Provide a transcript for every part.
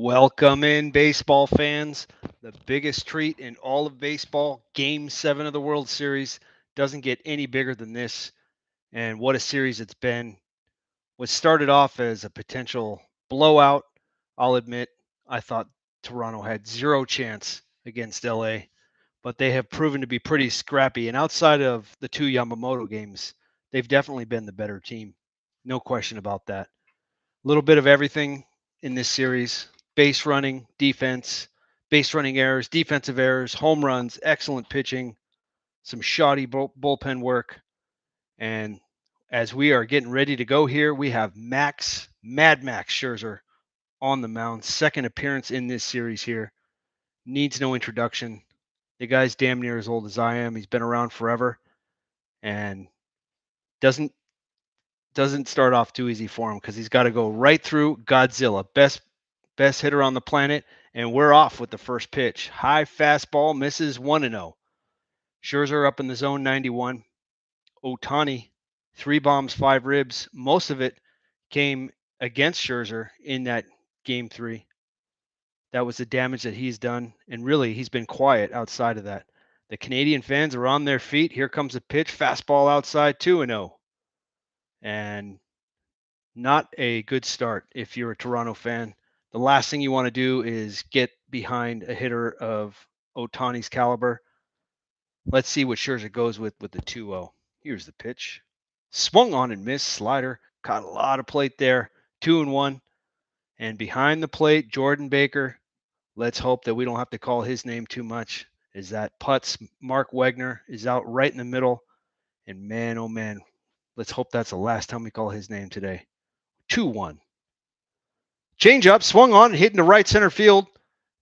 Welcome in, baseball fans. The biggest treat in all of baseball, Game 7 of the World Series, doesn't get any bigger than this. And what a series it's been. What started off as a potential blowout, I'll admit, I thought Toronto had zero chance against LA, but they have proven to be pretty scrappy. And outside of the two Yamamoto games, they've definitely been the better team. No question about that. A little bit of everything in this series: base running, defense, base running errors, defensive errors, home runs, excellent pitching, some shoddy bullpen work. And as we are getting ready to go here, we have Mad Max Scherzer on the mound. Second appearance in this series here. Needs no introduction. The guy's damn near as old as I am. He's been around forever and doesn't doesn't start off too easy for him because he's got to go right through Godzilla, best hitter on the planet, and we're off with the first pitch. High fastball, misses 1-0. Scherzer up in the zone, 91. Ohtani, 3 bombs, 5 ribs. Most of it came against Scherzer in that game 3. That was the damage that he's done, and really he's been quiet outside of that. The Canadian fans are on their feet. Here comes a pitch, fastball outside, 2-0. And not a good start if you're a Toronto fan. The last thing you want to do is get behind a hitter of Ohtani's caliber. Let's see what Scherzer goes with the 2-0. Here's the pitch. Swung on and missed. Slider. Caught a lot of plate there. 2-1. And behind the plate, Jordan Baker. Let's hope that we don't have to call his name too much. Is that Putz? Mark Wegner is out right in the middle. And man, oh man, let's hope that's the last time we call his name today. 2-1. Change up, swung on, hitting the right center field.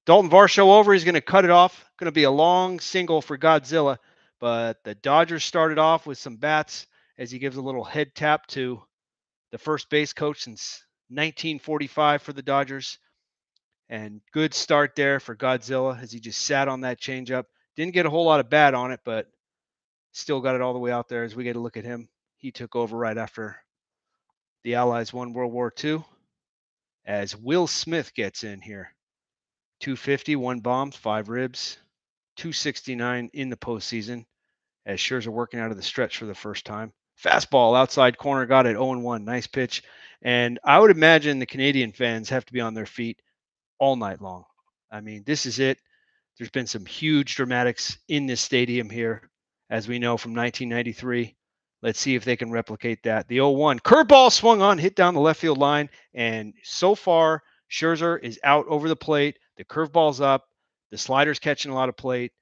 Daulton Varsho over. He's going to cut it off. Going to be a long single for Godzilla. But the Dodgers started off with some bats as he gives a little head tap to the first base coach since 1945 for the Dodgers. And good start there for Godzilla as he just sat on that changeup. Didn't get a whole lot of bat on it, but still got it all the way out there as we get a look at him. He took over right after the Allies won World War II. As Will Smith gets in here. 250, 1 bomb, 5 ribs, 269 in the postseason as Scherzer working out of the stretch for the first time. Fastball outside corner, got it 0-1. Nice pitch. And I would imagine the Canadian fans have to be on their feet all night long. I mean, this is it. There's been some huge dramatics in this stadium here, as we know from 1993. Let's see if they can replicate that. The 0-1 curveball swung on, hit down the left field line, and so far Scherzer is out over the plate. The curveball's up. The slider's catching a lot of plate.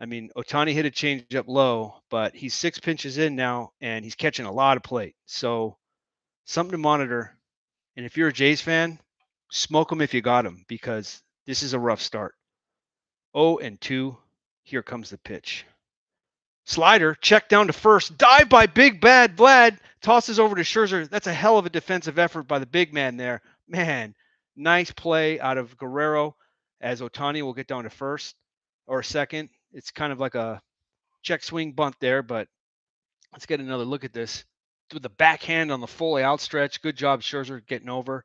I mean, Ohtani hit a changeup low, but he's 6 pitches in now, and he's catching a lot of plate. So something to monitor. And if you're a Jays fan, smoke him if you got him, because this is a rough start. 0-2. Here comes the pitch. Slider, check down to first. Dive by Big Bad Vlad. Tosses over to Scherzer. That's a hell of a defensive effort by the big man there. Man, nice play out of Guerrero as Ohtani will get down to first or second. It's kind of like a check swing bunt there, but let's get another look at this. With the backhand on the fully outstretch. Good job, Scherzer, getting over.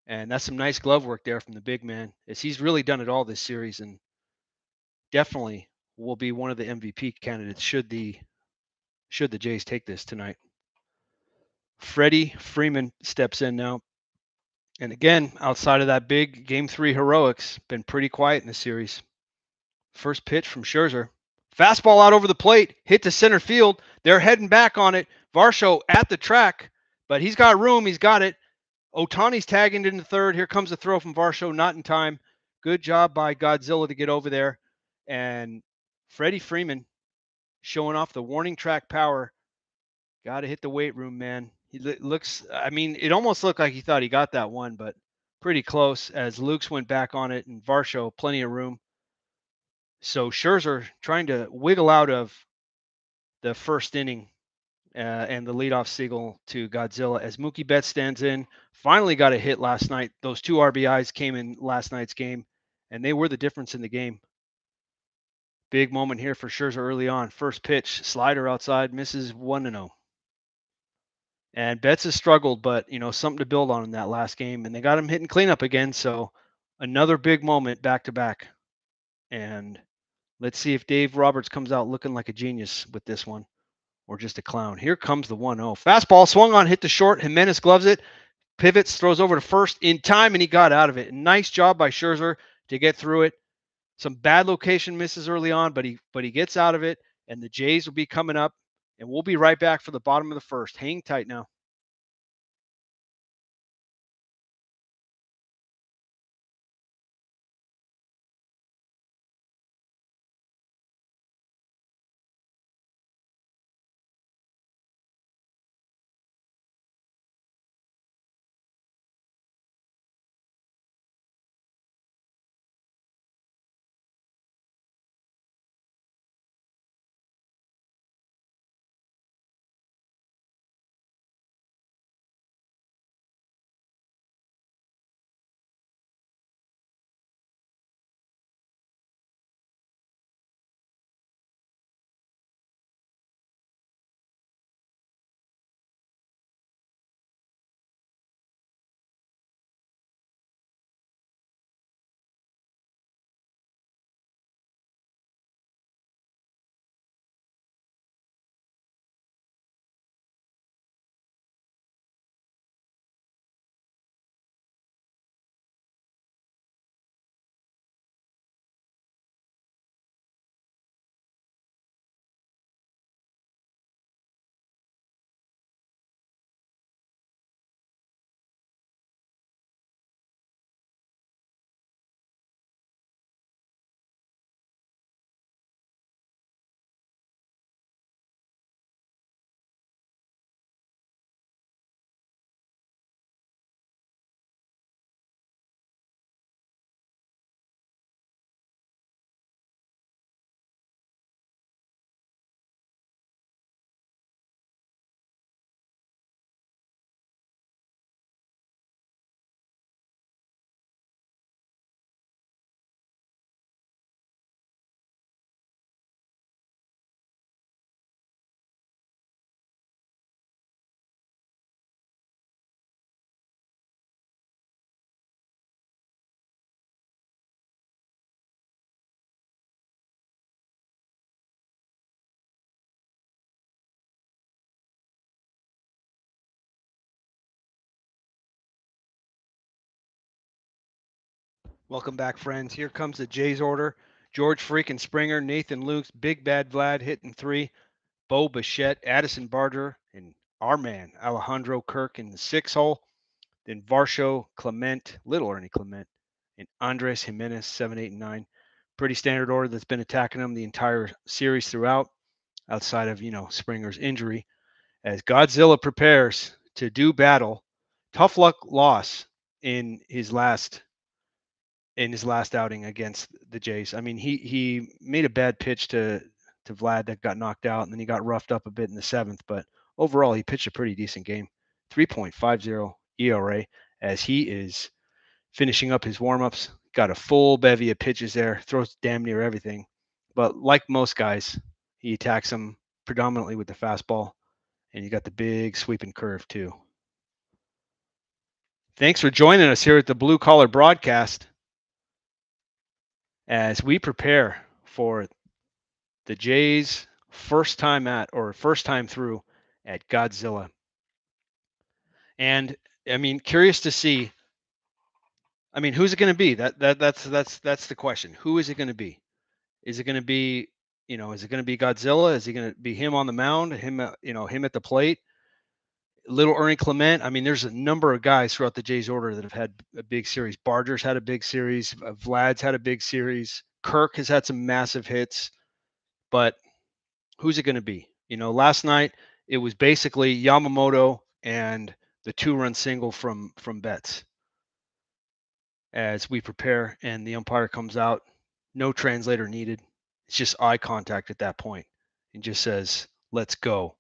And that's some nice glove work there from the big man, as he's really done it all this series and definitely will be one of the MVP candidates should the Jays take this tonight. Freddie Freeman steps in now. And again, outside of that big Game 3 heroics, been pretty quiet in the series. First pitch from Scherzer. Fastball out over the plate, hit to center field. They're heading back on it. Varsho at the track, but he's got room. He's got it. Ohtani's tagging into third. Here comes the throw from Varsho, not in time. Good job by Godzilla to get over there. And Freddie Freeman showing off the warning track power. Got to hit the weight room, man. He looks, I mean, it almost looked like he thought he got that one, but pretty close as Lukes went back on it and Varsho, plenty of room. So Scherzer trying to wiggle out of the first inning and the leadoff single to Godzilla as Mookie Betts stands in. Finally got a hit last night. Those 2 RBIs came in last night's game, and they were the difference in the game. Big moment here for Scherzer early on. First pitch, slider outside, misses 1-0. And Betts has struggled, but, something to build on in that last game. And they got him hitting cleanup again, so Another big moment back to back. And let's see if Dave Roberts comes out looking like a genius with this one or just a clown. Here comes the 1-0. Fastball swung on, hit the short. Gimenez gloves it, pivots, throws over to first in time, and he got out of it. Nice job by Scherzer to get through it. Some bad location misses early on, but he gets out of it, and the Jays will be coming up, and we'll be right back for the bottom of the first. Hang tight now. Welcome back, friends. Here comes the Jays order. George freaking Springer, Nathan Lukes, Big Bad Vlad hitting 3, Bo Bichette, Addison Barger, and our man, Alejandro Kirk in the 6 hole. Then Varsho, Clement, Little Ernie Clement, and Andres Gimenez, 7, 8, and 9. Pretty standard order that's been attacking them the entire series throughout, outside of, Springer's injury. As Godzilla prepares to do battle, tough luck loss in his last outing against the Jays. I mean, he made a bad pitch to Vlad that got knocked out, and then he got roughed up a bit in the 7th. But overall, he pitched a pretty decent game. 3.50 ERA as he is finishing up his warmups. Got a full bevy of pitches there. Throws damn near everything. But like most guys, he attacks them predominantly with the fastball, and you got the big sweeping curve too. Thanks for joining us here at the Blue Collar Broadcast as we prepare for the Jays' first time through at Godzilla. And I mean, curious to see. I mean, who's it going to be? That's the question. Who is it going to be? Is it going to be, is it going to be Godzilla? Is it going to be him on the mound? Him at the plate? Little Ernie Clement. I mean, there's a number of guys throughout the Jays order that have had a big series. Barger's had a big series. Vlad's had a big series. Kirk has had some massive hits. But who's it going to be? Last night it was basically Yamamoto and the 2-run single from Betts as we prepare, and the umpire comes out. No translator needed. It's just eye contact at that point and just says, "Let's go."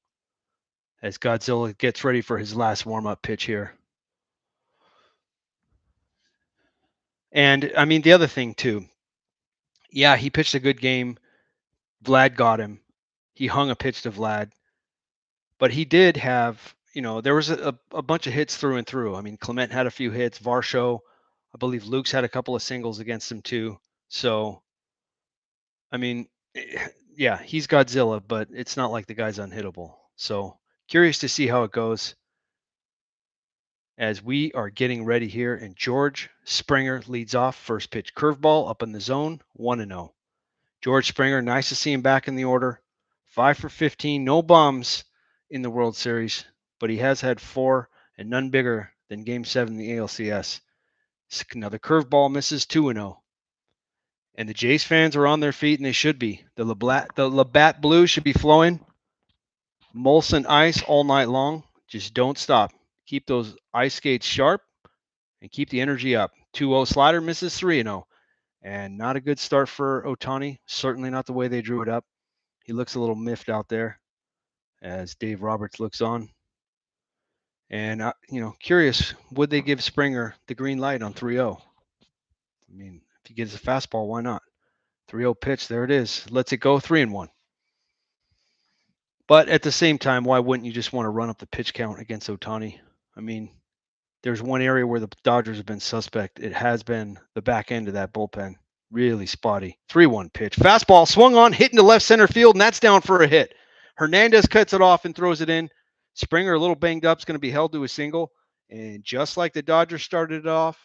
As Godzilla gets ready for his last warm-up pitch here. And I mean, the other thing too, yeah, he pitched a good game. Vlad got him. He hung a pitch to Vlad. But he did have, there was a bunch of hits through and through. I mean, Clement had a few hits. Varsho I believe Luke's had a couple of singles against him too. So, I mean, yeah, he's Godzilla, but it's not like the guy's unhittable. So, curious to see how it goes as we are getting ready here. And George Springer leads off. First pitch curveball up in the zone, 1-0. George Springer, nice to see him back in the order. 5 for 15, no bombs in the World Series, but he has had 4 and none bigger than Game 7 in the ALCS. Another curveball misses, 2-0. And the Jays fans are on their feet, and they should be. The Labatt Blue should be flowing. Molson ice all night long. Just don't stop. Keep those ice skates sharp and keep the energy up. 2-0 slider misses, 3-0. And not a good start for Ohtani. Certainly not the way they drew it up. He looks a little miffed out there as Dave Roberts looks on. And, curious, would they give Springer the green light on 3-0? I mean, if he gets a fastball, why not? 3-0 pitch, there it is. Lets it go, 3-1. But at the same time, why wouldn't you just want to run up the pitch count against Ohtani? I mean, there's one area where the Dodgers have been suspect. It has been the back end of that bullpen. Really spotty. 3-1 pitch. Fastball swung on, hit into left center field, and that's down for a hit. Hernandez cuts it off and throws it in. Springer, a little banged up, is going to be held to a single. And just like the Dodgers started it off,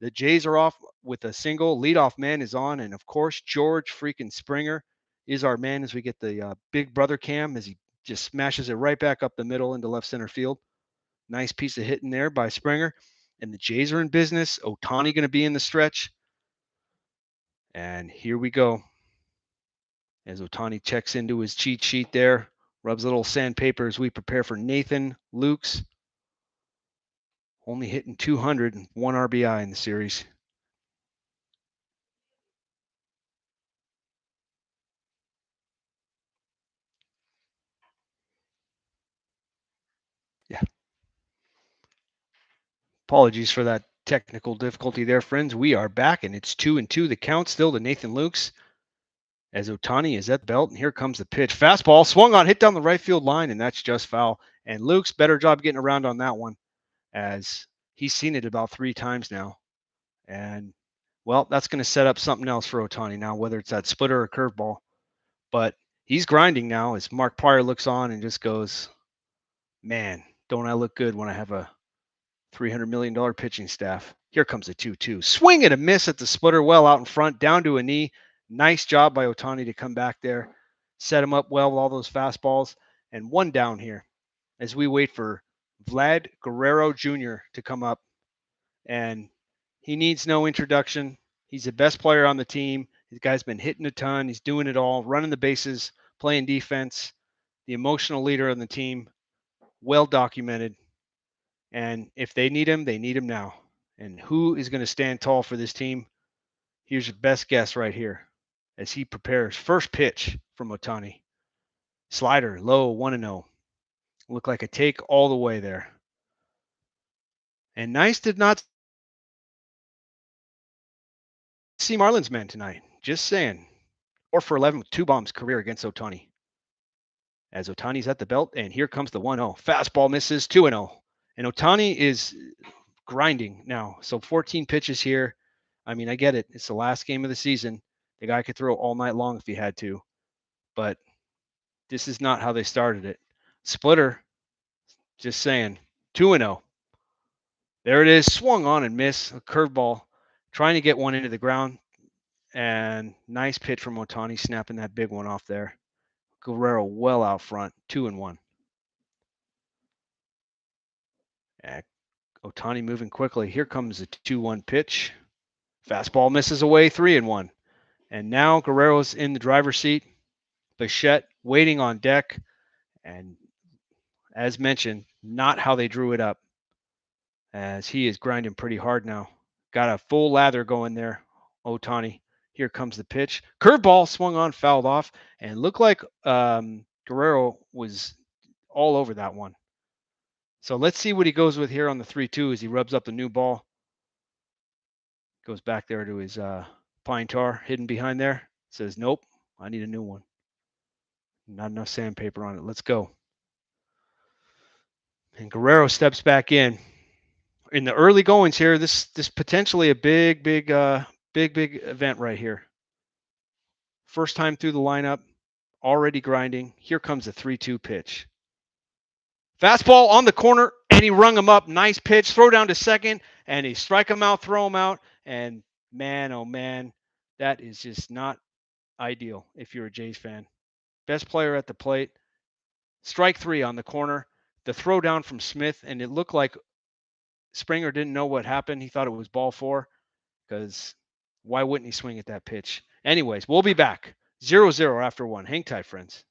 the Jays are off with a single. Leadoff man is on. And, of course, George freaking Springer is our man as we get the big brother cam as he just smashes it right back up the middle into left center field. Nice piece of hitting there by Springer. And the Jays are in business. Ohtani going to be in the stretch. And here we go. As Ohtani checks into his cheat sheet there, rubs a little sandpaper as we prepare for Nathan Lukes. Only hitting 200 and 1 RBI in the series. Yeah. Apologies for that technical difficulty there, friends. We are back, and it's 2-2. The count still to Nathan Lukes as Ohtani is at the belt, and here comes the pitch. Fastball swung on, hit down the right field line, and that's just foul. And Lukes, better job getting around on that one as he's seen it about 3 times now. And, well, that's going to set up something else for Ohtani now, whether it's that splitter or curveball. But he's grinding now as Mark Pryor looks on and just goes, man, don't I look good when I have a $300 million pitching staff. Here comes a 2-2. Swing and a miss at the splitter, well out in front, down to a knee. Nice job by Ohtani to come back there. Set him up well with all those fastballs. And 1 down here as we wait for Vlad Guerrero Jr. to come up. And he needs no introduction. He's the best player on the team. The guy's been hitting a ton. He's doing it all, running the bases, playing defense, the emotional leader on the team, well documented. And if they need him now. And who is going to stand tall for this team? Here's your best guess right here as he prepares. First pitch from Ohtani. Slider, low, 1-0. Look like a take all the way there. And Nice did not see Marlins man tonight. Just saying. 4 for 11 with 2 bombs career against Ohtani. As Ohtani's at the belt, and here comes the 1-0. Fastball misses, 2-0. And Ohtani is grinding now. So 14 pitches here. I mean, I get it. It's the last game of the season. The guy could throw all night long if he had to. But this is not how they started it. Splitter, just saying, 2-0. There it is. Swung on and missed. A curveball. Trying to get one into the ground. And nice pitch from Ohtani, snapping that big one off there. Guerrero well out front, 2-1. Ohtani moving quickly. Here comes a 2-1 pitch. Fastball misses away, 3-1. And now Guerrero's in the driver's seat. Bichette waiting on deck. And as mentioned, not how they drew it up, as he is grinding pretty hard now. Got a full lather going there, Ohtani. Here comes the pitch. Curveball swung on, fouled off, and looked like Guerrero was all over that one. So let's see what he goes with here on the 3-2 as he rubs up the new ball. Goes back there to his pine tar hidden behind there. Says, nope, I need a new one. Not enough sandpaper on it. Let's go. And Guerrero steps back in. in the early goings here, this potentially a big event right here. First time through the lineup, already grinding. Here comes a 3-2 pitch. Fastball on the corner, and he rung him up. Nice pitch. Throw down to second, and he strike him out, throw him out. And man, oh man, that is just not ideal if you're a Jays fan. Best player at the plate. Strike 3 on the corner. The throw down from Smith, and it looked like Springer didn't know what happened. He thought it was ball 4, because why wouldn't he swing at that pitch? Anyways, we'll be back. 0-0 after 1. Hang tight, friends.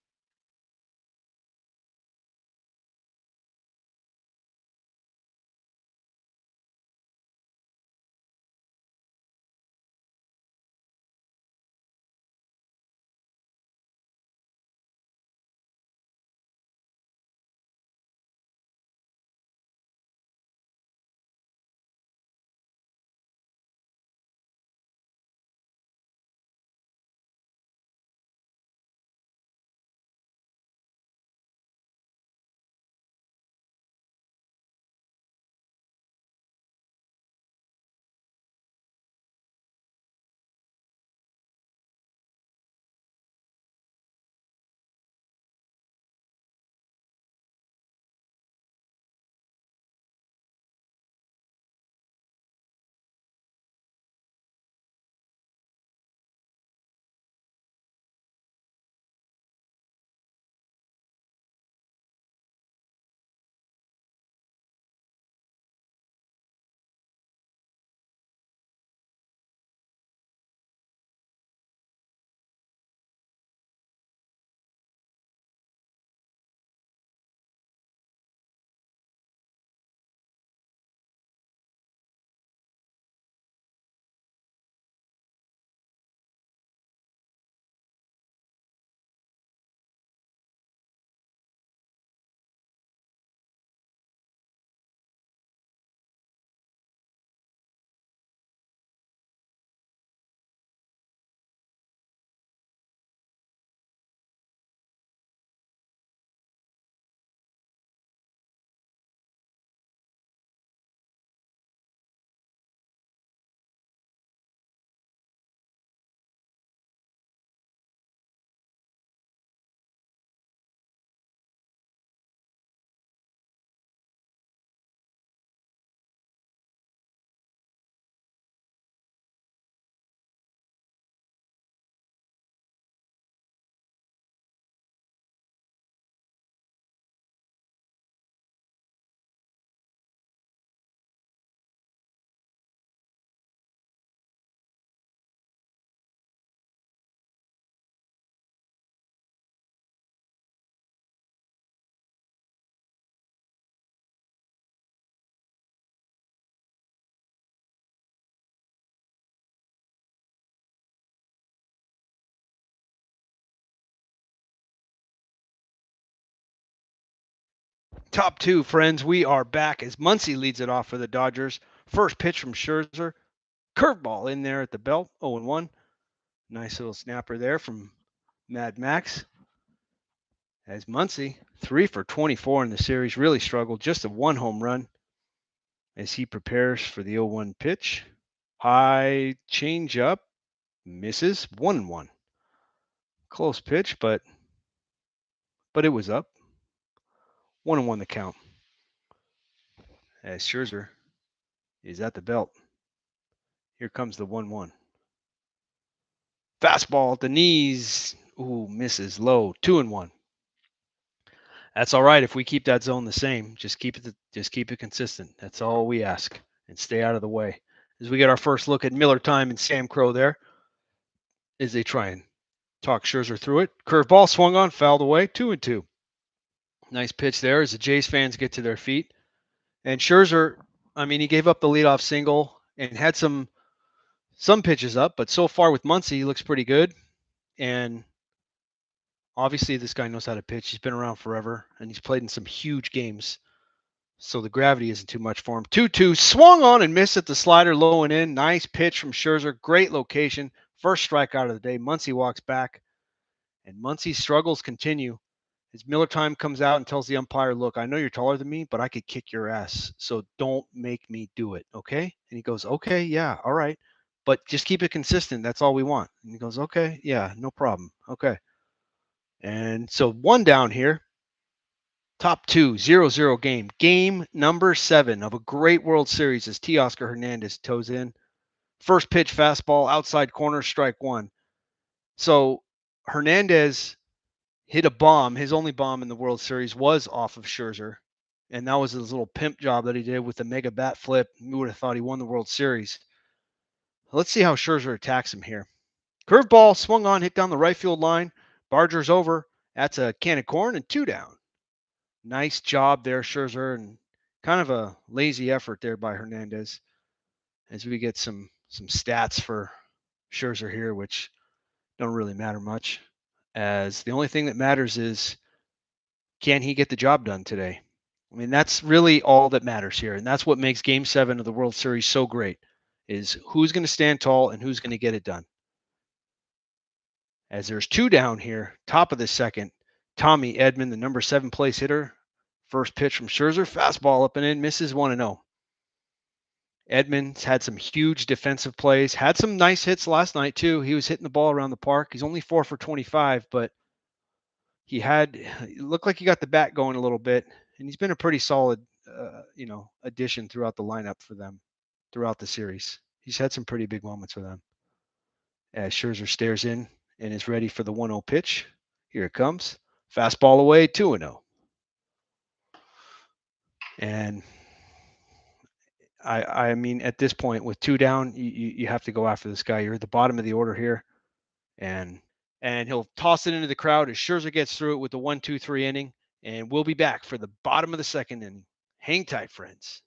Top 2, friends. We are back as Muncy leads it off for the Dodgers. First pitch from Scherzer. Curveball in there at the belt. 0-1. Nice little snapper there from Mad Max. As Muncy, 3 for 24 in the series, really struggled. Just a 1 home run as he prepares for the 0-1 pitch. High changeup. Misses. 1-1. Close pitch, but it was up. 1-1 the count. As Scherzer is at the belt. Here comes the 1-1. Fastball at the knees. Ooh, misses low. 2-1. That's all right if we keep that zone the same. Just keep it consistent. That's all we ask, and stay out of the way. As we get our first look at Miller Time and Sam Crow there, as they try and talk Scherzer through it. Curveball swung on, fouled away. 2-2. Nice pitch there as the Jays fans get to their feet. And Scherzer, I mean, he gave up the leadoff single and had some pitches up, but so far with Muncy, he looks pretty good. And obviously, this guy knows how to pitch. He's been around forever, and he's played in some huge games. So the gravity isn't too much for him. 2-2, swung on and missed at the slider, low and in. Nice pitch from Scherzer. Great location. First strikeout of the day. Muncy walks back, and Muncy's struggles continue As Miller time comes out and tells the umpire, look, I know you're taller than me, but I could kick your ass. So don't make me do it. Okay. And he goes, okay, yeah, all right. But just keep it consistent. That's all we want. And he goes, okay, yeah, no problem. Okay. And so 1 down here, top 2, 0-0 game. Game number 7 of a great World Series as Teoscar Hernandez toes in. First pitch fastball, outside corner, strike 1. So Hernandez hit a bomb. His only bomb in the World Series was off of Scherzer. And that was his little pimp job that he did with the mega bat flip. You would have thought he won the World Series. Let's see how Scherzer attacks him here. Curveball swung on, hit down the right field line. Barger's over. That's a can of corn and 2 down. Nice job there, Scherzer, and kind of a lazy effort there by Hernandez. As we get some stats for Scherzer here, which don't really matter much, as the only thing that matters is, can he get the job done today? I mean, that's really all that matters here, and that's what makes Game 7 of the World Series so great, is who's going to stand tall and who's going to get it done. As there's 2 down here, top of the second, Tommy Edman, the number 7 place hitter, first pitch from Scherzer, fastball up and in, misses 1-0. Edman's had some huge defensive plays, had some nice hits last night too. He was hitting the ball around the park. He's only 4 for 25, but it looked like he got the bat going a little bit, and he's been a pretty solid, addition throughout the lineup for them throughout the series. He's had some pretty big moments for them. As Scherzer stares in and is ready for the 1-0 pitch. Here it comes. Fastball away, 2-0. And I mean, at this point, with 2 down, you have to go after this guy. You're at the bottom of the order here. And he'll toss it into the crowd as Scherzer gets through it with the 1-2-3 inning. And we'll be back for the bottom of the second inning. Hang tight, friends.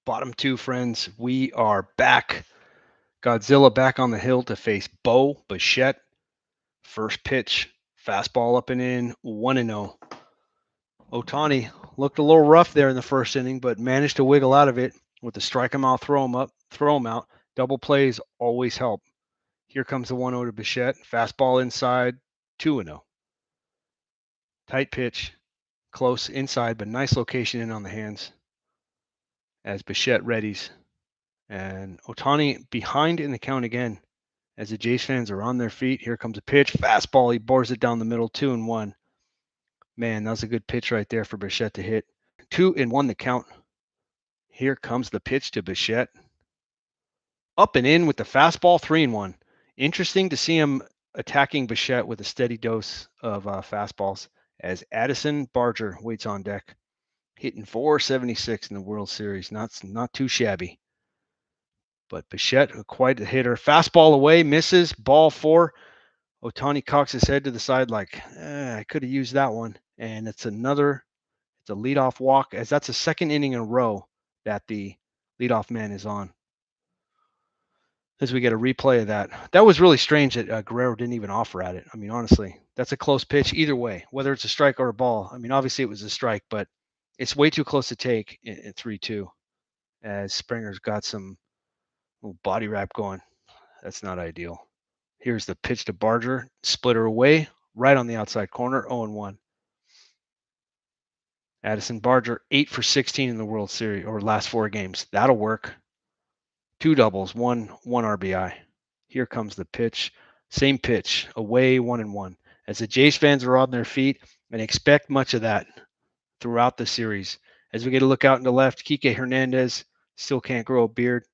Bottom 2, friends. We are back. Godzilla back on the hill to face Bichette. First pitch, fastball up and in, 1-0. Ohtani looked a little rough there in the first inning, but managed to wiggle out of it with the strike him out, throw him out. Double plays always help. Here comes the 1-0 to Bichette. Fastball inside, 2-0. Tight pitch, close inside, but nice location in on the hands as Bichette readies. And Ohtani behind in the count again as the Jays fans are on their feet. Here comes a pitch. Fastball. He bores it down the middle, 2-1. Man, that was a good pitch right there for Bichette to hit. 2-1 the count. Here comes the pitch to Bichette. Up and in with the fastball, 3-1. Interesting to see him attacking Bichette with a steady dose of fastballs as Addison Barger waits on deck, hitting .476 in the World Series. Not too shabby. But Bichette, quite a hitter. Fastball away, misses, ball 4. Ohtani cocks his head to the side like, I could have used that one. And it's a leadoff walk, as that's the second inning in a row that the leadoff man is on. As we get a replay of that. That was really strange that Guerrero didn't even offer at it. I mean, honestly, that's a close pitch either way, whether it's a strike or a ball. I mean, obviously it was a strike, but it's way too close to take in 3-2 as Springer's got some little body wrap going. That's not ideal. Here's the pitch to Barger, splitter away, right on the outside corner, 0-1. Addison Barger, 8 for 16 in the World Series, or last 4 games. That'll work. 2 doubles, one RBI. Here comes the pitch. Same pitch, away, 1-1. As the Jays fans are on their feet and expect much of that throughout the series. As we get a look out in the left, Teoscar Hernandez still can't grow a beard,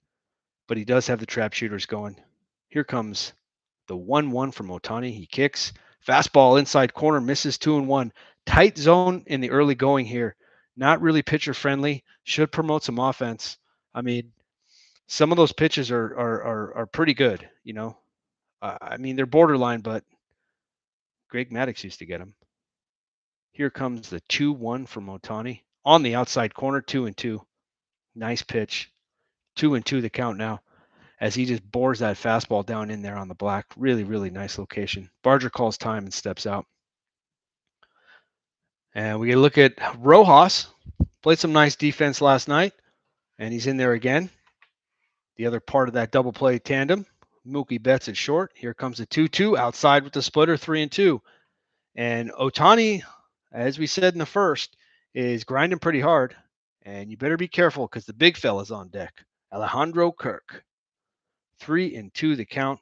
but he does have the trap shooters going. Here comes the 1-1 from Ohtani. He kicks. Fastball inside corner, misses, 2-1. Tight zone in the early going here. Not really pitcher friendly. Should promote some offense. I mean, some of those pitches are pretty good, you know. I mean, they're borderline, but Greg Maddux used to get them. Here comes the 2-1 from Ohtani on the outside corner, 2-2. Nice pitch. 2-2 the count now as he just bores that fastball down in there on the black. Really, really nice location. Barger calls time and steps out. And we get a look at Rojas. Played some nice defense last night, and he's in there again. The other part of that double play tandem. Mookie Betts at short. Here comes the 2-2 outside with the splitter, 3-2. And Ohtani, as we said in the first, is grinding pretty hard. And you better be careful because the big fella's on deck. Alejandro Kirk. 3-2 the count.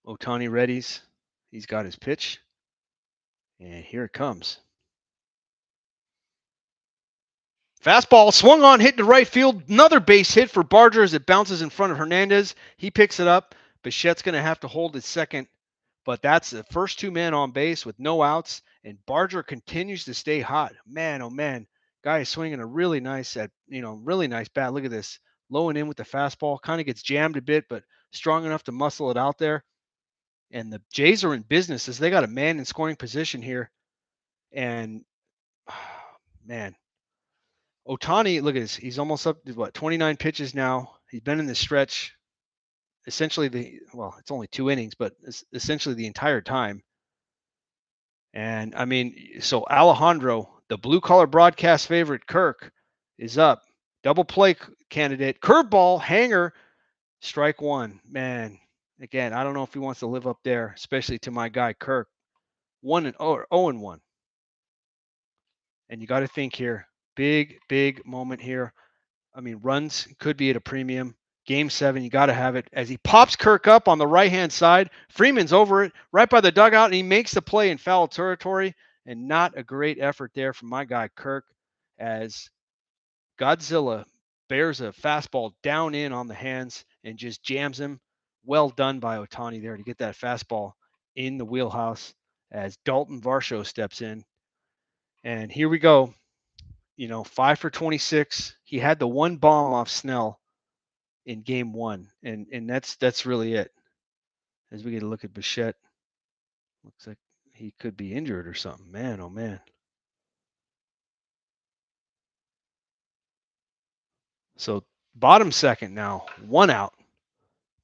Ohtani readies. He's got his pitch. And here it comes. Fastball swung on, hit to right field. Another base hit for Barger as it bounces in front of Hernandez. He picks it up. Bichette's going to have to hold his second. But that's the first 2 men on base with no outs. And Barger continues to stay hot. Man, oh man. Guy is swinging a really nice bat. Look at this. Low and in with the fastball. Kind of gets jammed a bit, but strong enough to muscle it out there. And the Jays are in business as they got a man in scoring position here. And, man. Ohtani, look at this. He's almost up to 29 pitches now. He's been in this stretch essentially it's only 2 innings, but it's essentially the entire time. And I mean, so Alejandro, the blue collar broadcast favorite, Kirk, is up. Double play candidate, curveball, hanger, strike 1. Man, again, I don't know if he wants to live up there, especially to my guy Kirk. 0-1. And you got to think here, big moment here. I mean, runs could be at a premium. Game 7, you got to have it. As he pops Kirk up on the right-hand side, Freeman's over it, right by the dugout, and he makes the play in foul territory. And not a great effort there from my guy Kirk, as Godzilla bears a fastball down in on the hands and just jams him. Well done by Ohtani there to get that fastball in the wheelhouse as Daulton Varsho steps in. And here we go. 5 for 26. He had the 1 bomb off Snell in game 1, and that's really it. As we get a look at Bichette, looks like he could be injured or something. Man, oh man. So bottom second now, 1 out,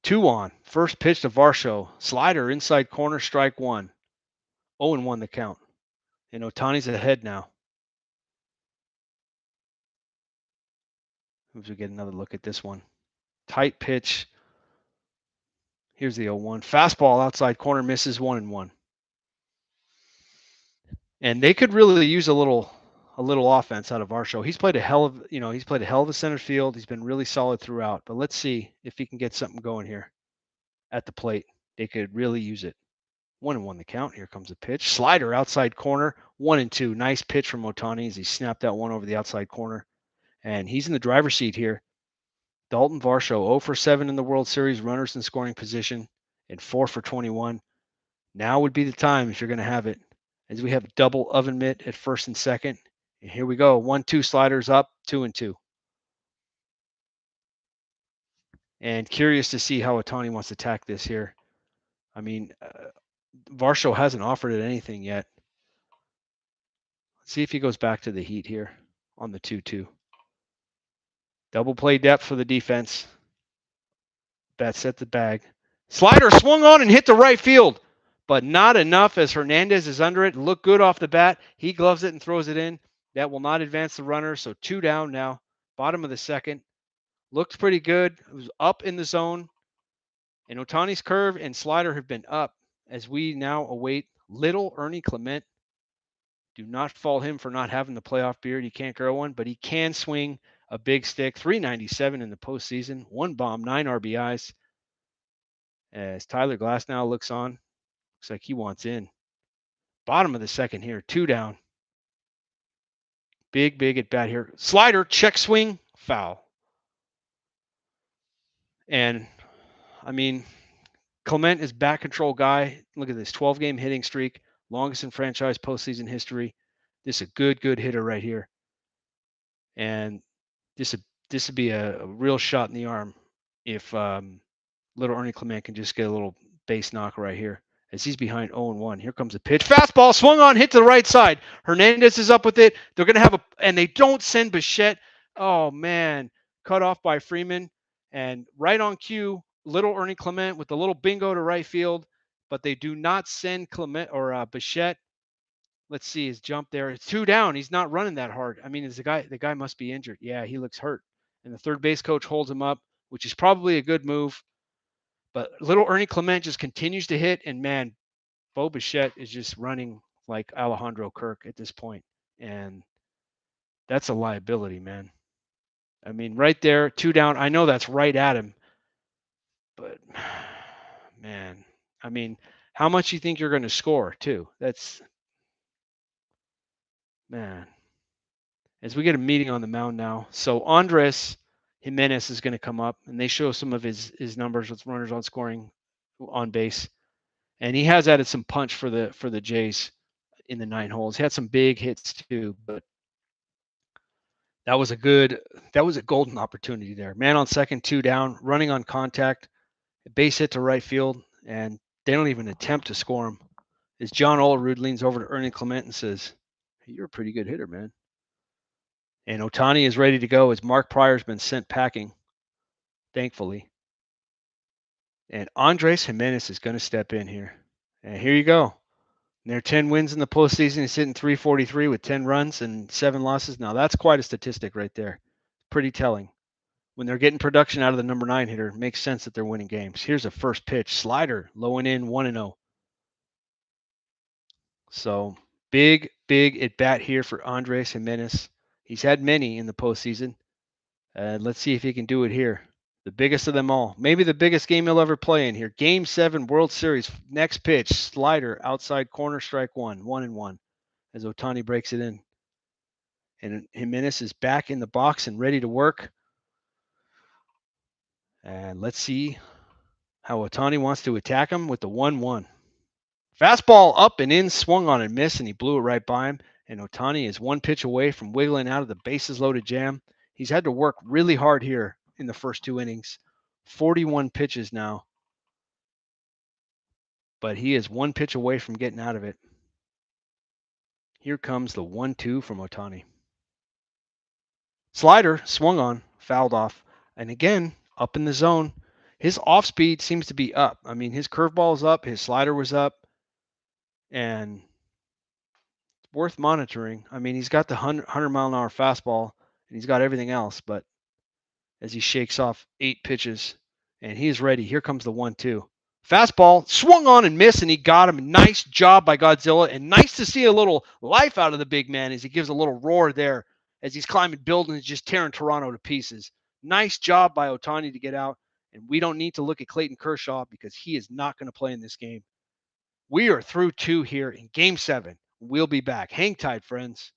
2 on. First pitch to Varsho, slider inside corner, strike 1. 0-1 the count, and Ohtani's ahead now. As we get another look at this one. Tight pitch. Here's the 0-1. Fastball outside corner, misses 1-1. And they could really use a little offense out of Varsho. He's played a hell of a center field. He's been really solid throughout. But let's see if he can get something going here at the plate. They could really use it. 1-1 the count. Here comes a pitch. Slider outside corner. 1-2. Nice pitch from Ohtani as he snapped that one over the outside corner. And he's in the driver's seat here. Daulton Varsho, 0 for 7 in the World Series, runners in scoring position, and 4 for 21. Now would be the time if you're going to have it, as we have double oven mitt at first and second. And here we go. 1-2 sliders up, 2-2. And curious to see how Ohtani wants to attack this here. I mean, Varsho hasn't offered it anything yet. Let's see if he goes back to the heat here on the 2-2. Double play depth for the defense. Bat set the bag. Slider swung on and hit the right field, but not enough as Hernandez is under it. Looked good off the bat. He gloves it and throws it in. That will not advance the runner, so 2 down now. Bottom of the second. Looked pretty good. It was up in the zone. And Ohtani's curve and slider have been up as we now await little Ernie Clement. Do not fault him for not having the playoff beard. He can't grow one, but he can swing a big stick. 397 in the postseason. 1 bomb, 9 RBIs. As Tyler Glasnow looks on, looks like he wants in. Bottom of the second here, 2 down. Big at bat here. Slider, check swing, foul. And I mean, Clement is back control guy. Look at this 12-game hitting streak, longest in franchise postseason history. This is a good hitter right here. And this would be a real shot in the arm if little Ernie Clement can just get a little base knock right here as he's behind 0-1. Here comes a pitch. Fastball swung on, hit to the right side. Hernandez is up with it. They're going to have and they don't send Bichette. Oh, man. Cut off by Freeman. And right on cue, little Ernie Clement with a little bingo to right field, but they do not send Clement or Bichette. Let's see his jump there. It's 2 down. He's not running that hard. I mean, the guy must be injured. Yeah, he looks hurt. And the third base coach holds him up, which is probably a good move. But little Ernie Clement just continues to hit, and man, Bo Bichette is just running like Alejandro Kirk at this point, and that's a liability, man. I mean, right there, 2 down. I know that's right at him, but man, I mean, how much you think you're going to score too? That's man. As we get a meeting on the mound now, so Andres Gimenez is going to come up, and they show some of his numbers with runners on scoring, on base. And he has added some punch for the Jays in the 9 holes. He had some big hits too, but that was a golden opportunity there. Man on second, 2 down, running on contact, base hit to right field, and they don't even attempt to score him. As John Olerud leans over to Ernie Clement and says, hey, "You're a pretty good hitter, man." And Ohtani is ready to go as Mark Pryor's been sent packing, thankfully. And Andres Gimenez is going to step in here. And here you go. They're 10 wins in the postseason. He's hitting 343 with 10 runs and 7 losses. Now, that's quite a statistic right there. Pretty telling. When they're getting production out of the number 9 hitter, it makes sense that they're winning games. Here's a first pitch. Slider, low and in, 1-0. So, big at bat here for Andres Gimenez. He's had many in the postseason. Let's see if he can do it here. The biggest of them all. Maybe the biggest game he'll ever play in here. Game 7 World Series. Next pitch. Slider. Outside corner. Strike 1. 1-1. As Ohtani breaks it in. And Gimenez is back in the box and ready to work. And let's see how Ohtani wants to attack him with the 1-1. Fastball up and in. Swung on and missed. And he blew it right by him. And Ohtani is 1 pitch away from wiggling out of the bases loaded jam. He's had to work really hard here in the first 2 innings. 41 pitches now. But he is 1 pitch away from getting out of it. Here comes the 1-2 from Ohtani. Slider swung on, fouled off. And again, up in the zone. His off speed seems to be up. I mean, his curveball is up. His slider was up. And it's worth monitoring. I mean, he's got the 100 mile an hour fastball and he's got everything else, but as he shakes off 8 pitches. And he is ready. Here comes the 1-2. Fastball swung on and missed, and he got him. Nice job by Godzilla, and nice to see a little life out of the big man as he gives a little roar there as he's climbing buildings, just tearing Toronto to pieces. Nice job by Ohtani to get out, and we don't need to look at Clayton Kershaw because he is not going to play in this game. We are through 2 here in Game 7. We'll be back. Hang tight, friends.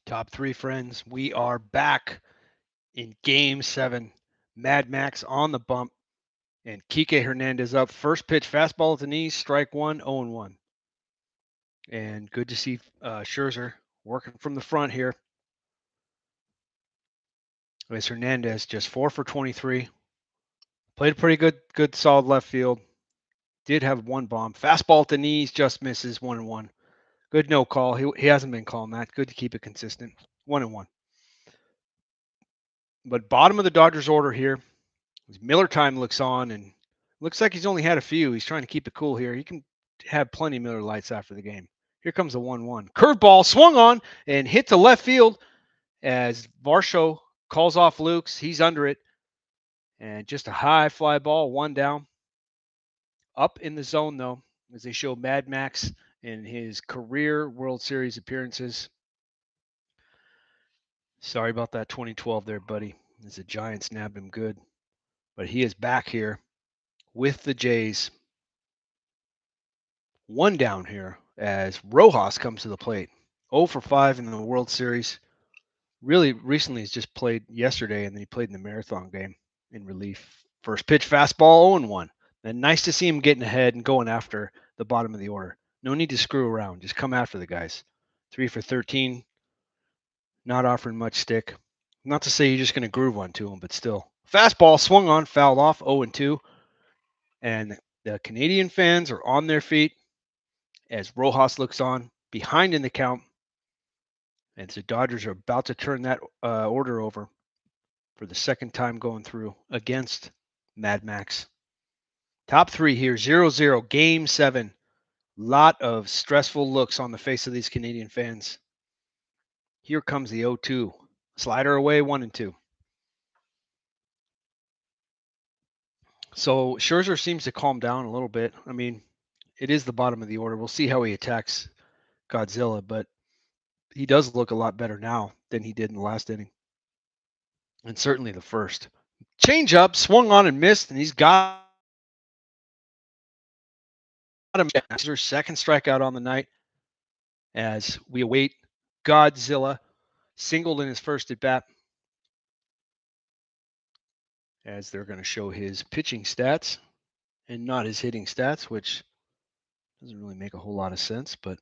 Top 3, friends. We are back in Game 7. Mad Max on the bump, and Kike Hernandez up. First pitch, fastball at the knees, strike 1, 0-1. And good to see Scherzer working from the front here. As Hernandez just 4 for 23. Played a pretty good solid left field. Did have one bomb. Fastball at the knees, just misses 1-1. Good no call. He hasn't been calling that. Good to keep it consistent. 1-1. But bottom of the Dodgers order here. Miller time looks on, and looks like he's only had a few. He's trying to keep it cool here. He can have plenty of Miller lights after the game. Here comes the 1-1. Curveball swung on and hit to left field as Varsho calls off Lukes. He's under it. And just a high fly ball, 1 down. Up in the zone, though, as they show Mad Max in his career World Series appearances. Sorry about that 2012 there, buddy, as the Giants nabbed him good. But he is back here with the Jays. 1 down here as Rojas comes to the plate. 0 for 5 in the World Series. Really recently he's just played yesterday, and then he played in the marathon game in relief. First pitch fastball, 0-1. And nice to see him getting ahead and going after the bottom of the order. No need to screw around. Just come after the guys. 3 for 13. Not offering much stick. Not to say you're just going to groove one to him, but still. Fastball swung on, fouled off, 0-2. And the Canadian fans are on their feet as Rojas looks on, behind in the count. And the Dodgers are about to turn that order over. for the second time going through against Mad Max. Top three here, 0-0, game 7. Lot of stressful looks on the face of these Canadian fans. Here comes the 0-2. Slider away, 1 and 2. So Scherzer seems to calm down a little bit. I mean, it is the bottom of the order. We'll see how he attacks Godzilla, but he does look a lot better now than he did in the last inning. And certainly the first. Change up, swung on and missed, and he's got him. Second strikeout on the night as we await Godzilla. Singled in his first at bat. As they're going to show his pitching stats and not his hitting stats, which doesn't really make a whole lot of sense, but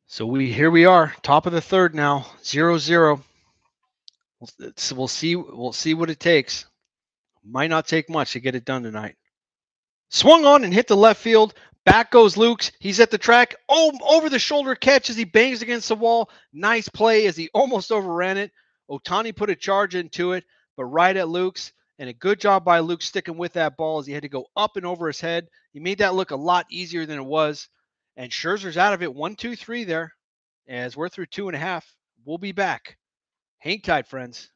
so here we are, top of the third now, 0-0. We'll see what it takes. Might not take much to get it done tonight. Swung on and hit the left field. Back goes Lukes. He's at the track. Oh, over the shoulder catch as he bangs against the wall. Nice play as he almost overran it. Ohtani put a charge into it, but right at Lukes. And a good job by Luke sticking with that ball as he had to go up and over his head. He made that look a lot easier than it was. And Scherzer's out of it. 1-2-3 there. As we're through 2.5. We'll be back. Hang tight, friends.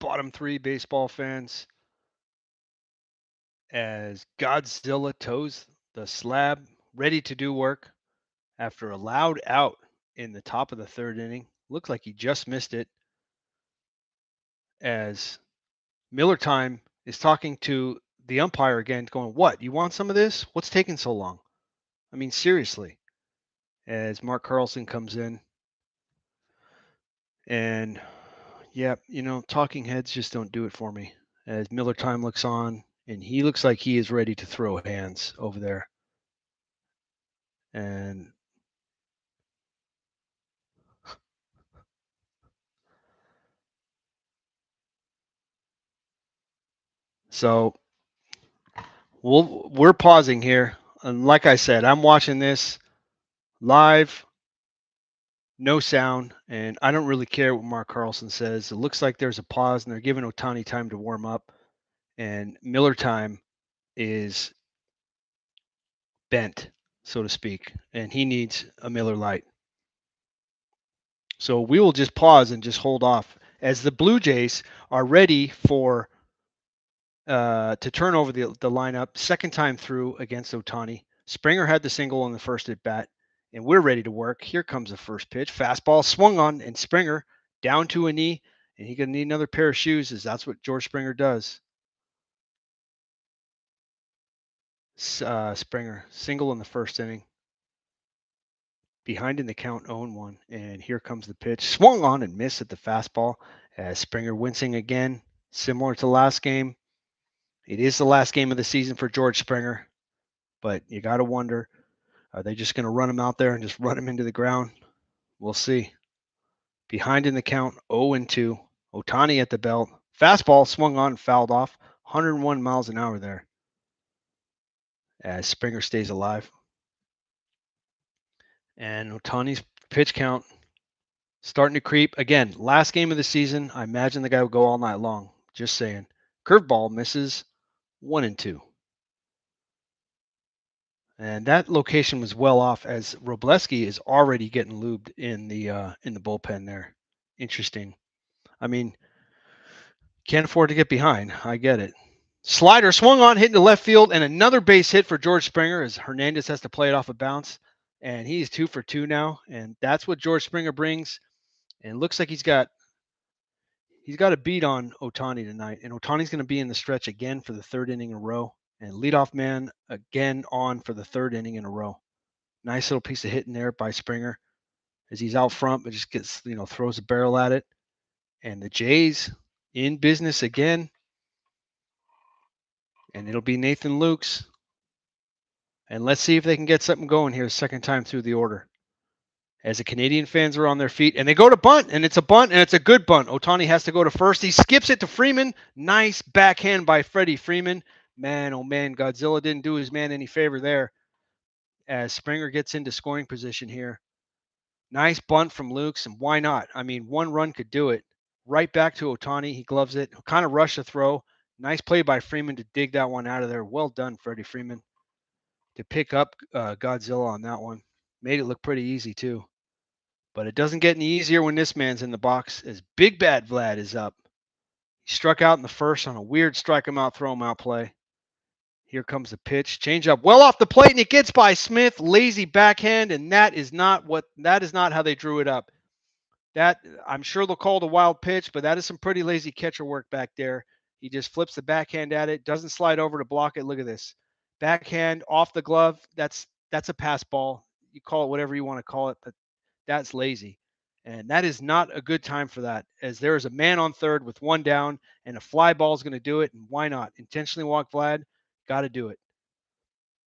Bottom 3 baseball fans. As Godzilla toes the slab, ready to do work after a loud out in the top of the third inning. Looked like he just missed it. As Miller Time is talking to the umpire again, going, "What? You want some of this? What's taking so long?" I mean, seriously. As Mark Carlson comes in. And yeah, talking heads just don't do it for me. As Miller Time looks on, and he looks like he is ready to throw hands over there. And So we're pausing here. And like I said, I'm watching this live, no sound, and I don't really care what Mark Carlson says. It looks like there's a pause, and they're giving Ohtani time to warm up, and Miller time is bent, so to speak, and he needs a Miller Lite. So we will just pause and just hold off as the Blue Jays are ready for to turn over the lineup second time through against Ohtani. Springer had the single in the first at bat, and we're ready to work. Here comes the first pitch. Fastball swung on, and Springer down to a knee, and he's going to need another pair of shoes, as that's what George Springer does. Springer, single in the first inning. Behind in the count 0-1, and here comes the pitch. Swung on and missed at the fastball as Springer wincing again, similar to last game. It is the last game of the season for George Springer, but you got to wonder, are they just going to run him out there and just run him into the ground? We'll see. Behind in the count 0-2. Ohtani at the belt. Fastball swung on and fouled off. 101 miles an hour there as Springer stays alive. And Ohtani's pitch count starting to creep. Again, last game of the season. I imagine the guy will go all night long. Just saying. Curveball misses 1-2. And that location was well off as Robleski is already getting lubed in the bullpen there. Interesting. I mean, can't afford to get behind. I get it. Slider swung on, hitting the left field, and another base hit for George Springer as Hernandez has to play it off a bounce. And he's 2 for 2 now, and that's what George Springer brings. And it looks like he's got a beat on Ohtani tonight, and Ohtani's going to be in the stretch again for the third inning in a row, and leadoff man again on for the third inning in a row. Nice little piece of hitting there by Springer as he's out front, but just gets throws a barrel at it, and the Jays in business again, and it'll be Nathan Lukes, and let's see if they can get something going here the second time through the order. As the Canadian fans are on their feet, and they go to bunt, and it's a bunt, and it's a good bunt. Ohtani has to go to first. He skips it to Freeman. Nice backhand by Freddie Freeman. Man, oh man, Godzilla didn't do his man any favor there. As Springer gets into scoring position here. Nice bunt from Lukes, and why not? I mean, one run could do it. Right back to Ohtani. He gloves it. Kind of rushed the throw. Nice play by Freeman to dig that one out of there. Well done, Freddie Freeman, to pick up Godzilla on that one. Made it look pretty easy, too. But it doesn't get any easier when this man's in the box as Big Bad Vlad is up. He struck out in the first on a weird strike him out, throw him out play. Here comes the pitch. Change up well off the plate, and it gets by Smith. Lazy backhand, and that is not how they drew it up. That, I'm sure they'll call it a wild pitch, but that is some pretty lazy catcher work back there. He just flips the backhand at it, doesn't slide over to block it. Look at this. Backhand off the glove. That's a pass ball. You call it whatever you want to call it, but that's lazy. And that is not a good time for that, as there is a man on third with one down, and a fly ball is going to do it. And why not? Intentionally walk Vlad. Got to do it.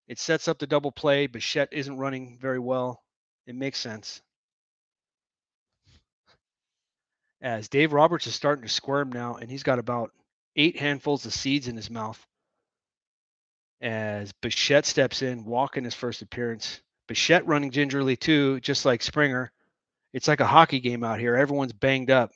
It sets up the double play. Bichette isn't running very well. It makes sense. As Dave Roberts is starting to squirm now, and he's got about 8 handfuls of seeds in his mouth. As Bichette steps in, walking his first appearance. Bichette running gingerly too, just like Springer. It's like a hockey game out here. Everyone's banged up.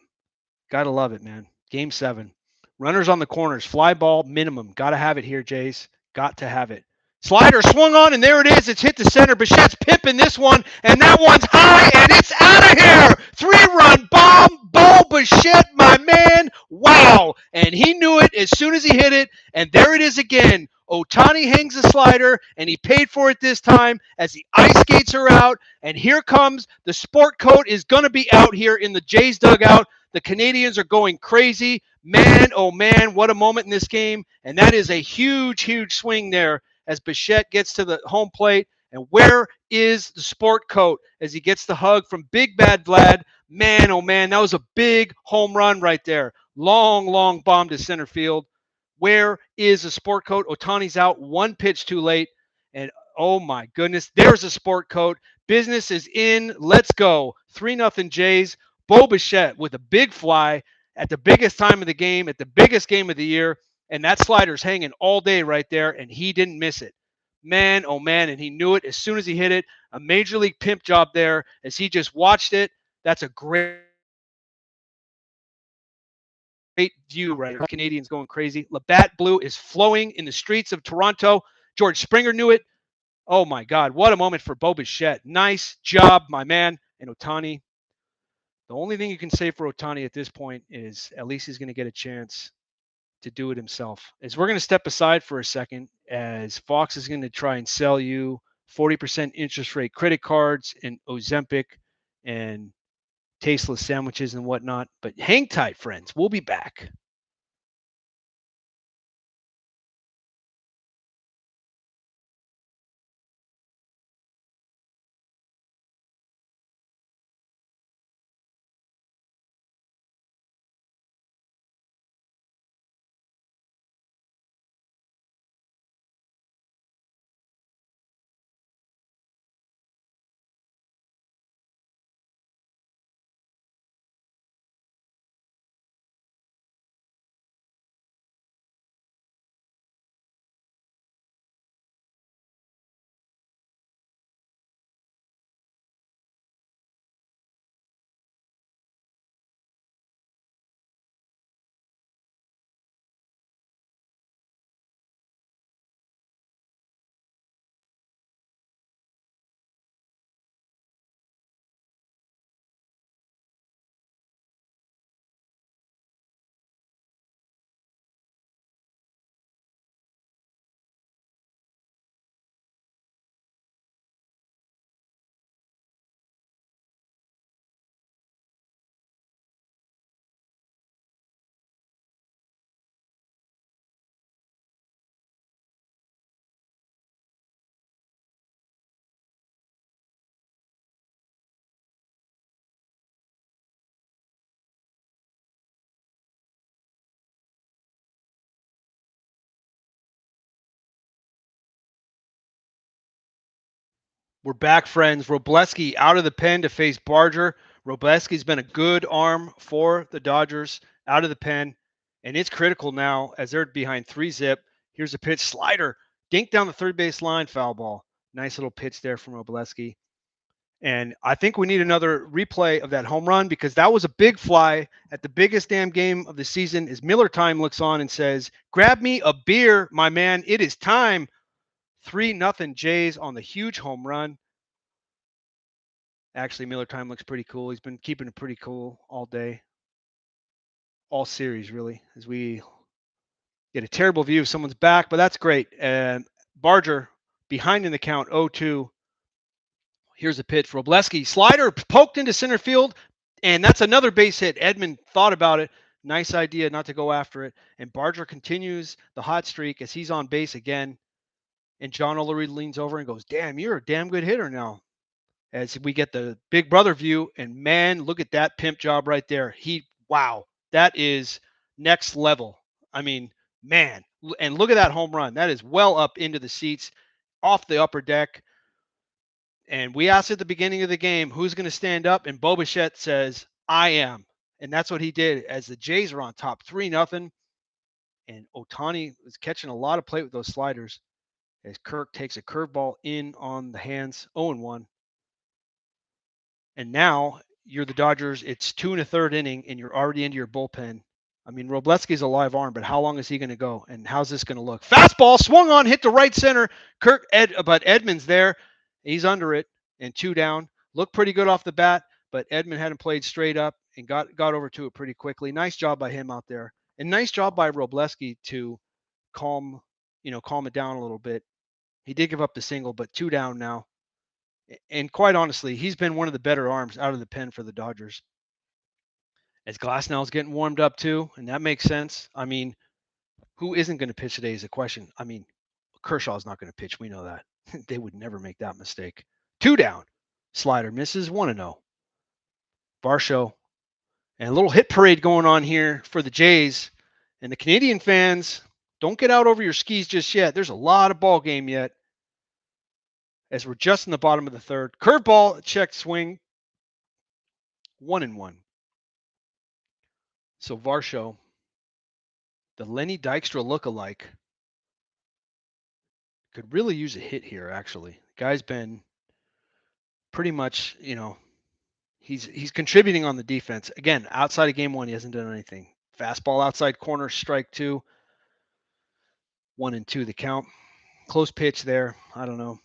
Gotta love it, man. Game 7. Runners on the corners. Fly ball minimum. Gotta have it here, Jays. Got to have it. Slider swung on, and there it is. It's hit the center. Bichette's pipping this one, and that one's high, and it's out of here. 3-run bomb. Bo Bichette, my man. Wow. And he knew it as soon as he hit it, and there it is again. Ohtani hangs the slider, and he paid for it this time as the ice skates are out. And here comes the sport coat is going to be out here in the Jays dugout. The Canadians are going crazy. Man, oh man, what a moment in this game. And that is a huge, huge swing there as Bichette gets to the home plate. And where is the sport coat as he gets the hug from Big Bad Vlad? Man, oh man, that was a big home run right there. Long, long bomb to center field. Where is the sport coat? Ohtani's out. One pitch too late. And oh my goodness, there's a sport coat. Business is in. Let's go. 3-0 Jays. Bo Bichette with a big fly at the biggest time of the game, at the biggest game of the year. And that slider's hanging all day right there, and he didn't miss it. Man, oh man, and he knew it as soon as he hit it. A major league pimp job there as he just watched it. That's a great view right now. Canadians going crazy. Labatt Blue is flowing in the streets of Toronto. George Springer knew it. Oh my God, what a moment for Bichette. Nice job, my man. And Ohtani, the only thing you can say for Ohtani at this point is at least he's going to get a chance to do it himself. As we're going to step aside for a second, as Fox is going to try and sell you 40% interest rate credit cards and Ozempic and tasteless sandwiches and whatnot. But hang tight, friends. We'll be back. We're back, friends. Robleski out of the pen to face Barger. Robleski's been a good arm for the Dodgers out of the pen, and it's critical now as they're behind 3-zip. Here's a pitch slider, dink down the third base line, foul ball. Nice little pitch there from Robleski. And I think we need another replay of that home run because that was a big fly at the biggest damn game of the season. As Miller Time looks on and says, "Grab me a beer, my man. It is time." 3-0 Jays on the huge home run. Actually, Miller Time looks pretty cool. He's been keeping it pretty cool all day, all series, really, as we get a terrible view of someone's back, but that's great. And Barger behind in the count, 0-2. Here's a pitch. Robleski, slider poked into center field, and that's another base hit. Edman thought about it. Nice idea not to go after it. And Barger continues the hot streak as he's on base again. And John O'Leary leans over and goes, "Damn, you're a damn good hitter now." As we get the big brother view, and man, look at that pimp job right there. Wow, that is next level. I mean, man, and look at that home run. That is well up into the seats, off the upper deck. And we asked at the beginning of the game, who's going to stand up? And Bichette says, "I am." And that's what he did as the Jays are on top 3-0. And Ohtani was catching a lot of play with those sliders as Kirk takes a curveball in on the hands, 0-1. And now you're the Dodgers. It's 2 1/3 inning, and you're already into your bullpen. I mean, Robleski's a live arm, but how long is he going to go? And how's this going to look? Fastball swung on, hit the right center. But Edman's there. He's under it, and 2 down. Looked pretty good off the bat, but Edman hadn't played straight up and got over to it pretty quickly. Nice job by him out there, and nice job by Robleski to calm it down a little bit. He did give up the single, but 2 down now. And quite honestly, he's been one of the better arms out of the pen for the Dodgers. As Glasnow's getting warmed up too, and that makes sense. I mean, who isn't going to pitch today is a question. I mean, Kershaw's not going to pitch. We know that. They would never make that mistake. 2 down. Slider misses 1-0. Varsho. And a little hit parade going on here for the Jays. And the Canadian fans, don't get out over your skis just yet. There's a lot of ball game yet. As we're just in the bottom of the third. Curveball, check swing. 1-1. So Varsho The Lenny Dykstra lookalike could really use a hit here, actually. The guy's been pretty much, he's contributing on the defense. Again, outside of game one, he hasn't done anything. Fastball outside corner, strike two. 1-2 the count. Close pitch there. I don't know.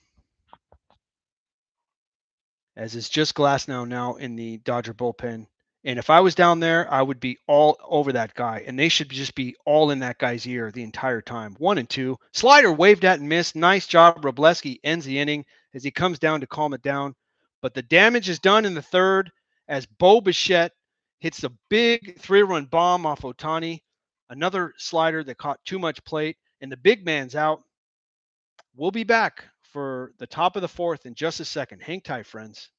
As it's just Glasnow now in the Dodger bullpen. And if I was down there, I would be all over that guy. And they should just be all in that guy's ear the entire time. 1-2. Slider waved at and missed. Nice job. Robleski ends the inning as he comes down to calm it down. But the damage is done in the third as Bo Bichette hits the big 3-run bomb off Ohtani. Another slider that caught too much plate. And the big man's out. We'll be back for the top of the fourth in just a second. Hang tight, friends.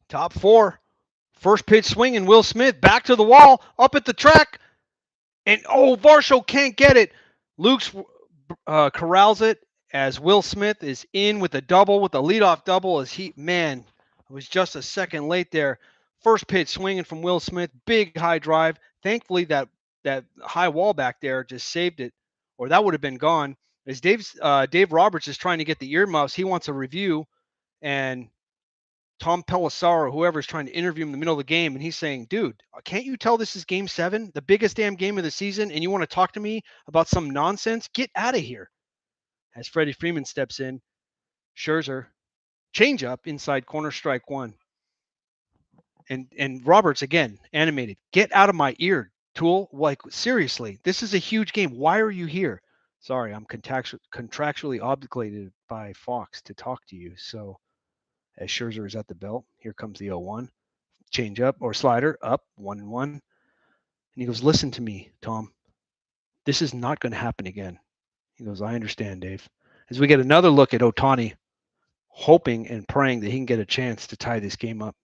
Top four. First pitch swinging. Will Smith back to the wall, up at the track. And Varsho can't get it. Luke's corrals it as Will Smith is in with a double, with a leadoff double. As it was just a second late there. First pitch swinging from Will Smith, big high drive. Thankfully, that high wall back there just saved it, or that would have been gone. As Dave Roberts is trying to get the earmuffs, he wants a review, and Tom Pelissaro, whoever's trying to interview him in the middle of the game, and he's saying, dude, can't you tell this is game 7, the biggest damn game of the season, and you want to talk to me about some nonsense? Get out of here. As Freddie Freeman steps in, Scherzer, change up inside corner, strike one. And Roberts, again, animated. Get out of my ear, Tool. Like, seriously, this is a huge game. Why are you here? Sorry, I'm contractually obligated by Fox to talk to you. So as Scherzer is at the belt, here comes the 0-1. Change up or slider up 1-1. And he goes, listen to me, Tom. This is not going to happen again. He goes, I understand, Dave. As we get another look at Ohtani. hoping and praying that he can get a chance to tie this game up.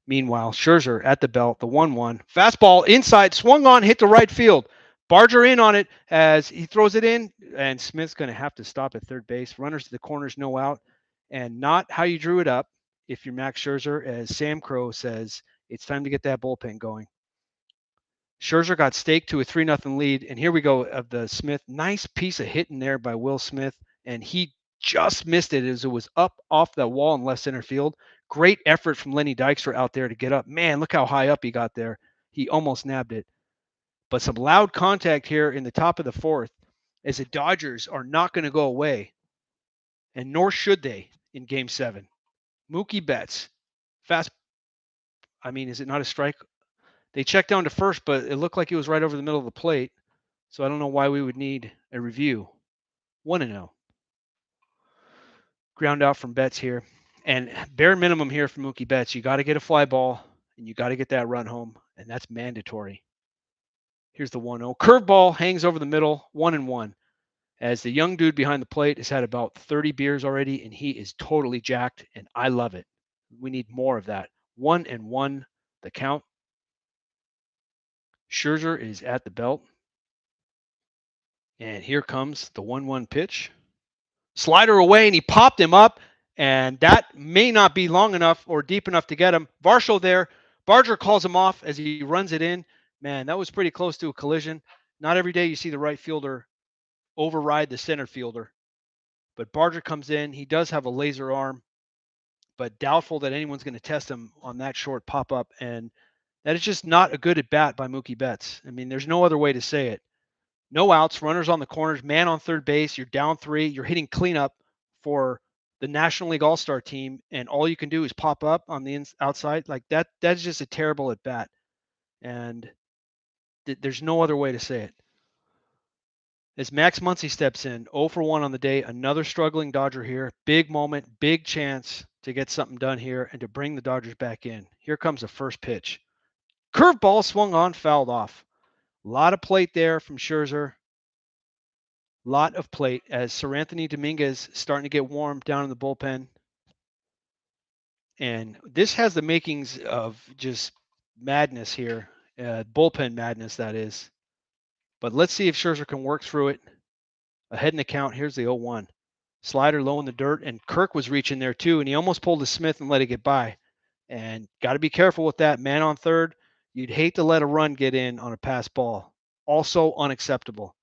Meanwhile, Scherzer at the belt, the 1-1. Fastball inside, swung on, hit the right field. Barger in on it as he throws it in, and Smith's going to have to stop at third base. Runners to the corners, no out. And not how you drew it up if you're Max Scherzer, as Sam Crow says, it's time to get that bullpen going. Scherzer got staked to a 3-0 lead, and here we go of the Smith. Nice piece of hitting there by Will Smith, and he just missed it as it was up off the wall in left center field. Great effort from Lenny Dykstra out there to get up. Man, look how high up he got there. He almost nabbed it. But some loud contact here in the top of the fourth, as the Dodgers are not going to go away, and nor should they in Game 7. Mookie Betts, fast. I mean, is it not a strike? They checked down to first, but it looked like he was right over the middle of the plate. So I don't know why we would need a review. 1-0. Ground out from Betts here. And bare minimum here for Mookie Betts, you got to get a fly ball and you got to get that run home, and that's mandatory. Here's the 1-0. Curveball hangs over the middle, 1-1. As the young dude behind the plate has had about 30 beers already, and he is totally jacked, and I love it. We need more of that. 1-1, the count. Scherzer is at the belt. And here comes the 1-1 pitch. Slider away, and he popped him up, and that may not be long enough or deep enough to get him. Varsho there. Barger calls him off as he runs it in. Man, that was pretty close to a collision. Not every day you see the right fielder override the center fielder. But Barger comes in. He does have a laser arm, but doubtful that anyone's going to test him on that short pop-up. And that is just not a good at-bat by Mookie Betts. I mean, there's no other way to say it. No outs, runners on the corners, man on third base. You're down 3. You're hitting cleanup for the National League All-Star team, and all you can do is pop up on the outside. Like that. That's just a terrible at bat, and there's no other way to say it. As Max Muncy steps in, 0 for 1 on the day, another struggling Dodger here. Big moment, big chance to get something done here and to bring the Dodgers back in. Here comes the first pitch. Curveball swung on, fouled off. A lot of plate there from Scherzer. Lot of plate as Seranthony Dominguez starting to get warm down in the bullpen. And this has the makings of just madness here. Bullpen madness, that is. But let's see if Scherzer can work through it. Ahead in the count, here's the 0-1. Slider low in the dirt, and Kirk was reaching there too, and he almost pulled a Smith and let it get by. And got to be careful with that. Man on third, you'd hate to let a run get in on a pass ball. Also unacceptable.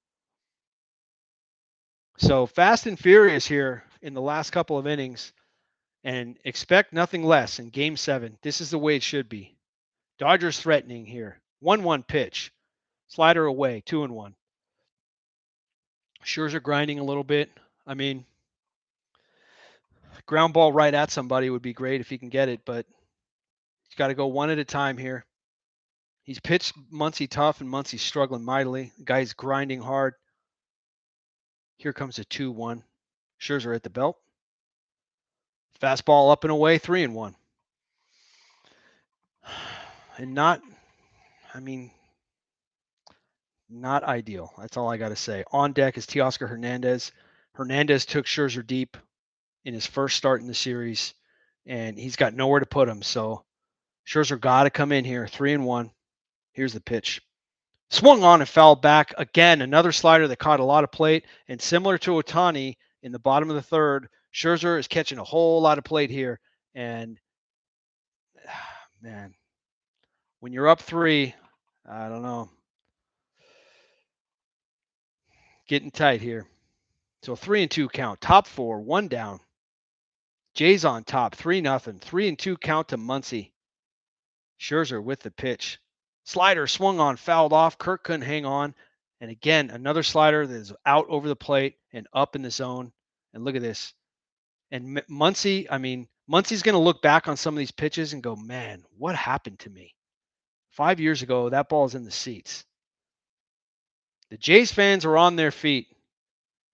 So fast and furious here in the last couple of innings, and expect nothing less in Game 7. This is the way it should be. Dodgers threatening here. 1-1 pitch. Slider away, 2-1. Scherzer grinding a little bit. I mean, ground ball right at somebody would be great if he can get it, but he's got to go one at a time here. He's pitched Muncy tough, and Muncy's struggling mightily. The guy's grinding hard. Here comes a 2-1. Scherzer at the belt. Fastball up and away, 3-1. And not ideal. That's all I got to say. On deck is Teoscar Hernandez. Hernandez took Scherzer deep in his first start in the series, and he's got nowhere to put him. So Scherzer got to come in here, 3-1. Here's the pitch. Swung on and fouled back. Again, another slider that caught a lot of plate. And similar to Ohtani in the bottom of the third, Scherzer is catching a whole lot of plate here. And, man, when you're up 3, I don't know. Getting tight here. So 3-2 count. Top 4, 1 down. Jays on top, 3-0. 3-2 count to Muncy. Scherzer with the pitch. Slider swung on, fouled off. Kirk couldn't hang on. And again, another slider that is out over the plate and up in the zone. And look at this. And Muncy's going to look back on some of these pitches and go, man, what happened to me? 5 years ago, that ball's in the seats. The Jays fans are on their feet.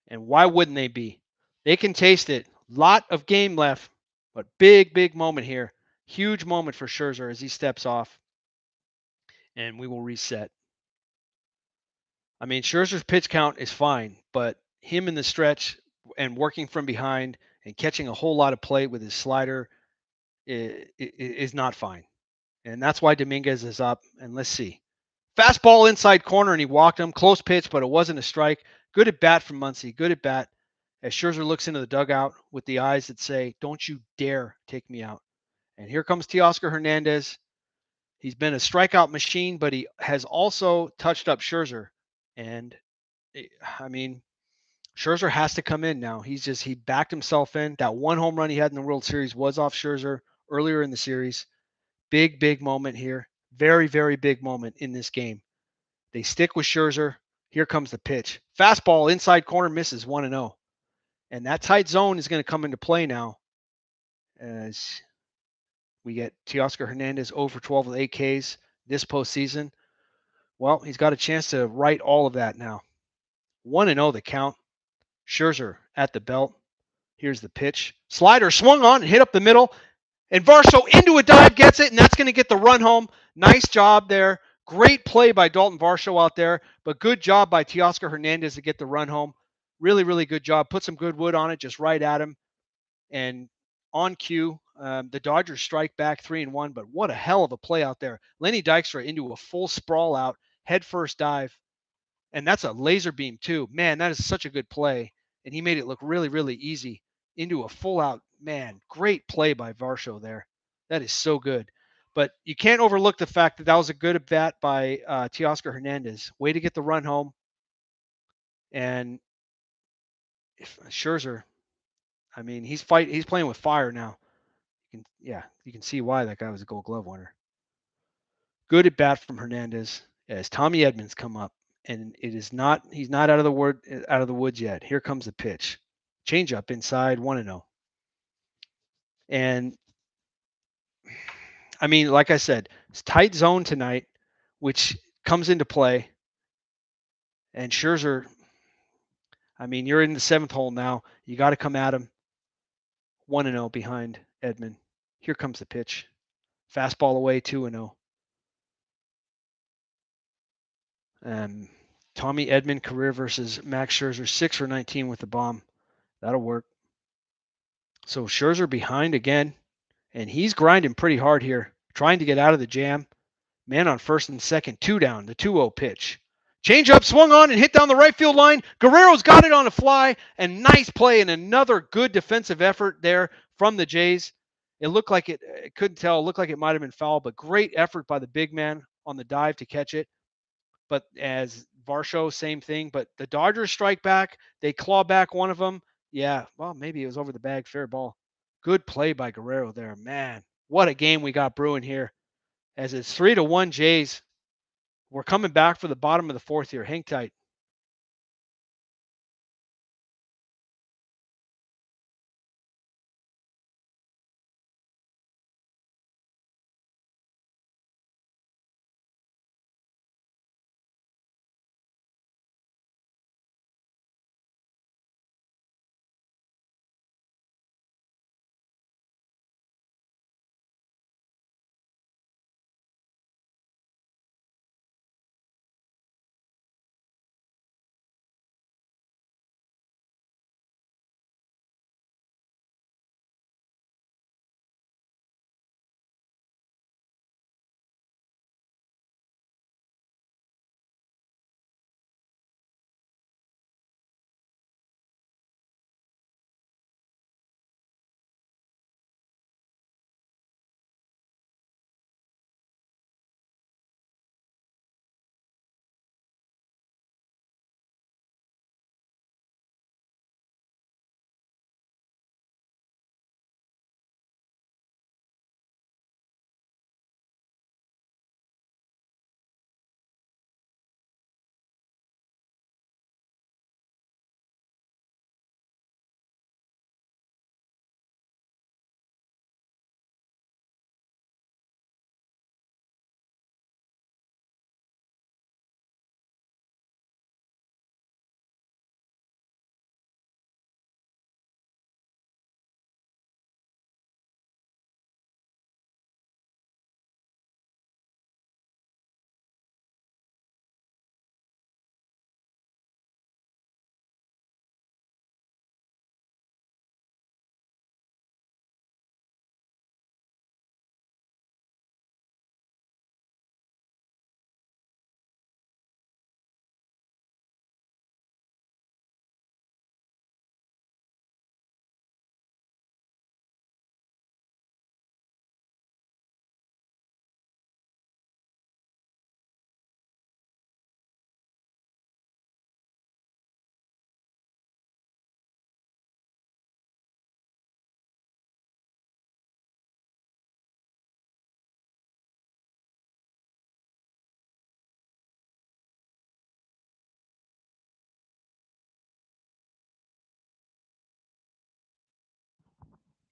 And why wouldn't they be? They can taste it. Lot of game left, but big, big moment here. Huge moment for Scherzer as he steps off. And we will reset. I mean, Scherzer's pitch count is fine, but him in the stretch and working from behind and catching a whole lot of play with his slider is not fine. And that's why Gimenez is up. And let's see. Fastball inside corner, and he walked him. Close pitch, but it wasn't a strike. Good at bat from Muncy. Good at bat. As Scherzer looks into the dugout with the eyes that say, "Don't you dare take me out." And here comes Teoscar Hernandez. He's been a strikeout machine, but he has also touched up Scherzer. And I mean, Scherzer has to come in now. He backed himself in. That one home run he had in the World Series was off Scherzer earlier in the series. Big moment here. Very, very big moment in this game. They stick with Scherzer. Here comes the pitch. Fastball inside corner misses 1-0. And that tight zone is going to come into play now as we get Teoscar Hernandez 0 for 12 with 8 Ks this postseason. Well, he's got a chance to right all of that now. 1-0 the count. Scherzer at the belt. Here's the pitch. Slider swung on and hit up the middle. And Varsho into a dive gets it, and that's going to get the run home. Nice job there. Great play by Daulton Varsho out there, but good job by Teoscar Hernandez to get the run home. Really, really good job. Put some good wood on it, just right at him. And on cue, the Dodgers strike back 3-1, but what a hell of a play out there. Lenny Dykstra into a full sprawl out, head first dive. And that's a laser beam too. Man, that is such a good play. And he made it look really, really easy into a full out. Man, great play by Varsho there. That is so good. But you can't overlook the fact that that was a good at bat by Teoscar Hernandez. Way to get the run home. And if Scherzer, I mean, he's playing with fire now. You can see why that guy was a Gold Glove winner. Good at bat from Hernandez as Tommy Edman's come up. And he's not out of the woods yet. Here comes the pitch. Change up inside 1-0. And I mean, like I said, it's tight zone tonight, which comes into play. And Scherzer, I mean, you're in the 7th hole now. You got to come at him. 1-0 behind Edman. Here comes the pitch. Fastball away 2-0. Tommy Edman career versus Max Scherzer 6 for 19 with the bomb. That'll work. So Scherzer behind again, and he's grinding pretty hard here, trying to get out of the jam. Man on first and second, 2 down, the 2-0 pitch. Change up, swung on and hit down the right field line. Guerrero's got it on a fly, and nice play and another good defensive effort there from the Jays. It looked like it couldn't tell. It looked like it might have been foul, but great effort by the big man on the dive to catch it. But as Varsho, same thing. But the Dodgers strike back. They claw back one of them. Yeah, well, maybe it was over the bag. Fair ball. Good play by Guerrero there. Man, what a game we got brewing here. As it's 3-1 Jays. We're coming back for the bottom of the 4th here. Hang tight.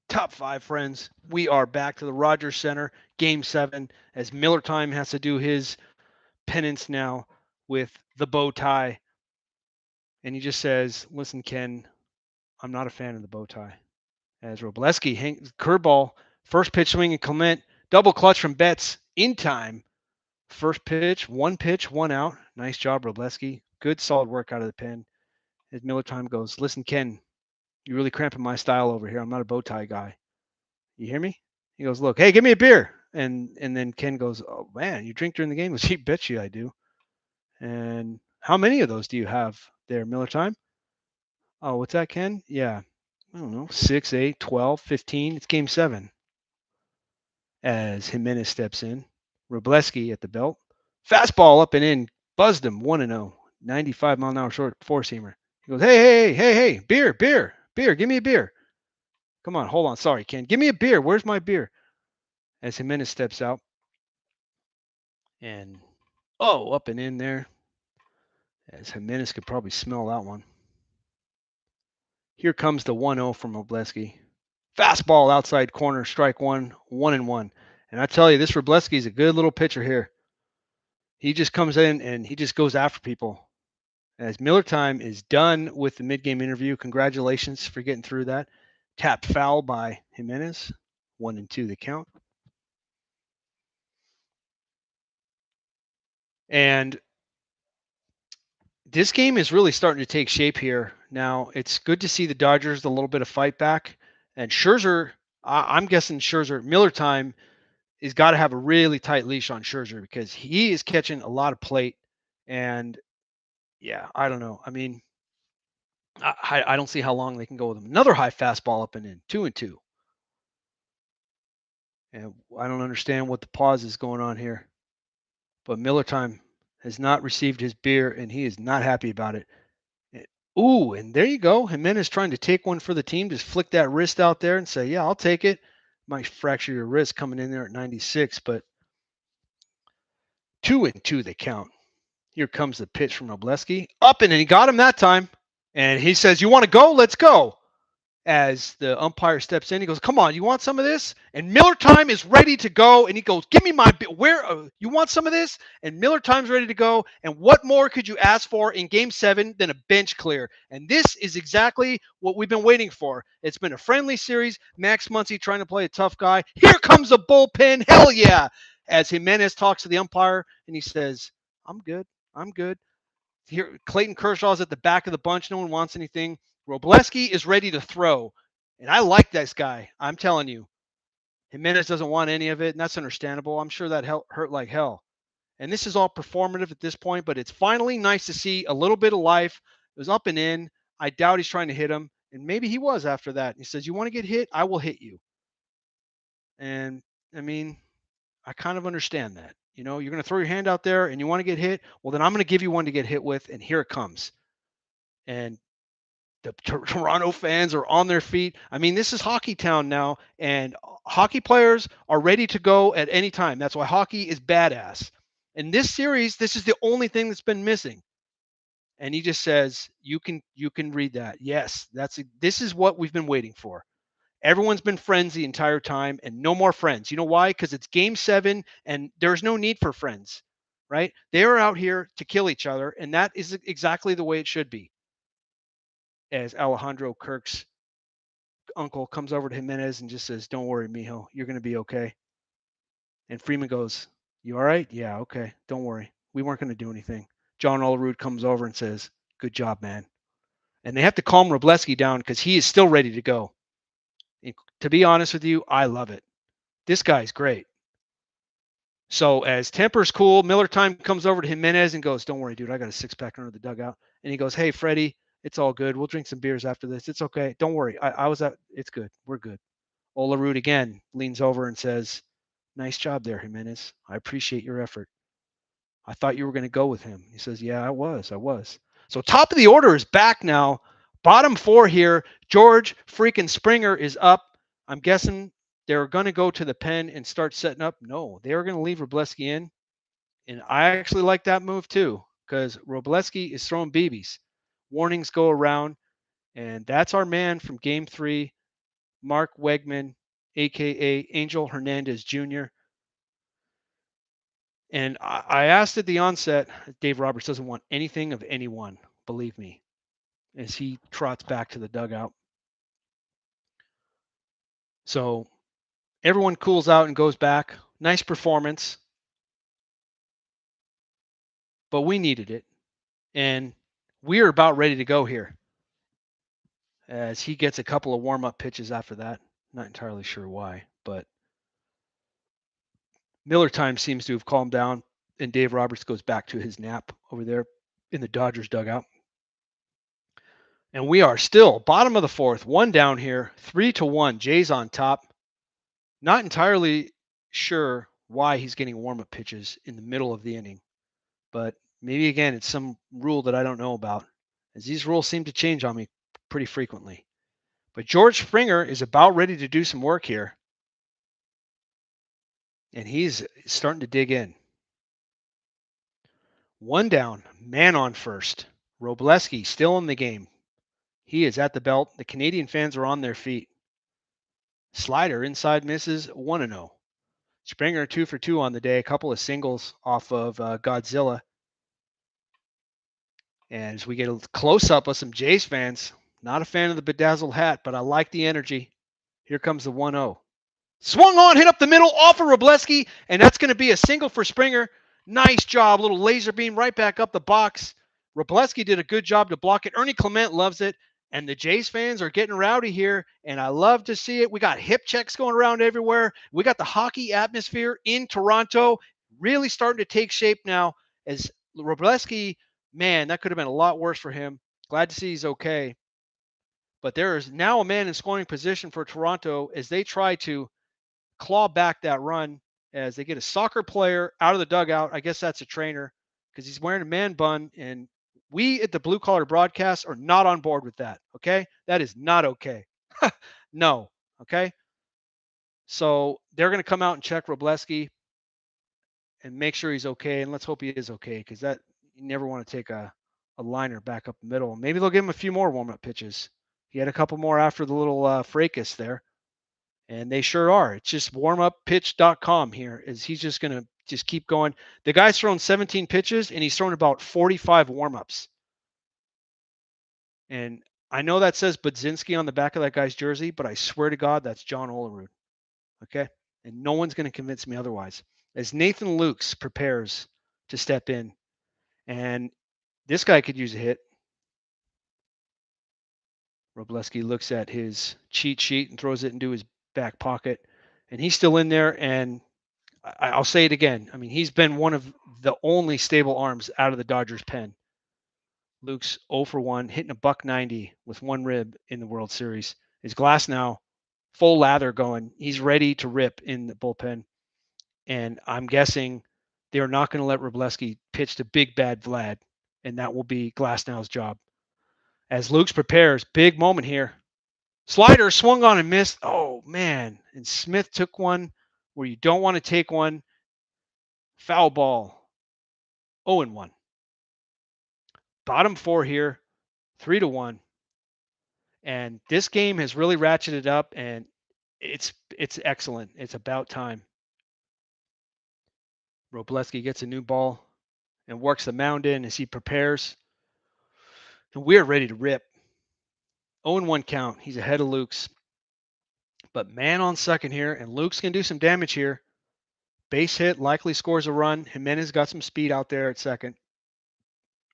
Top five, friends. We are back to the Rogers Center, Game 7, as Miller Time has to do his penance now with the bow tie. And he just says, listen, Ken, I'm not a fan of the bow tie. As Robleski hangs curveball, first pitch swing and Clement, double clutch from Betts in time. First pitch, one out. Nice job, Robleski. Good, solid work out of the pen. As Miller Time goes, listen, Ken, you're really cramping my style over here. I'm not a bow tie guy. You hear me? He goes, look, hey, give me a beer. And then Ken goes, oh man, you drink during the game? He goes, bet you I do. And how many of those do you have there, Miller Time? Oh, what's that, Ken? Yeah, I don't know, 6, 8, 12, 15. It's Game 7. As Gimenez steps in, Robleski at the belt. Fastball up and in, buzzed him 1-0. 95-mile-an-hour short four-seamer. He goes, hey, beer, give me a beer. Come on, hold on. Sorry, Ken. Give me a beer. Where's my beer? As Gimenez steps out. And, up and in there. As Gimenez could probably smell that one. Here comes the 1-0 from Robleski. Fastball outside corner, strike one, 1-1. And I tell you, this Robleski is a good little pitcher here. He just comes in and he just goes after people. As Miller Time is done with the mid-game interview, congratulations for getting through that. Tapped foul by Gimenez, 1-2 the count. And this game is really starting to take shape here. Now, it's good to see the Dodgers a little bit of fight back. And Scherzer, I'm guessing Miller Time has got to have a really tight leash on Scherzer because he is catching a lot of plate. And yeah, I don't know. I mean, I don't see how long they can go with him. Another high fastball up and in, 2-2. And I don't understand what the pause is going on here. But Miller Time has not received his beer, and he is not happy about it. Ooh, and there you go. Gimenez trying to take one for the team. Just flick that wrist out there and say, yeah, I'll take it. Might fracture your wrist coming in there at 96, but 2-2 they count. Here comes the pitch from Robleski. Up and he got him that time. And he says, you want to go? Let's go. As the umpire steps in, he goes, come on, you want some of this? And Miller Time is ready to go. And he goes, give me my, you want some of this? And Miller Time's ready to go. And what more could you ask for in Game 7 than a bench clear? And this is exactly what we've been waiting for. It's been a friendly series. Max Muncy trying to play a tough guy. Here comes a bullpen. Hell yeah. As Gimenez talks to the umpire and he says, I'm good. Here, Clayton Kershaw's at the back of the bunch. No one wants anything. Robleski is ready to throw. And I like this guy. I'm telling you. Gimenez doesn't want any of it, and that's understandable. I'm sure that hurt like hell. And this is all performative at this point, but it's finally nice to see a little bit of life. It was up and in. I doubt he's trying to hit him. And maybe he was after that. He says, you want to get hit? I will hit you. And, I mean, I kind of understand that. You know, you're going to throw your hand out there and you want to get hit. Well, then I'm going to give you one to get hit with, and here it comes. And the Toronto fans are on their feet. I mean, this is hockey town now, and hockey players are ready to go at any time. That's why hockey is badass. In this series, this is the only thing that's been missing. And he just says, you can read that. Yes, this is what we've been waiting for. Everyone's been friends the entire time, and no more friends. You know why? Because it's Game 7, and there's no need for friends, right? They are out here to kill each other, and that is exactly the way it should be. As Alejandro Kirk's uncle comes over to Gimenez and just says, don't worry, mijo, you're going to be okay. And Freeman goes, you all right? Yeah, okay. Don't worry. We weren't going to do anything. John Olerud comes over and says, good job, man. And they have to calm Robleski down because he is still ready to go. And to be honest with you, I love it. This guy's great. So as temper's cool, Miller Time comes over to Gimenez and goes, don't worry, dude, I got a six-pack under the dugout. And he goes, hey, Freddie, it's all good. We'll drink some beers after this. It's okay. Don't worry. I was at, it's good. We're good. Olerud again leans over and says, nice job there, Gimenez. I appreciate your effort. I thought you were going to go with him. He says, yeah, I was. So top of the order is back now. Bottom four here. George freaking Springer is up. I'm guessing they're going to go to the pen and start setting up. No, they're going to leave Robleski in. And I actually like that move too, because Robleski is throwing BBs. Warnings go around. And that's our man from Game 3. Mark Wegman, a.k.a. Angel Hernandez Jr. And I asked at the onset, Dave Roberts doesn't want anything of anyone, believe me, as he trots back to the dugout. So everyone cools out and goes back. Nice performance, but we needed it. And we're about ready to go here as he gets a couple of warm-up pitches after that. Not entirely sure why, but Miller time seems to have calmed down, and Dave Roberts goes back to his nap over there in the Dodgers dugout. And we are still bottom of the fourth, one down here, 3-1. Jays on top. Not entirely sure why he's getting warm-up pitches in the middle of the inning, but maybe again it's some rule that I don't know about, as these rules seem to change on me pretty frequently. But George Springer is about ready to do some work here, and he's starting to dig in. One down, man on first. Robleski still in the game. He is at the belt. The Canadian fans are on their feet. Slider inside misses, 1-0. Springer 2 for 2 on the day, a couple of singles off of Godzilla. And as we get a close up of some Jays fans, not a fan of the bedazzled hat, but I like the energy. Here comes the 1-0. Swung on, hit up the middle, off of Robleski, and that's going to be a single for Springer. Nice job, little laser beam right back up the box. Robleski did a good job to block it. Ernie Clement loves it, and the Jays fans are getting rowdy here, and I love to see it. We got hip checks going around everywhere. We got the hockey atmosphere in Toronto really starting to take shape now as Robleski, man, that could have been a lot worse for him. Glad to see he's okay. But there is now a man in scoring position for Toronto as they try to claw back that run as they get a soccer player out of the dugout. I guess that's a trainer because he's wearing a man bun. And we at the Blue Collar Broadcast are not on board with that. Okay. That is not okay. No. Okay. So they're going to come out and check Robleski and make sure he's okay. And let's hope he is okay because that you never want to take a liner back up the middle. Maybe they'll give him a few more warm up pitches. He had a couple more after the little fracas there. And they sure are. It's just warmuppitch.com here. Is he's just going to just keep going. The guy's thrown 17 pitches, and he's thrown about 45 warmups. And I know that says Budzinski on the back of that guy's jersey, but I swear to God, that's John Olerud. Okay? And no one's going to convince me otherwise. As Nathan Lukes prepares to step in, and this guy could use a hit. Robleski looks at his cheat sheet and throws it into his back pocket, and he's still in there. And I'll say it again. I mean, he's been one of the only stable arms out of the Dodgers pen. Luke's 0 for 1, hitting a $190 with one rib in the World Series. His glass now full lather going. He's ready to rip in the bullpen. And I'm guessing they're not going to let Robleski pitch to big bad Vlad, and that will be Glasnow's job. As Luke's prepares, big moment here. Slider swung on and missed. Oh, man. And Smith took one where you don't want to take one. Foul ball. 0-1. Bottom four here. 3-1. And this game has really ratcheted up, and it's excellent. It's about time. Robleski gets a new ball and works the mound in as he prepares. And we're ready to rip. 0-1 count. He's ahead of Luke's. But man on second here, and Luke's going to do some damage here. Base hit, likely scores a run. Gimenez got some speed out there at second.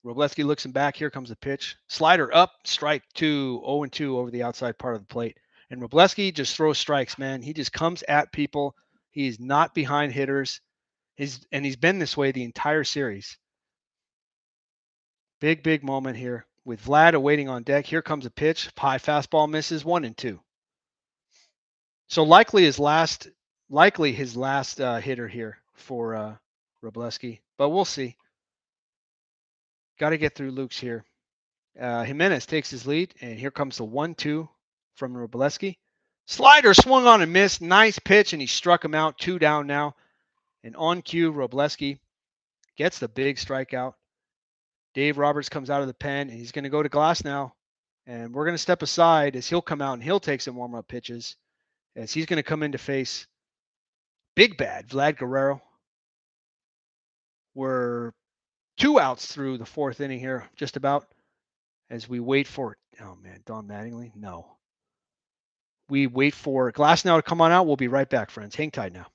Robleski looks him back. Here comes the pitch. Slider up, strike 2, 0-2 over the outside part of the plate. And Robleski just throws strikes, man. He just comes at people. He's not behind hitters. And he's been this way the entire series. Big moment here. With Vlad awaiting on deck, here comes a pitch. High fastball misses, 1-2. So likely his last hitter here for Robleski, but we'll see. Got to get through Luke's here. Gimenez takes his lead, and here comes the 1-2 from Robleski. Slider swung on and missed. Nice pitch, and he struck him out. 2 down now. And on cue, Robleski gets the big strikeout. Dave Roberts comes out of the pen, and he's going to go to Glasnow. And we're going to step aside as he'll come out and he'll take some warm-up pitches as he's going to come in to face Big Bad Vlad Guerrero. We're 2 outs through the 4th inning here, just about, as we wait for, oh man, Don Mattingly? No. We wait for Glasnow to come on out. We'll be right back, friends. Hang tight now.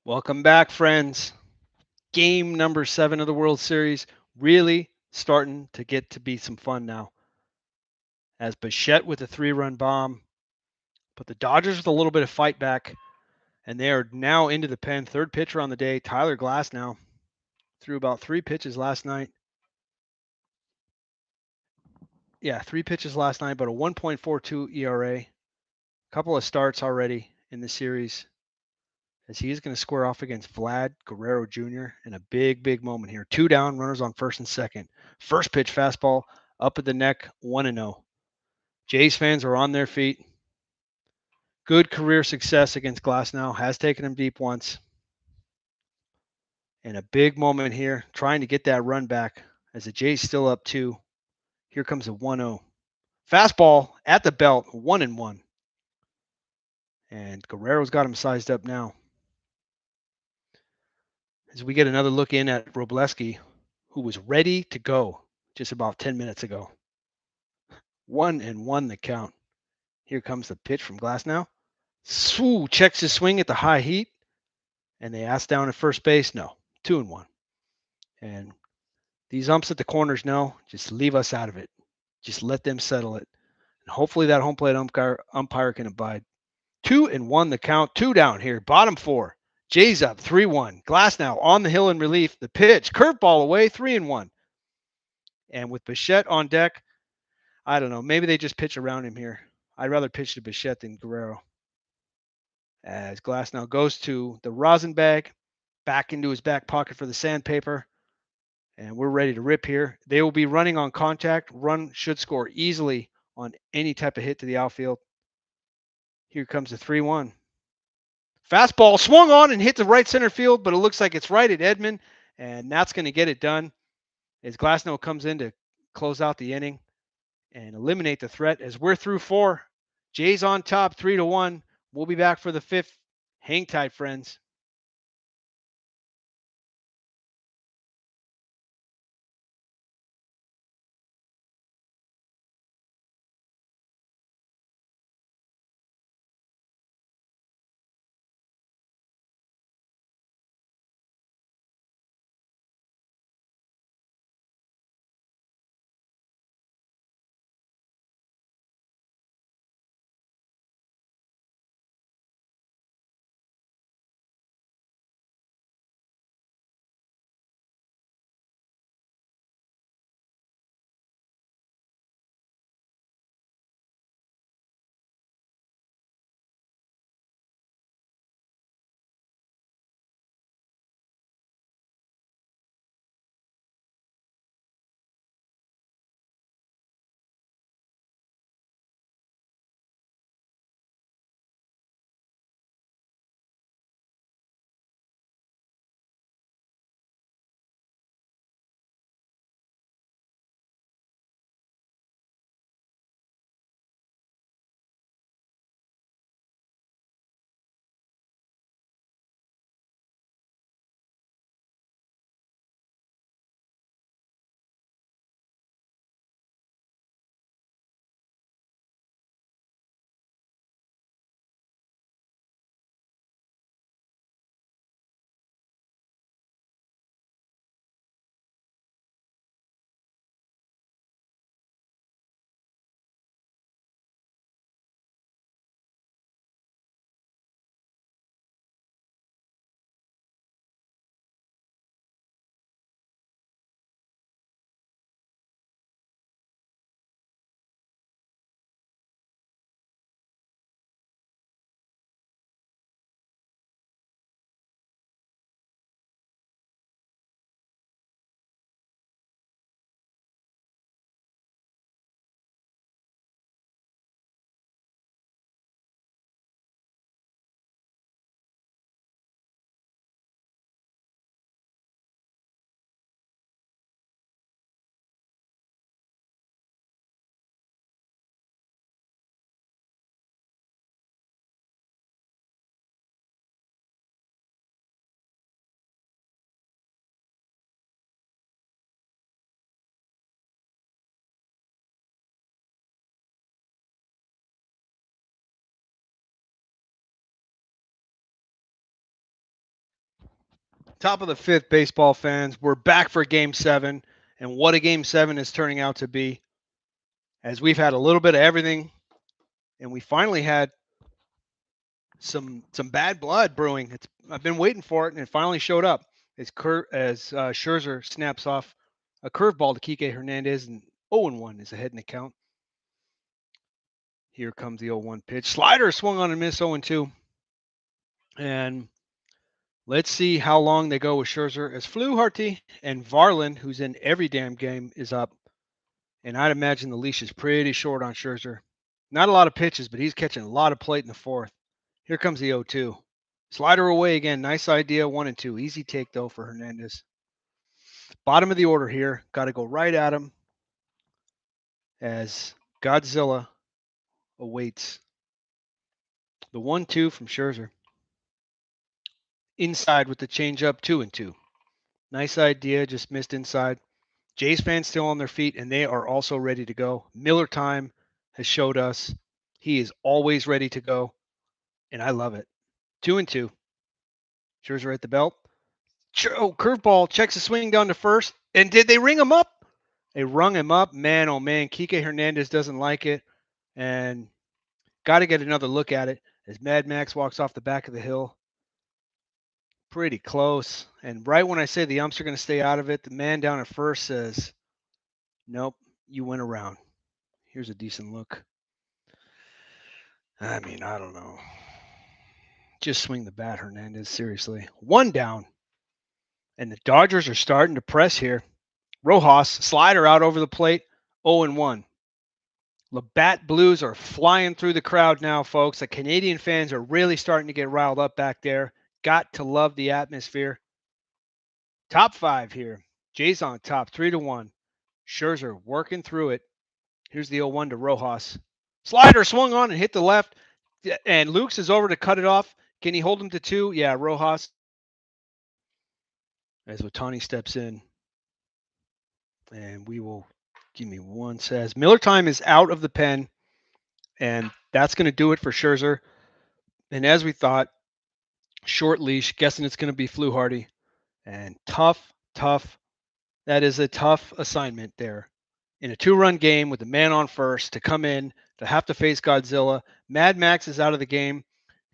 Welcome back, friends. Game number 7 of the World Series. Really starting to get to be some fun now. As Bichette with a 3-run bomb, but the Dodgers with a little bit of fight back, and they are now into the pen. 3rd pitcher on the day, Tyler Glasnow, threw about 3 pitches last night. Yeah, 3 pitches last night, but a 1.42 ERA. Couple of starts already in the series, as he is going to square off against Vlad Guerrero Jr. in a big, big moment here. 2 down, runners on 1st and 2nd. First pitch fastball up at the neck, 1-0. Jays fans are on their feet. Good career success against Glasnow. Has taken him deep once. And a big moment here, trying to get that run back as the Jays still up 2. Here comes a 1-0. Fastball at the belt, 1-1. And Guerrero's got him sized up now. As we get another look in at Robleski, who was ready to go just about 10 minutes ago. 1-1 the count. Here comes the pitch from Glasnow. Swoo checks his swing at the high heat. And they ask down at first base. No, 2-1. And these umps at the corners know, just leave us out of it. Just let them settle it. And hopefully that home plate umpire can abide. 2-1 the count. 2 down here. Bottom 4. Jays up 3-1. Glasnow on the hill in relief. The pitch. Curveball away. 3-1. And with Bichette on deck, I don't know. Maybe they just pitch around him here. I'd rather pitch to Bichette than Guerrero. As Glasnow goes to the rosin bag, back into his back pocket for the sandpaper. And we're ready to rip here. They will be running on contact. Run should score easily on any type of hit to the outfield. Here comes the 3-1. Fastball swung on and hit the right center field, but it looks like it's right at Edman, and that's going to get it done as Glasnow comes in to close out the inning and eliminate the threat as we're through 4. Jays on top, 3-1. We'll be back for the 5th. Hang tight, friends. Top of the fifth, baseball fans. We're back for Game 7, and what a Game 7 is turning out to be. As we've had a little bit of everything, and we finally had some bad blood brewing. I've been waiting for it, and it finally showed up. Scherzer snaps off a curveball to Kike Hernandez, and 0-1 is ahead in the count. Here comes the 0-1 pitch. Slider swung on and missed 0-2. And let's see how long they go with Scherzer as Fluharty and Varland, who's in every damn game, is up. And I'd imagine the leash is pretty short on Scherzer. Not a lot of pitches, but he's catching a lot of plate in the fourth. Here comes the 0-2. Slider away again. Nice idea. 1-2. Easy take, though, for Hernandez. Bottom of the order here. Got to go right at him as Godzilla awaits. The 1-2 from Scherzer. Inside with the changeup, 2-2. Nice idea, just missed inside. Jays fans still on their feet, and they are also ready to go. Miller time has showed us he is always ready to go, and I love it. 2-2. Scherzer at the belt. Curveball checks the swing down to first. And did they ring him up? They rung him up. Man, oh man, Kike Hernandez doesn't like it, and got to get another look at it as Mad Max walks off the back of the hill. Pretty close. And right when I say the umps are going to stay out of it, the man down at first says, nope, you went around. Here's a decent look. I mean, I don't know. Just swing the bat, Hernandez, seriously. One down. And the Dodgers are starting to press here. Rojas, slider out over the plate, 0-1. Labatt Blues are flying through the crowd now, folks. The Canadian fans are really starting to get riled up back there. Got to love the atmosphere. Top 5 here. Jays on top, 3-1. Scherzer working through it. Here's the 0-1 to Rojas. Slider swung on and hit the left. And Lukes is over to cut it off. Can he hold him to 2? Yeah, Rojas. As Ohtani steps in. And we will, give me one says. Miller time is out of the pen. And that's going to do it for Scherzer. And as we thought, short leash, guessing it's going to be Fluharty. And tough. That is a tough assignment there. In a 2-run game with the man on first to come in, to have to face Godzilla. Mad Max is out of the game.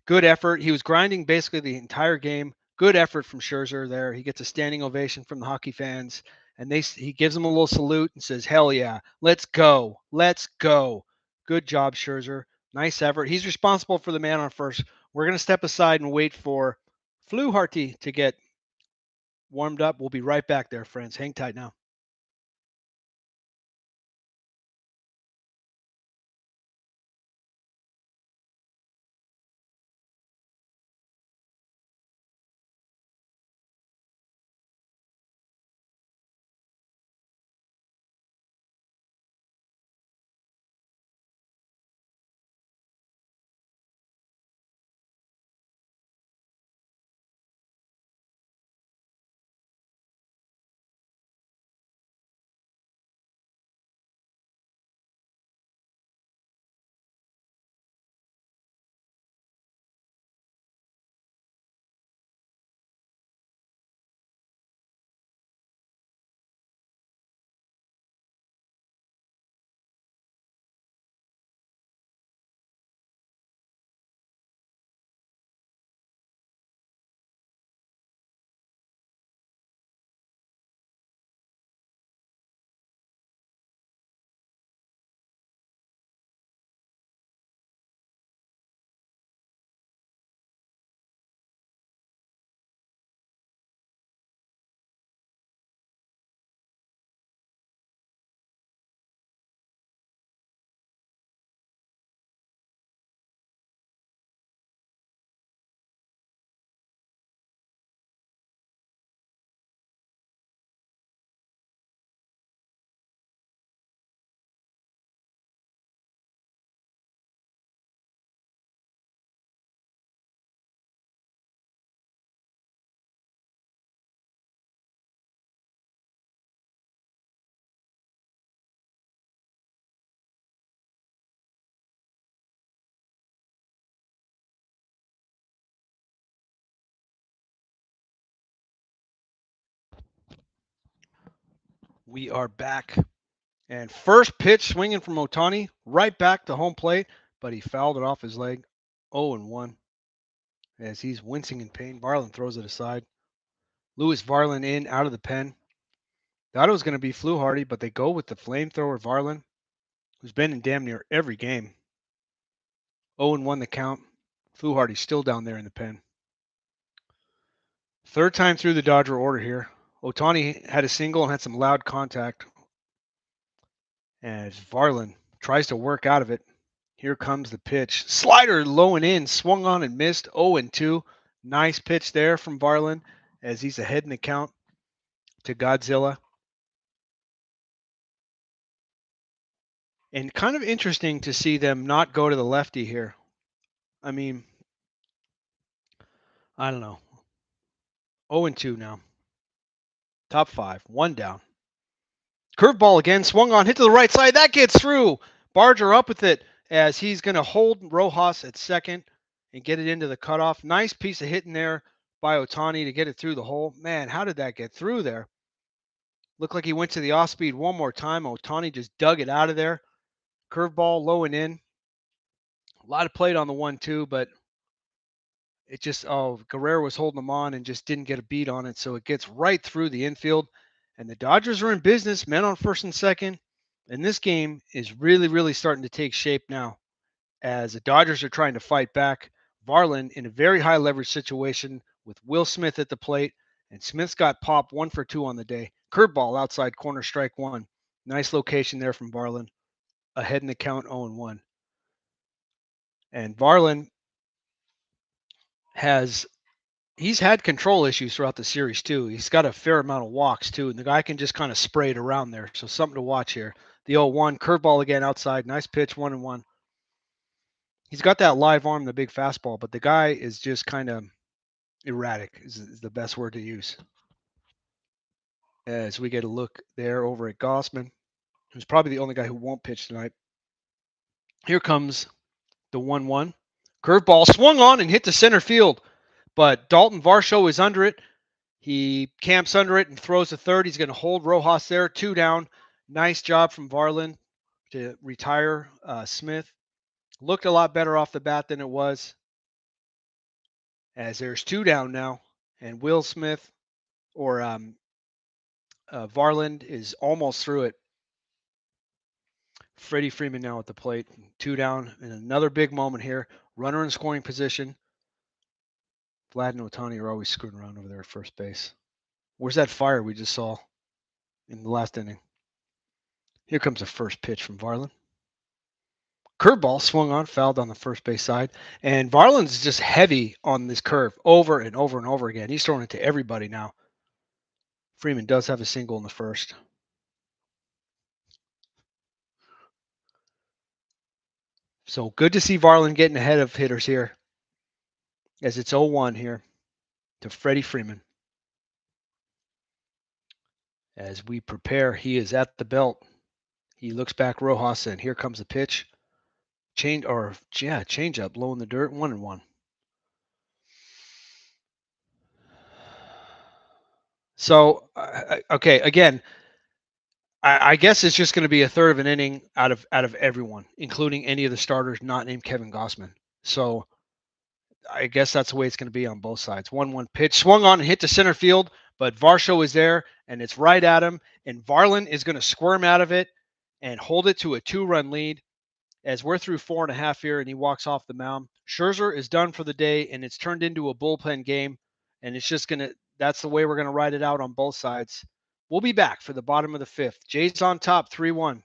Good effort. He was grinding basically the entire game. Good effort from Scherzer there. He gets a standing ovation from the hockey fans. And he gives them a little salute and says, hell yeah, let's go. Let's go. Good job, Scherzer. Nice effort. He's responsible for the man on first. We're going to step aside and wait for Fluharty to get warmed up. We'll be right back there, friends. Hang tight now. We are back. And first pitch swinging from Ohtani, right back to home plate, but he fouled it off his leg. 0-1. As he's wincing in pain, Varland throws it aside. Lewis Varland in, out of the pen. Thought it was going to be Fluharty, but they go with the flamethrower Varland, who's been in damn near every game. 0-1 the count. Fluharty's still down there in the pen. Third time through the Dodger order here. Ohtani had a single and had some loud contact. As Varland tries to work out of it. Here comes the pitch. Slider low and in, swung on and missed. 0-2. Nice pitch there from Varland as he's ahead in the count to Godzilla. And kind of interesting to see them not go to the lefty here. I mean, I don't know. 0-2 now. Top 5. 1 down. Curveball again, swung on, hit to the right side. That gets through. Barger up with it as he's going to hold Rojas at second and get it into the cutoff. Nice piece of hitting there by Ohtani to get it through the hole. Man, how did that get through there? Looked like he went to the off speed one more time. Ohtani just dug it out of there. Curveball low and in. A lot of plate on the 1-2, but it just, Guerrero was holding them on and just didn't get a beat on it. So it gets right through the infield. And the Dodgers are in business, men on first and second. And this game is really, really starting to take shape now as the Dodgers are trying to fight back. Varland in a very high leverage situation with Will Smith at the plate. And Smith's got pop 1 for 2 on the day. Curveball outside corner, strike 1. Nice location there from Varland. Ahead in the count, 0-1. And Varland he's had control issues throughout the series too. He's got a fair amount of walks too, and the guy can just kind of spray it around there. So something to watch here. The 0-1 curveball again outside. Nice pitch, 1-1. He's got that live arm, the big fastball, but the guy is just kind of erratic is the best word to use. As we get a look there over at Gossman, who's probably the only guy who won't pitch tonight. Here comes the 1-1. Curveball swung on and hit to center field, but Daulton Varsho is under it. He camps under it and throws to third. He's going to hold Rojas there, 2 down. Nice job from Varland to retire Smith. Looked a lot better off the bat than it was. As there's 2 down now, and Will Smith or Varland is almost through it. Freddie Freeman now at the plate, 2 down, and another big moment here. Runner in scoring position. Vlad and Ohtani are always screwing around over there at first base. Where's that fire we just saw in the last inning? Here comes the first pitch from Varland. Curveball swung on, fouled on the first base side. And Varland's just heavy on this curve over and over and over again. He's throwing it to everybody now. Freeman does have a single in the first. So good to see Varland getting ahead of hitters here. As it's 0-1 here to Freddie Freeman. As we prepare, he is at the belt. He looks back Rojas, and here comes the pitch. Change up, low in the dirt, 1-1. So, okay, again, I guess it's just going to be a third of an inning out of everyone, including any of the starters not named Kevin Gossman. So I guess that's the way it's going to be on both sides. 1-1 pitch, swung on and hit to center field, but Varsho is there, and it's right at him, and Varland is going to squirm out of it and hold it to a 2-run lead as we're through 4.5 here, and he walks off the mound. Scherzer is done for the day, and it's turned into a bullpen game, and it's just going to – that's the way we're going to ride it out on both sides. We'll be back for the bottom of the 5th. Jays on top, 3-1.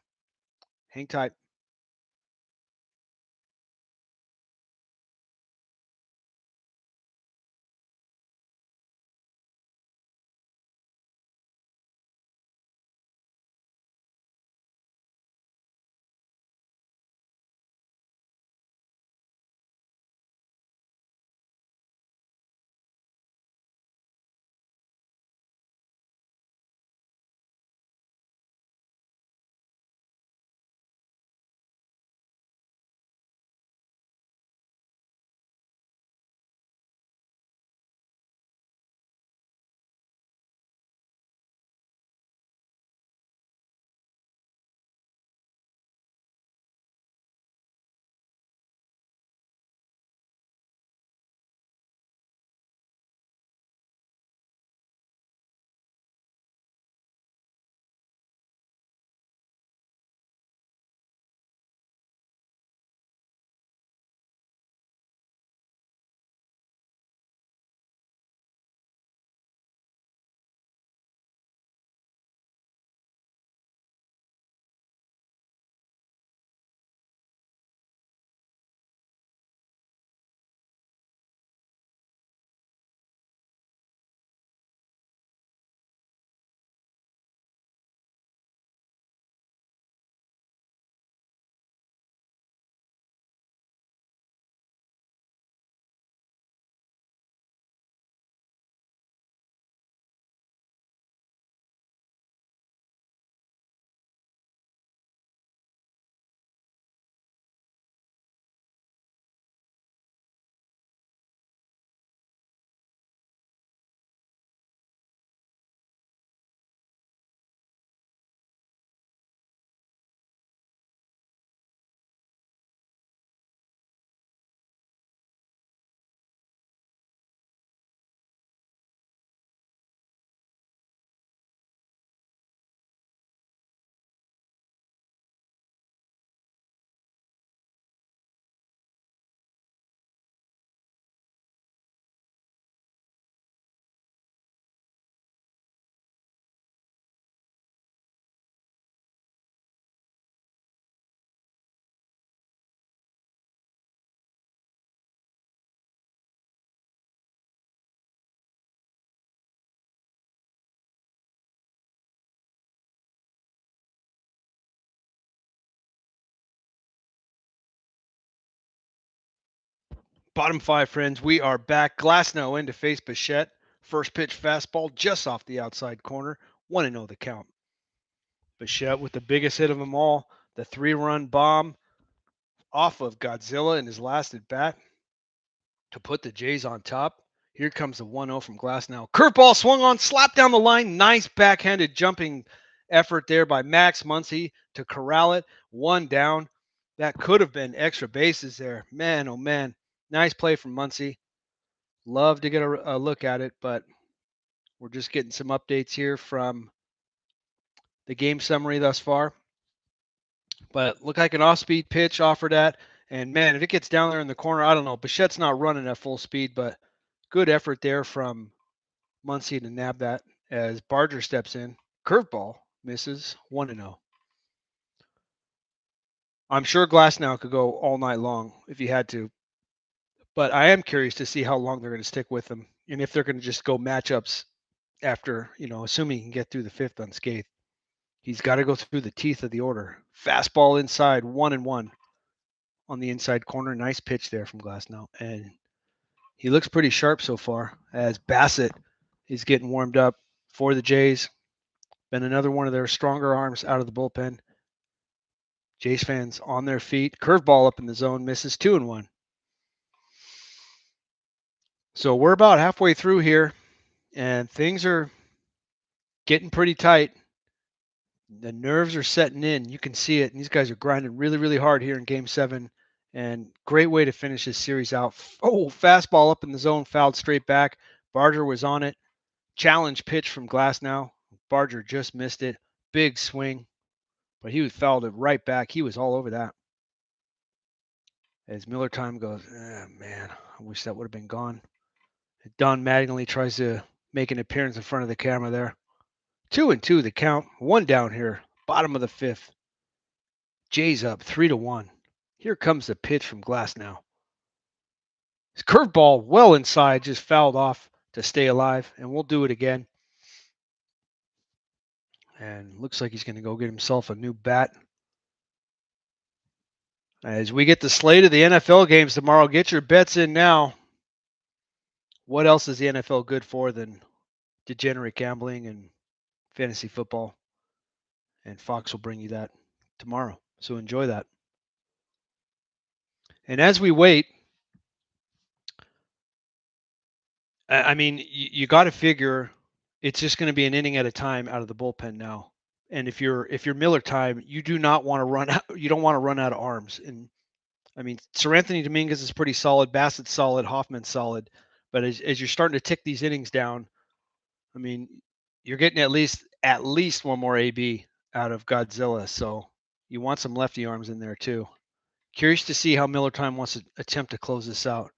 Hang tight. Bottom five, friends. We are back. Glasnow in to face Bichette. First pitch fastball just off the outside corner. 1-0 the count. Bichette with the biggest hit of them all. The 3-run bomb off of Godzilla in his last at bat to put the Jays on top. Here comes the 1-0 from Glasnow. Curveball swung on, slapped down the line. Nice backhanded jumping effort there by Max Muncy to corral it. One down. That could have been extra bases there. Man, oh man. Nice play from Muncy. Love to get a look at it, but we're just getting some updates here from the game summary thus far. But look like an off-speed pitch offered at, and man, if it gets down there in the corner, I don't know. Bichette's not running at full speed, but good effort there from Muncy to nab that as Barger steps in. Curveball misses 1-0. I'm sure Glasnow could go all night long if he had to, but I am curious to see how long they're going to stick with him and if they're going to just go matchups after, assuming he can get through the fifth unscathed. He's got to go through the teeth of the order. Fastball inside, 1-1 on the inside corner. Nice pitch there from Glasnow. And he looks pretty sharp so far as Bassett is getting warmed up for the Jays. Been another one of their stronger arms out of the bullpen. Jays fans on their feet. Curveball up in the zone, misses 2-1. So we're about halfway through here, and things are getting pretty tight. The nerves are setting in. You can see it. And these guys are grinding really, really hard here in Game 7. And great way to finish this series out. Oh, fastball up in the zone, fouled straight back. Barger was on it. Challenge pitch from Glasnow. Barger just missed it. Big swing. But he fouled it right back. He was all over that. As Miller time goes, man, I wish that would have been gone. Don Mattingly tries to make an appearance in front of the camera there. 2-2 the count. One down here. Bottom of the fifth. Jays up 3-1. Here comes the pitch from Glasnow. His curveball well inside, just fouled off to stay alive, and we'll do it again. And looks like he's going to go get himself a new bat. As we get the slate of the NFL games tomorrow, get your bets in now. What else is the NFL good for than degenerate gambling and fantasy football? And Fox will bring you that tomorrow. So enjoy that. And as we wait, I mean, you got to figure it's just going to be an inning at a time out of the bullpen now. And if you're Miller time, you do not want to run out. You don't want to run out of arms. And I mean, Sir Anthony Dominguez is pretty solid. Bassett's solid. Hoffman's solid. But as you're starting to tick these innings down, I mean, you're getting at least one more AB out of Godzilla. So you want some lefty arms in there too. Curious to see how Miller time wants to attempt to close this out.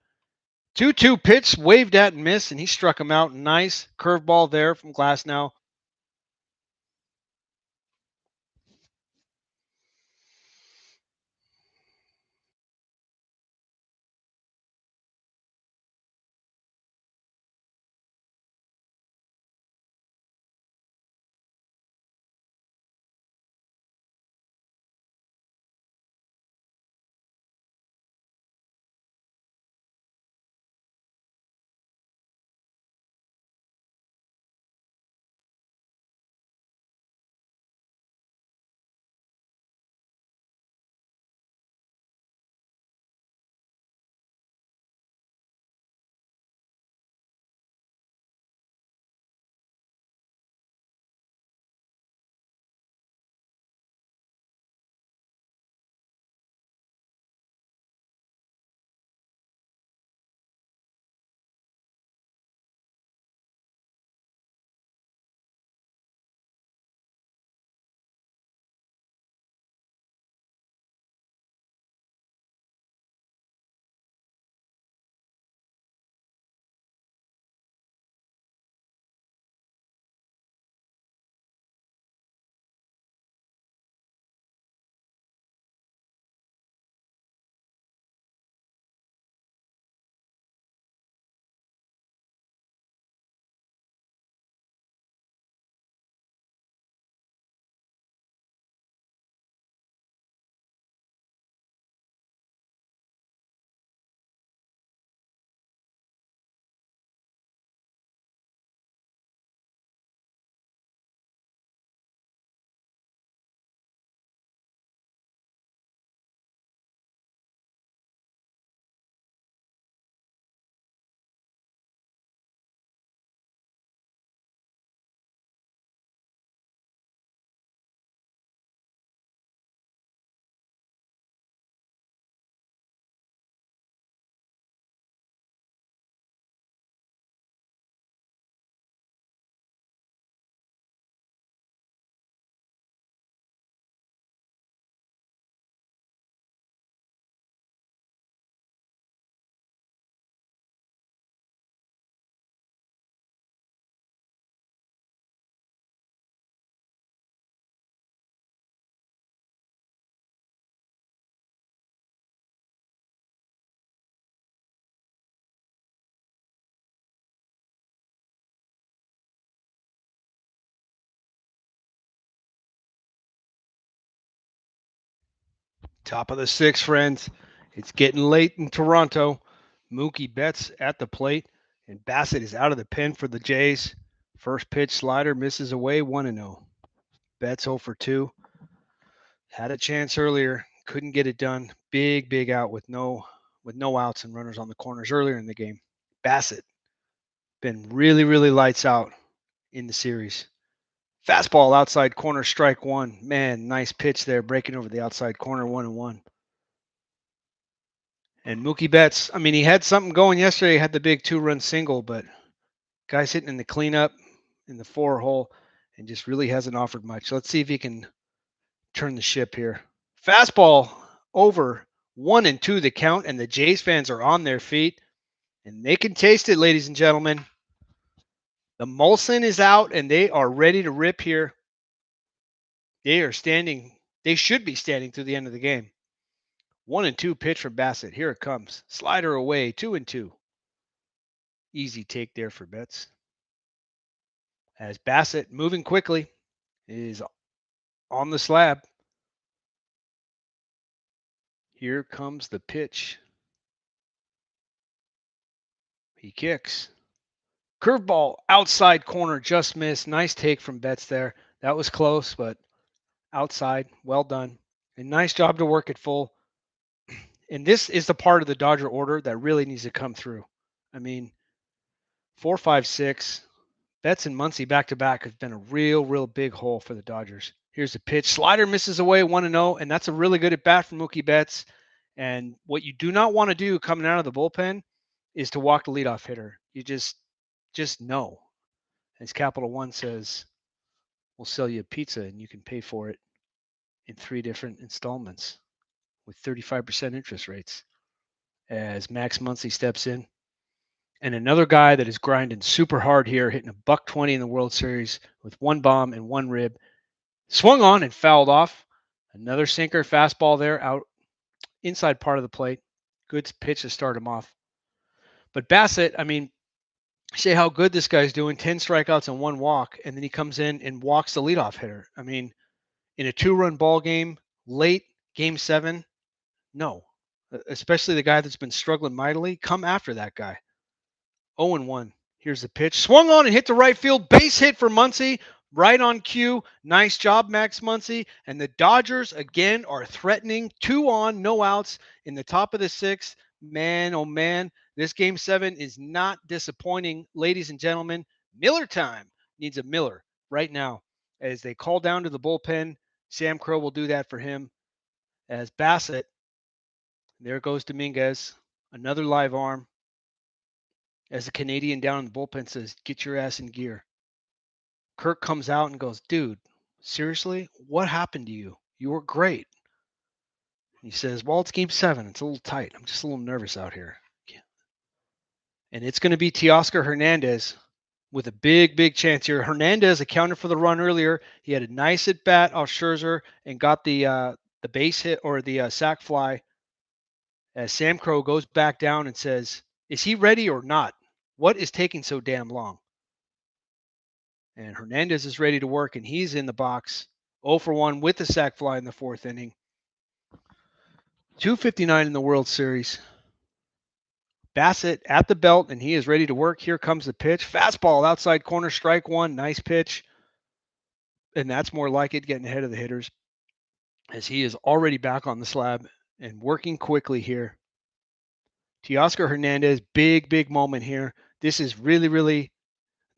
2-2 pitch, waved at and missed, and he struck him out. Nice curveball there from Glasnow. Top of the sixth, friends. It's getting late in Toronto. Mookie Betts at the plate, and Bassett is out of the pen for the Jays. First pitch slider misses away 1-0. Betts 0 for 2. Had a chance earlier, couldn't get it done. Big out with no outs and runners on the corners earlier in the game. Bassett been really lights out in the series. Fastball outside corner, strike one. Man, nice pitch there, breaking over the outside corner, 1-1. And Mookie Betts, I mean, he had something going yesterday. He had the big 2-run single, but guy's hitting in the cleanup in the 4 hole and just really hasn't offered much. Let's see if he can turn the ship here. Fastball over 1-2 the count, and the Jays fans are on their feet, and they can taste it, ladies and gentlemen. The Molson is out, and they are ready to rip here. They are standing. They should be standing through the end of the game. 1-2 pitch from Bassett. Here it comes. Slider away, 2-2. Easy take there for Betts. As Bassett, moving quickly, is on the slab. Here comes the pitch. He kicks. Curveball, outside corner, just missed. Nice take from Betts there. That was close, but outside. Well done. And nice job to work it full. And this is the part of the Dodger order that really needs to come through. I mean, 4, 5, 6. Betts and Muncy back-to-back has been a real big hole for the Dodgers. Here's the pitch. Slider misses away 1-0, and that's a really good at-bat from Mookie Betts. And what you do not want to do coming out of the bullpen is to walk the leadoff hitter. You just know. As Capital One says, we'll sell you a pizza and you can pay for it in 3 different installments with 35% interest rates. As Max Muncy steps in. And another guy that is grinding super hard here, hitting $120 in the World Series with 1 bomb and 1 rib. Swung on and fouled off. Another sinker, fastball there, out inside part of the plate. Good pitch to start him off. But Bassett, I mean, say how good this guy's doing, 10 strikeouts and 1 walk, and then he comes in and walks the leadoff hitter. I mean, in a 2-run ball game, late, game 7, no. Especially the guy that's been struggling mightily, come after that guy. 0-1. Here's the pitch. Swung on and hit the right field. Base hit for Muncy. Right on cue. Nice job, Max Muncy. And the Dodgers, again, are threatening. 2 on, no outs in the top of the 6th. Man, oh man, this game 7 is not disappointing. Ladies and gentlemen, Miller time. Needs a Miller right now. As they call down to the bullpen, Sam Crow will do that for him. As Bassett, there goes Gimenez. Another live arm. As the Canadian down in the bullpen says, get your ass in gear. Kirk comes out and goes, dude, seriously? What happened to you? You were great. He says, well, it's game 7. It's a little tight. I'm just a little nervous out here. And it's going to be Teoscar Hernandez with a big chance here. Hernandez accounted for the run earlier. He had a nice at bat off Scherzer and got the base hit or the sac fly. As Sam Crow goes back down and says, is he ready or not? What is taking so damn long? And Hernandez is ready to work, and he's in the box. 0 for 1 with the sac fly in the 4th inning. 259 in the World Series. Bassett at the belt, and he is ready to work. Here comes the pitch. Fastball outside corner, strike 1. Nice pitch. And that's more like it, getting ahead of the hitters. As he is already back on the slab and working quickly here. Teoscar Hernandez, big moment here. This is really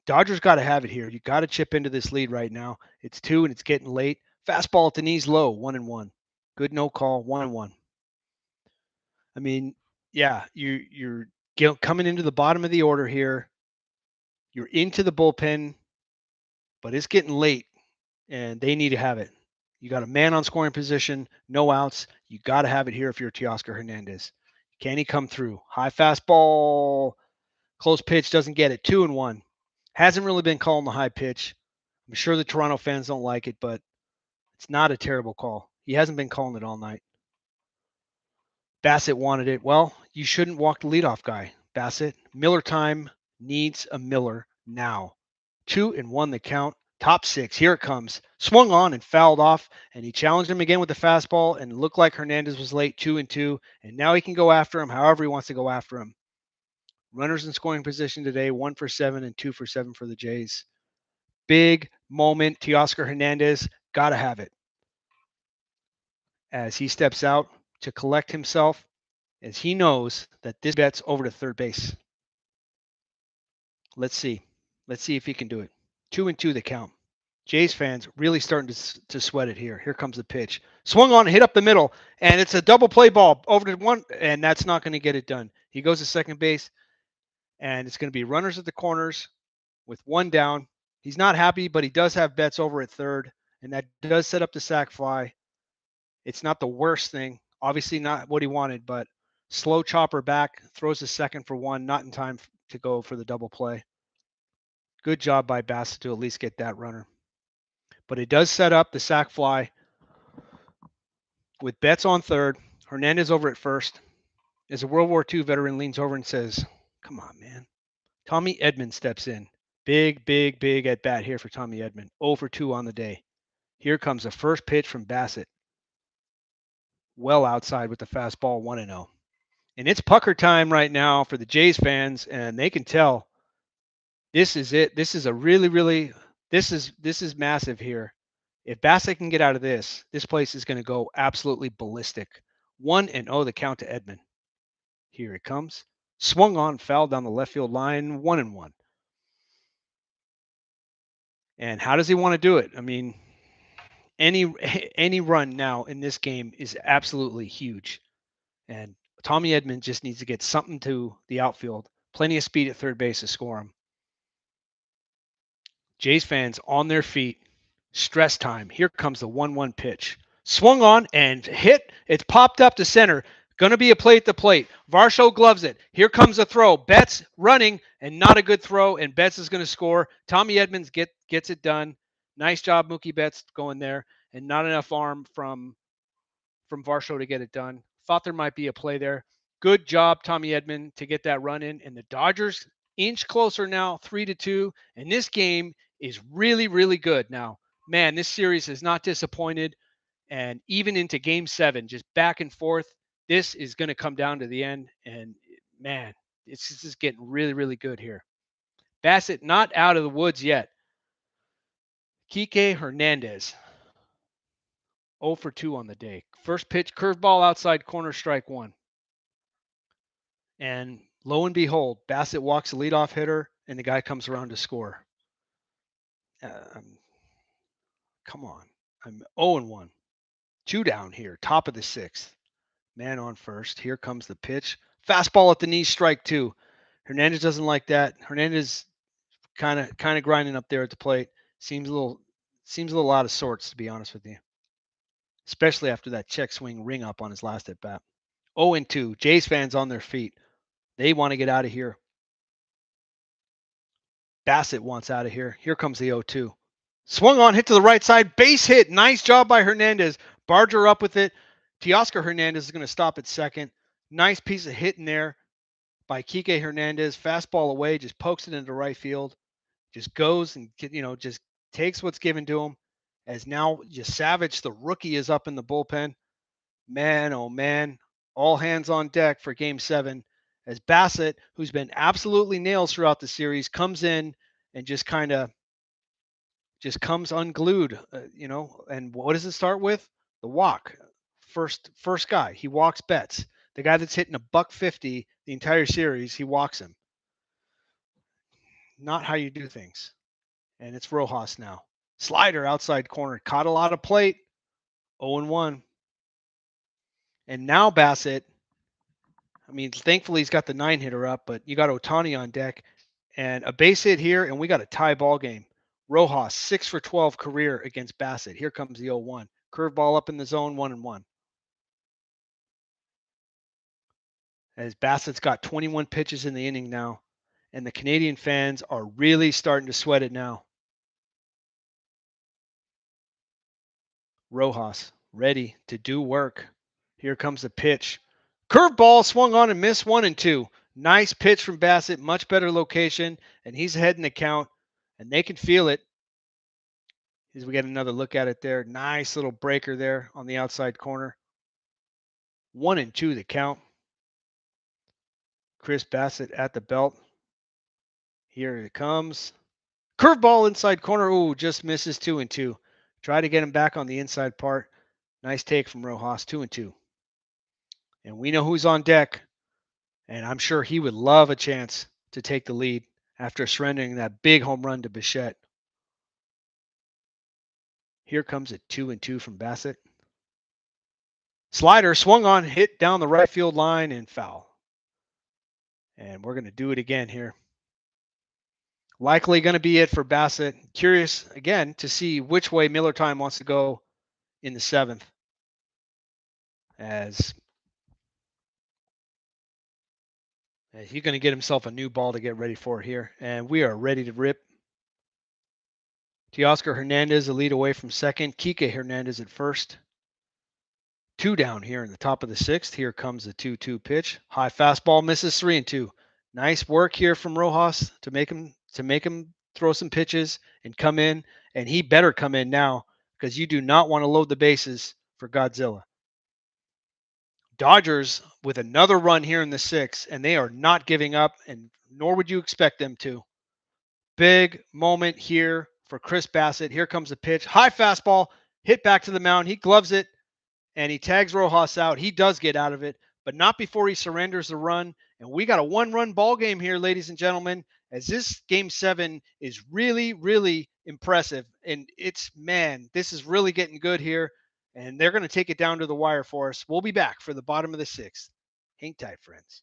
Dodgers got to have it here. You got to chip into this lead right now. It's 2 and it's getting late. Fastball at the knees low, 1-1. Good no call, 1-1. I mean, yeah, you're coming into the bottom of the order here. You're into the bullpen, but it's getting late, and they need to have it. You got a man on scoring position, no outs. You got to have it here if you're Teoscar Hernandez. Can he come through? High fastball, close pitch, doesn't get it. 2-1. Hasn't really been calling the high pitch. I'm sure the Toronto fans don't like it, but it's not a terrible call. He hasn't been calling it all night. Bassett wanted it. Well, you shouldn't walk the leadoff guy, Bassett. Miller time, needs a Miller now. 2-1 the count. Top 6. Here it comes. Swung on and fouled off, and he challenged him again with the fastball, and it looked like Hernandez was late, 2-2, and now he can go after him however he wants to go after him. Runners in scoring position today, 1 for 7 and 2 for 7 for the Jays. Big moment. Teoscar Hernandez, got to have it. As he steps out to collect himself, as he knows that this bet's over to third base. Let's see. Let's see if he can do it. 2-2 the count. Jays fans really starting to sweat it here. Here comes the pitch. Swung on, hit up the middle, and it's a double play ball over to one, and that's not going to get it done. He goes to second base, and it's going to be runners at the corners with one down. He's not happy, but he does have bets over at third, and that does set up the sac fly. It's not the worst thing. Obviously not what he wanted, but slow chopper back, throws the second for one, not in time to go for the double play. Good job by Bassett to at least get that runner. But it does set up the sac fly with Betts on third, Hernandez over at first. As a World War II veteran leans over and says, come on, man. Tommy Edman steps in. Big at bat here for Tommy Edman. 0 for 2 on the day. Here comes the first pitch from Bassett. Well outside with the fastball, 1-0. And it's pucker time right now for the Jays fans, and they can tell this is it. This is a really, this is massive here. If Bassett can get out of this, this place is going to go absolutely ballistic. 1-0 the count to Edman. Here it comes. Swung on, fouled down the left field line, 1-1. And how does he want to do it? I mean, any run now in this game is absolutely huge. And Tommy Edman just needs to get something to the outfield. Plenty of speed at third base to score him. Jays fans on their feet. Stress time. Here comes the 1-1 pitch. Swung on and hit. It's popped up to center. Going to be a play at the plate. Varsho gloves it. Here comes a throw. Betts running and not a good throw, and Betts is going to score. Tommy Edman gets it done. Nice job, Mookie Betts going there, and not enough arm from Varsho to get it done. Thought there might be a play there. Good job, Tommy Edman, to get that run in, and the Dodgers inch closer now, 3-2, and this game is really good now. Man, this series has not disappointed, and even into Game 7, just back and forth. This is going to come down to the end, and man, it's just getting really good here. Bassett not out of the woods yet. Gimenez Hernandez, 0 for 2 on the day. First pitch, curveball outside corner, strike one. And lo and behold, Bassett walks the leadoff hitter, and the guy comes around to score. Come on. I'm 0-1. 2 down here, top of the 6th. Man on first. Here comes the pitch. Fastball at the knee, strike 2. Hernandez doesn't like that. Hernandez kind of grinding up there at the plate. Seems a little out of sorts, to be honest with you. Especially after that check swing ring up on his last at bat. 0-2. Jays fans on their feet. They want to get out of here. Bassett wants out of here. Here comes the 0-2. Swung on, hit to the right side, base hit. Nice job by Hernandez. Barger up with it. Teoscar Hernandez is going to stop at second. Nice piece of hit in there by Gimenez Hernandez. Fastball away, just pokes it into right field. Just goes and, just takes what's given to him. As now, just Savage, the rookie, is up in the bullpen. Man, oh man. All hands on deck for Game 7. As Bassett, who's been absolutely nails throughout the series, comes in and just comes unglued, and what does it start with? The walk. First guy, he walks Betts. The guy that's hitting $150 the entire series, he walks him. Not how you do things. And it's Rojas now. Slider outside corner, caught a lot of plate. 0-1. And now Bassett, thankfully he's got the 9-hitter up, but you got Ohtani on deck and a base hit here, and we got a tie ball game. Rojas, 6 for 12 career against Bassett. Here comes the 0-1. Curveball up in the zone, 1-1. As Bassett's got 21 pitches in the inning now, and the Canadian fans are really starting to sweat it now. Rojas, ready to do work. Here comes the pitch. Curveball swung on and missed, 1-2. Nice pitch from Bassett, much better location, and he's ahead in the count, and they can feel it. As we get another look at it there, nice little breaker there on the outside corner. 1-2 the count. Chris Bassitt at the belt. Here it comes. Curveball inside corner. Ooh, just misses 2-2. Try to get him back on the inside part. Nice take from Rojas. 2-2. And we know who's on deck. And I'm sure he would love a chance to take the lead after surrendering that big home run to Bichette. Here comes a 2-2 from Bassitt. Slider swung on, hit down the right field line, and foul. And we're going to do it again here. Likely going to be it for Bassitt. Curious, again, to see which way Miller Time wants to go in the 7th. As he's going to get himself a new ball to get ready for it here. And we are ready to rip. Teoscar Hernandez, the lead away from second. Kike Hernandez at first. 2 down here in the top of the 6th. Here comes the 2-2 pitch. High fastball misses 3-2. Nice work here from Rojas to make him throw some pitches and come in. And he better come in now because you do not want to load the bases for Godzilla. Dodgers with another run here in the 6th, and they are not giving up, and nor would you expect them to. Big moment here for Chris Bassitt. Here comes the pitch. High fastball, hit back to the mound. He gloves it, and he tags Rojas out. He does get out of it, but not before he surrenders the run. And we got a 1-run ball game here, ladies and gentlemen, as this game 7 is really, really impressive. And this is really getting good here. And they're going to take it down to the wire for us. We'll be back for the bottom of the 6th. Hang tight, friends.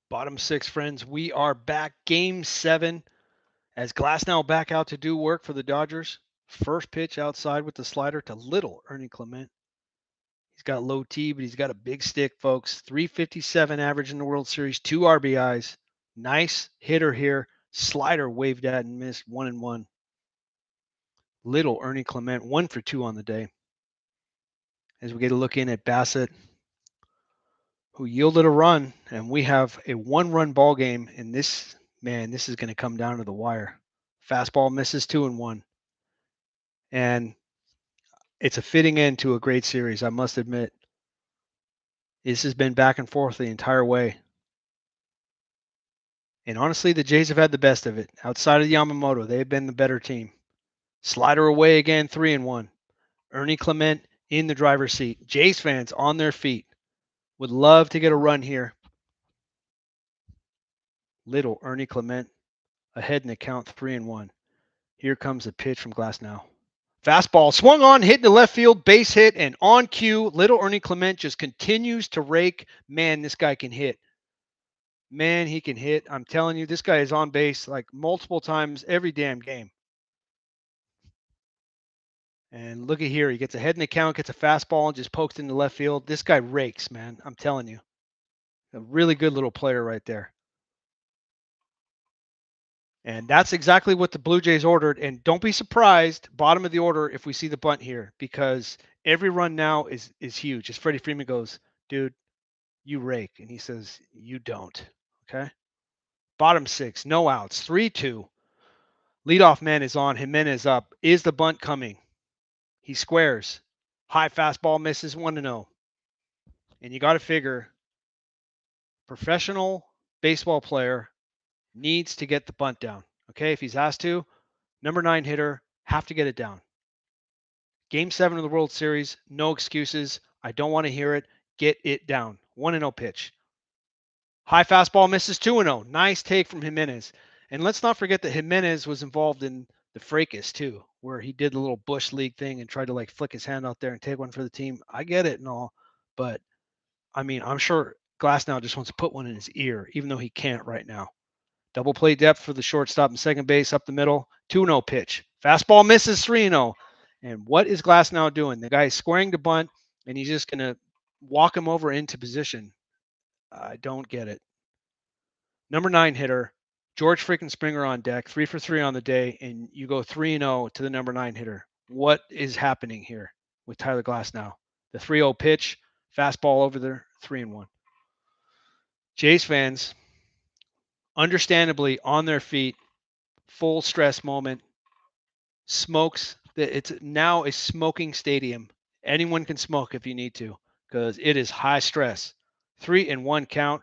Bottom 6, friends. We are back. Game 7. As Glasnow back out to do work for the Dodgers. First pitch outside with the slider to little Ernie Clement. He's got low T, but he's got a big stick, folks. 357 average in the World Series, 2 RBIs. Nice hitter here. Slider waved at and missed 1-1. Little Ernie Clement 1 for 2 on the day. As we get a look in at Bassett, who yielded a run, and we have a 1-run ball game. And this is going to come down to the wire. Fastball misses 2-1, and it's a fitting end to a great series. I must admit, this has been back and forth the entire way. And honestly, the Jays have had the best of it. Outside of Yamamoto, they've been the better team. Slider away again, 3-1. Ernie Clement in the driver's seat. Jays fans on their feet. Would love to get a run here. Little Ernie Clement ahead in the count, 3-1. Here comes a pitch from Glasnow. Fastball swung on, hit in the left field, base hit, and on cue, little Ernie Clement just continues to rake. Man, this guy can hit. Man, he can hit. I'm telling you, this guy is on base like multiple times every damn game. And look at here. He gets ahead in the count, gets a fastball, and just pokes in the left field. This guy rakes, man. I'm telling you. A really good little player right there. And that's exactly what the Blue Jays ordered. And don't be surprised, bottom of the order, if we see the bunt here, because every run now is huge. As Freddie Freeman goes, dude, you rake. And he says, you don't. Okay. Bottom 6, no outs, 3-2. Leadoff man is on. Gimenez up. Is the bunt coming? He squares. High fastball misses 1-0. And you got to figure, professional baseball player needs to get the bunt down. Okay, if he's asked to, number 9 hitter, have to get it down. Game 7 of the World Series, no excuses. I don't want to hear it. Get it down. 1-0 pitch. High fastball misses 2-0. Nice take from Gimenez. And let's not forget that Gimenez was involved in the fracas too, where he did the little Bush League thing and tried to like flick his hand out there and take one for the team. I get it and all, but I mean, I'm sure Glasnow just wants to put one in his ear, even though he can't right now. Double play depth for the shortstop and second base up the middle. 2-0 pitch. Fastball misses 3-0. And what is Glasnow doing? The guy is squaring the bunt, and he's just going to walk him over into position. I don't get it. Number 9 hitter, George freaking Springer on deck, 3 for 3 on the day, and you go 3-0 to the number 9 hitter. What is happening here with Tyler Glasnow? The 3-0 pitch, fastball over there, 3-1. Jays fans, understandably on their feet, full stress moment. Smokes. It's now a smoking stadium. Anyone can smoke if you need to, because it is high stress. 3-1 count.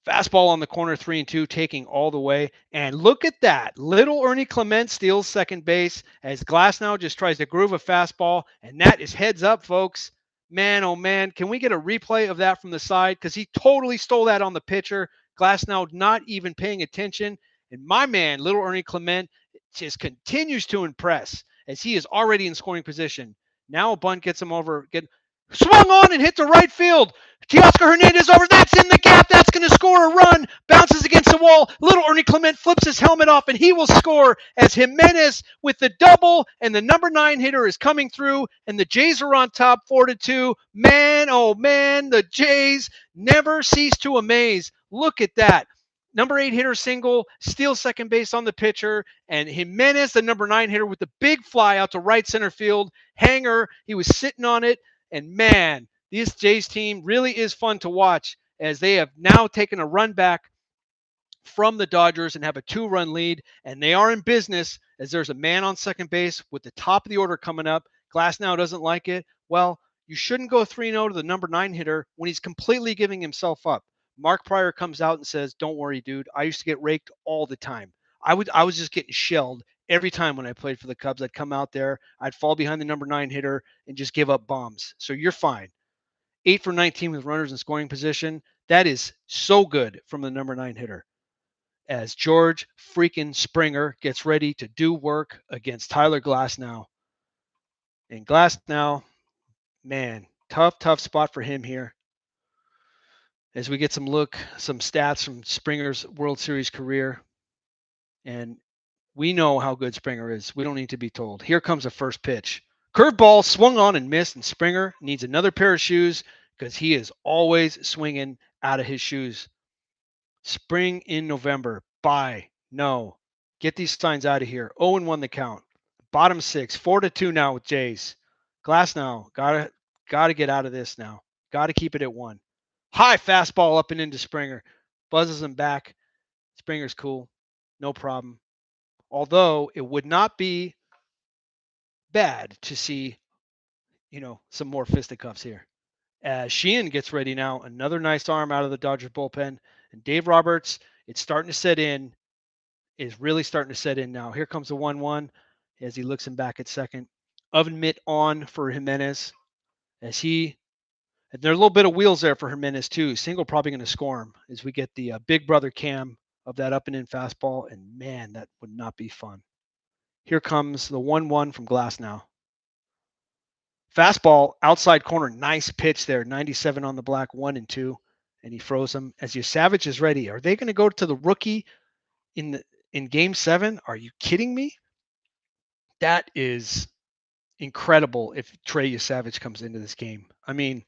Fastball on the corner, 3-2, taking all the way. And look at that. Little Ernie Clement steals second base as Glasnow just tries to groove a fastball. And that is heads up, folks. Man, oh man, can we get a replay of that from the side? Because he totally stole that on the pitcher. Glasnow not even paying attention. And my man, little Ernie Clement, just continues to impress as he is already in scoring position. Now a bunt gets him over. Swung on and hit to right field. Teoscar Hernandez over. That's in the gap. That's going to score a run. Bounces against the wall. Little Ernie Clement flips his helmet off, and he will score as Gimenez with the double, and the number 9 hitter is coming through, and the Jays are on top 4-2. Man, oh man, the Jays never cease to amaze. Look at that. Number 8 hitter single, steals second base on the pitcher, and Gimenez, the number 9 hitter, with the big fly out to right center field. Hanger, he was sitting on it. And man, this Jays team really is fun to watch as they have now taken a run back from the Dodgers and have a 2-run lead. And they are in business as there's a man on second base with the top of the order coming up. Glasnow doesn't like it. Well, you shouldn't go 3-0 to the number 9 hitter when he's completely giving himself up. Mark Pryor comes out and says, don't worry, dude. I used to get raked all the time. I was just getting shelled every time when I played for the Cubs. I'd come out there, I'd fall behind the number 9 hitter and just give up bombs. So you're fine. 8 for 19 with runners in scoring position. That is so good from the number 9 hitter. As George freaking Springer gets ready to do work against Tyler Glasnow. And Glasnow, man, tough spot for him here. As we get some stats from Springer's World Series career. And we know how good Springer is. We don't need to be told. Here comes a first pitch. Curveball swung on and missed, and Springer needs another pair of shoes because he is always swinging out of his shoes. Spring in November. Buy. No. Get these signs out of here. 0-1 the count. Bottom 6. 4-2 now with Jays. Glass now. Gotta get out of this now. Gotta keep it at 1. High fastball up and into Springer. Buzzes him back. Springer's cool. No problem. Although it would not be bad to see, some more fisticuffs here. As Sheehan gets ready now, another nice arm out of the Dodgers bullpen. And Dave Roberts, it's starting to set in, is really starting to set in now. Here comes the 1-1 as he looks him back at second. Oven mitt on for Gimenez and there are a little bit of wheels there for Gimenez too. Single probably going to score him as we get the big brother cam of that up and in fastball. And man, that would not be fun. Here comes the 1-1 from Glass now. Fastball, outside corner, nice pitch there. 97 on the black, 1-2, and he froze him. As your Savage is ready, are they going to go to the rookie in Game 7? Are you kidding me? That is incredible if Trey Savage comes into this game. I mean,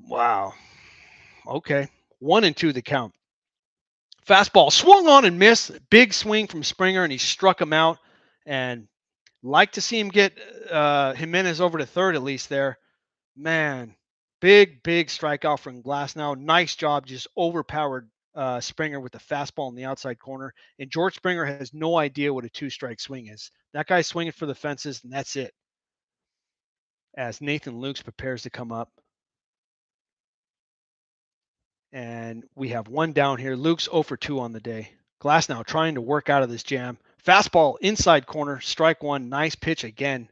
wow. Okay, 1-2 the count. Fastball swung on and missed. Big swing from Springer, and he struck him out. And like to see him get Gimenez over to third at least there. Man, big strikeout from Glass now. Nice job, just overpowered Springer with the fastball in the outside corner. And George Springer has no idea what a 2-strike swing is. That guy's swinging for the fences, and that's it. As Nathan Lukes prepares to come up. And we have one down here. Luke's 0 for 2 on the day. Glass now trying to work out of this jam. Fastball inside corner, strike 1. Nice pitch again.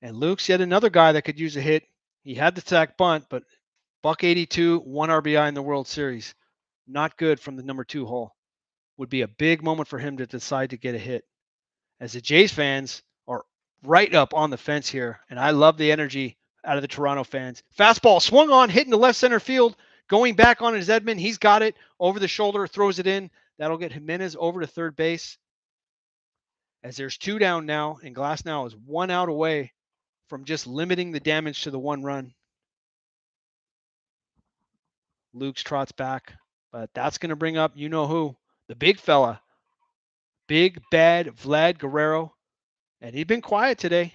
And Luke's yet another guy that could use a hit. He had the sack bunt, but $182, 1 RBI in the World Series. Not good from the number 2 hole. Would be a big moment for him to decide to get a hit. As the Jays fans are right up on the fence here, and I love the energy out of the Toronto fans. Fastball swung on, hitting the left center field. Going back on his Edman. He's got it over the shoulder, throws it in. That'll get Gimenez over to third base. As there's 2 down now, and Glass now is 1 out away from just limiting the damage to the 1 run. Luke's trots back, but that's going to bring up you-know-who, the big fella, big bad Vlad Guerrero, and he's been quiet today.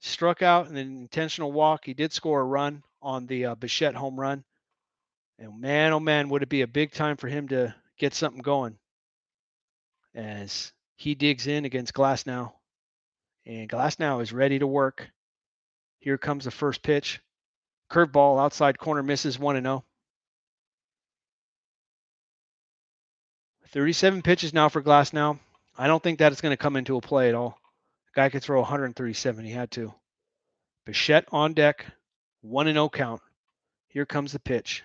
Struck out in an intentional walk. He did score a run on the Bichette home run. And man, oh man, would it be a big time for him to get something going as he digs in against Glass now. And Glass now is ready to work. Here comes the first pitch. Curveball, outside corner, misses 1-0. 37 pitches now for Glass now. I don't think that is going to come into a play at all. The guy could throw 137. He had to. Bichette on deck. 1-0 count. Here comes the pitch.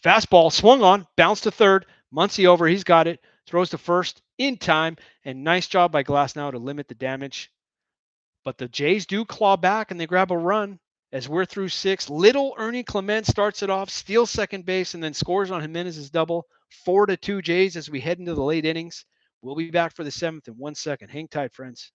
Fastball swung on, bounced to third. Muncy over, he's got it. Throws to first in time, and nice job by Glass now to limit the damage. But the Jays do claw back, and they grab a run as we're through 6. Little Ernie Clement starts it off, steals second base, and then scores on Gimenez's double. 4-2 Jays as we head into the late innings. We'll be back for the 7th in 1 second. Hang tight, friends.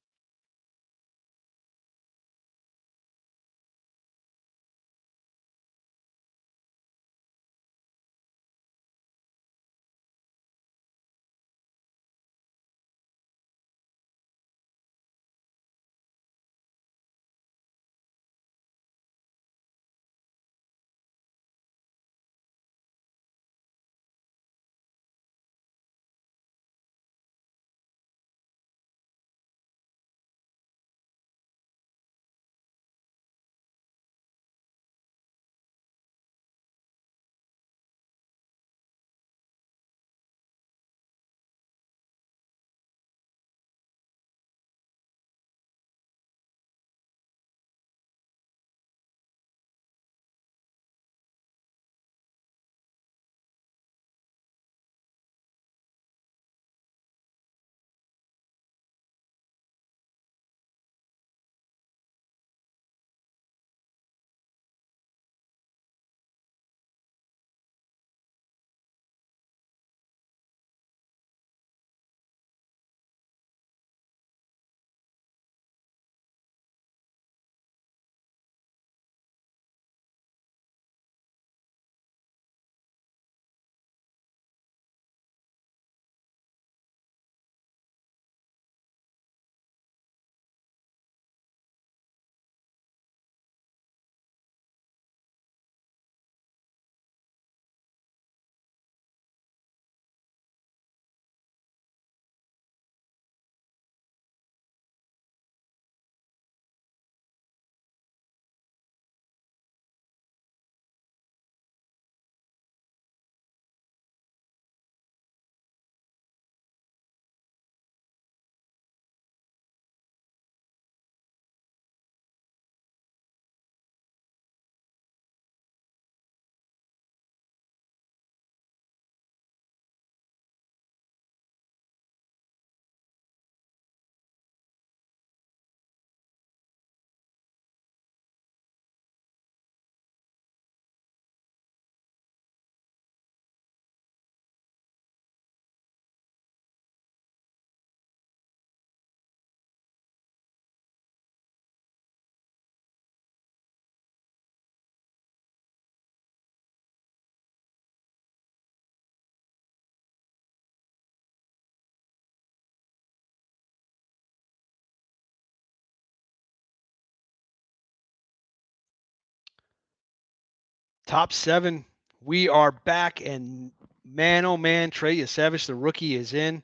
Top 7. We are back, and man, oh man, Trey Savage, the rookie, is in.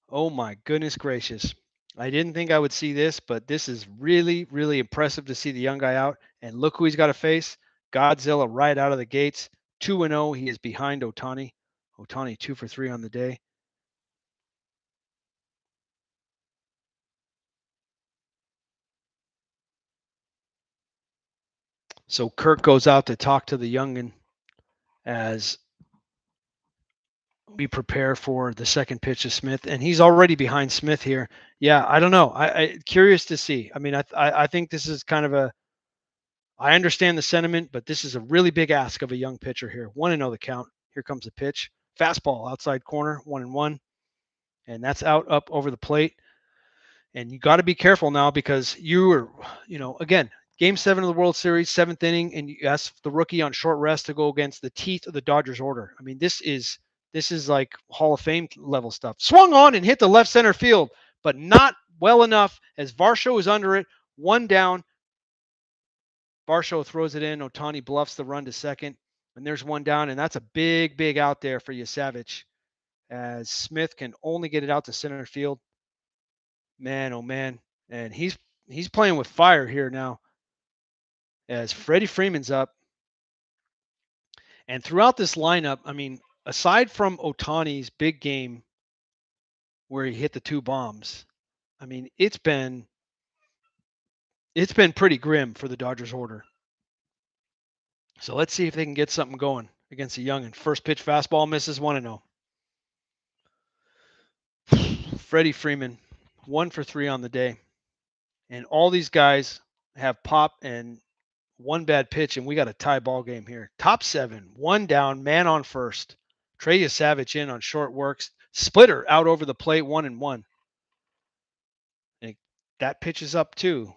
Oh my goodness gracious. I didn't think I would see this, but this is really, really impressive to see the young guy out. And look who he's got to face. Godzilla right out of the gates. 2-0. He is behind Ohtani. Ohtani 2 for 3 on the day. So Kirk goes out to talk to the youngin as we prepare for the second pitch of Smith, and he's already behind Smith here. Yeah, I don't know. I curious to see. I mean, I think this is kind of a. I understand the sentiment, but this is a really big ask of a young pitcher here. 1-0 the count. Here comes the pitch. Fastball outside corner, 1-1, and that's out up over the plate. And you got to be careful now because you were, again, Game 7 of the World Series, 7th inning, and you ask the rookie on short rest to go against the teeth of the Dodgers order. I mean, this is like Hall of Fame level stuff. Swung on and hit the left center field, but not well enough as Varsho is under it. One down. Varsho throws it in. Ohtani bluffs the run to second, and there's one down, and that's a big, big out there for Savage, as Smith can only get it out to center field. Man, oh man, and he's playing with fire here now, as Freddie Freeman's up, and throughout this lineup, I mean, aside from Ohtani's big game where he hit the 2 bombs, I mean, it's been pretty grim for the Dodgers order. So let's see if they can get something going against the youngin. First pitch fastball misses 1-0. Freddie Freeman, 1 for 3 on the day. And all these guys have pop and one bad pitch, and we got a tie ball game here. Top 7, 1 down, man on first. Trey Savage in on short works. Splitter out over the plate, 1-1. And that pitch is up too.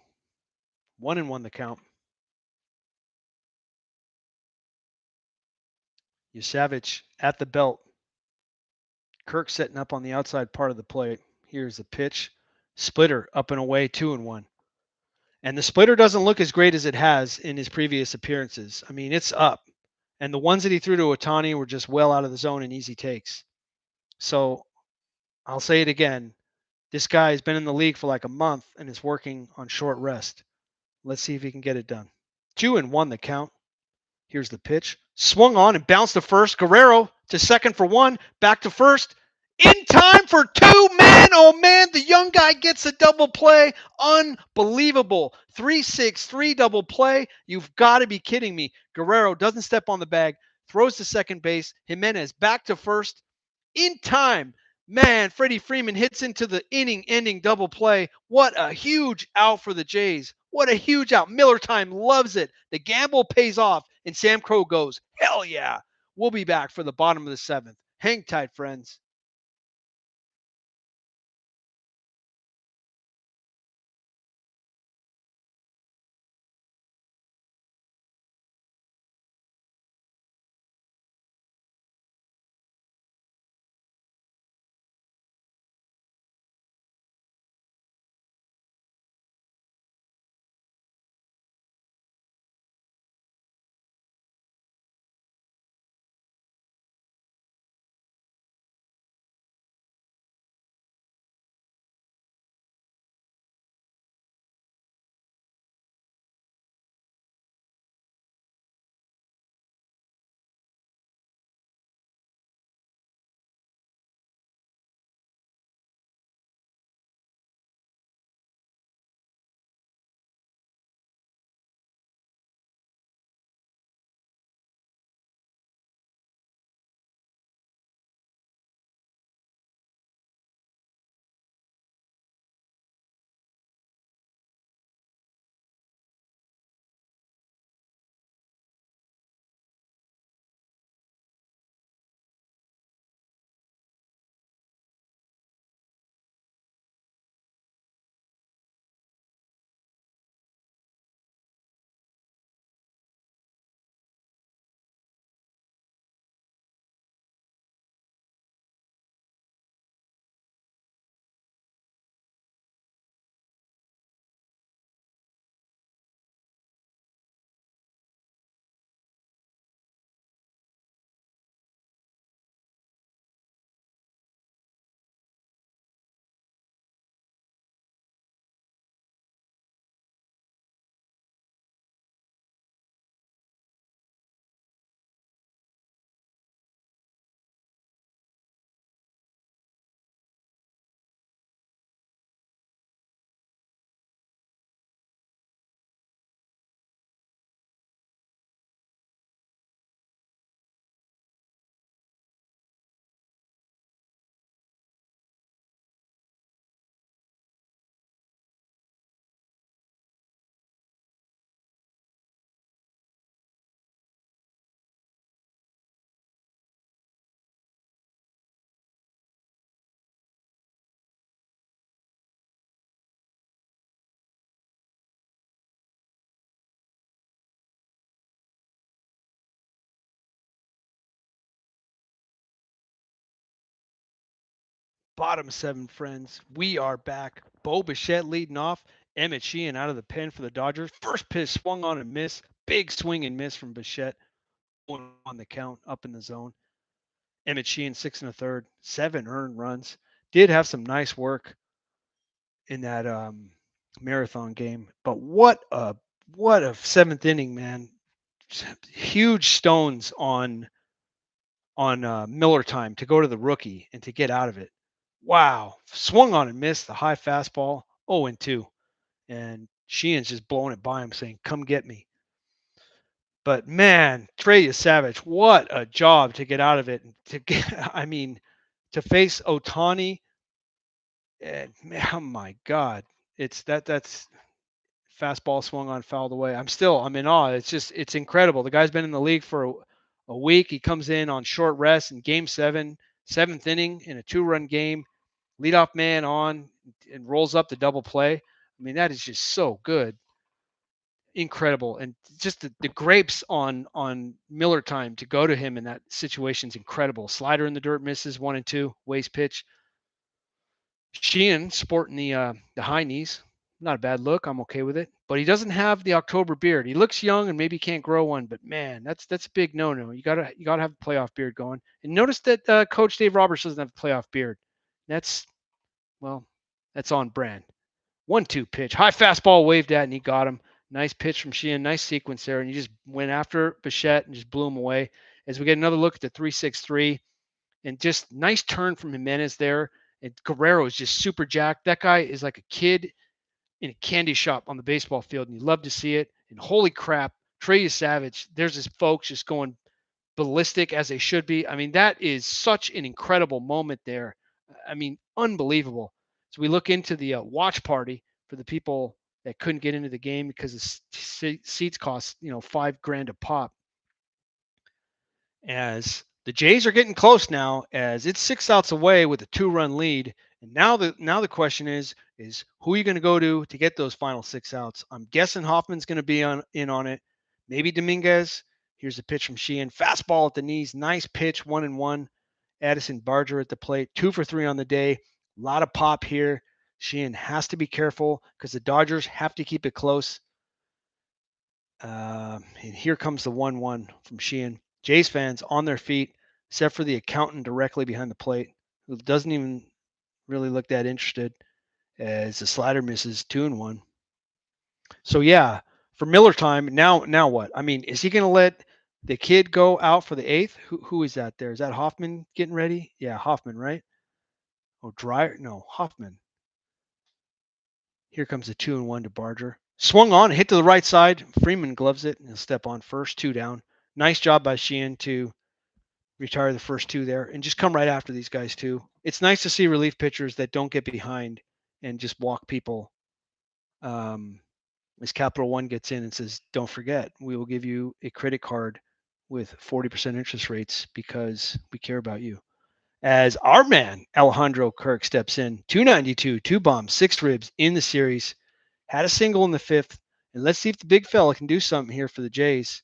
1-1 the count. Savage at the belt. Kirk setting up on the outside part of the plate. Here's the pitch. Splitter up and away, 2-1. And the splitter doesn't look as great as it has in his previous appearances. I mean, it's up. And the ones that he threw to Ohtani were just well out of the zone and easy takes. So I'll say it again. This guy has been in the league for like a month and is working on short rest. Let's see if he can get it done. 2-1 the count. Here's the pitch. Swung on and bounced to first. Guerrero to second for 1. Back to first. In time for 2. Man, oh man, the young guy gets a double play. Unbelievable. 3-6-3 double play. You've got to be kidding me. Guerrero doesn't step on the bag. Throws to second base. Gimenez back to first. In time. Man, Freddie Freeman hits into the inning-ending double play. What a huge out for the Jays. What a huge out. Miller Time loves it. The gamble pays off, and Sam Crow goes, hell yeah. We'll be back for the bottom of the 7th. Hang tight, friends. Bottom 7, friends. We are back. Bo Bichette leading off. Emmett Sheehan out of the pen for the Dodgers. First pitch swung on and miss. Big swing and miss from Bichette. On the count, up in the zone. Emmett Sheehan 6 1/3, 7 earned runs. Did have some nice work in that marathon game, but what a seventh inning, man! Huge stones on Miller time to go to the rookie and to get out of it. Wow. Swung on and missed the high fastball, 0-2. And Sheehan's just blowing it by him saying, come get me. But man, Trey Savage, what a job to get out of it. To get, I mean, to face Ohtani, and oh my God, that's fastball swung on, fouled away. I'm in awe. It's incredible. The guy's been in the league for a week. He comes in on short rest in game 7, 7th inning in a 2-run game, leadoff man on and rolls up the double play. I mean, that is just so good. Incredible. And just the grapes on Miller time to go to him in that situation is incredible. Slider in the dirt, misses 1-2, waste pitch. Sheehan sporting the high knees. Not a bad look. I'm okay with it. But he doesn't have the October beard. He looks young and maybe can't grow one, but man, that's a big no-no. You gotta have a playoff beard going. And notice that Coach Dave Roberts doesn't have a playoff beard. That's on brand. 1-2 pitch. High fastball waved at and he got him. Nice pitch from Sheehan. Nice sequence there. And he just went after Bichette and just blew him away. As we get another look at the 3-6-3 and just nice turn from Gimenez there. And Guerrero is just super jacked. That guy is like a kid in a candy shop on the baseball field, and you love to see it. And holy crap, Trey Savage, there's his folks just going ballistic as they should be. I mean, that is such an incredible moment there. I mean, unbelievable. So we look into the watch party for the people that couldn't get into the game because the seats cost, $5,000 a pop. As the Jays are getting close now, as it's 6 outs away with a 2-run lead. And now the question is who are you going to go to get those final 6 outs? I'm guessing Hoffman's going to be in on it. Maybe Dominguez. Here's a pitch from Sheehan. Fastball at the knees. Nice pitch, 1-1. Addison Barger at the plate. 2 for 3 on the day. A lot of pop here. Sheehan has to be careful because the Dodgers have to keep it close. And here comes the 1-1 from Sheehan. Jays fans on their feet, except for the accountant directly behind the plate, who doesn't even really look that interested, as the slider misses 2-1. So yeah, for Miller time, now what? I mean, is he going to let the kid go out for the 8th? Who is that there? Is that Hoffman getting ready? Yeah, Hoffman, right? Oh, Dreyer? No, Hoffman. Here comes the 2-1 to Barger. Swung on, hit to the right side. Freeman gloves it and he'll step on first, 2 down. Nice job by Sheehan to retire the first 2 there and just come right after these guys too. It's nice to see relief pitchers that don't get behind and just walk people. As Capital One gets in and says, don't forget, we will give you a credit card with 40% interest rates because we care about you. As our man, Alejandro Kirk, steps in, 292, 2 bombs, 6 ribs in the series, had a single in the 5th. And let's see if the big fella can do something here for the Jays.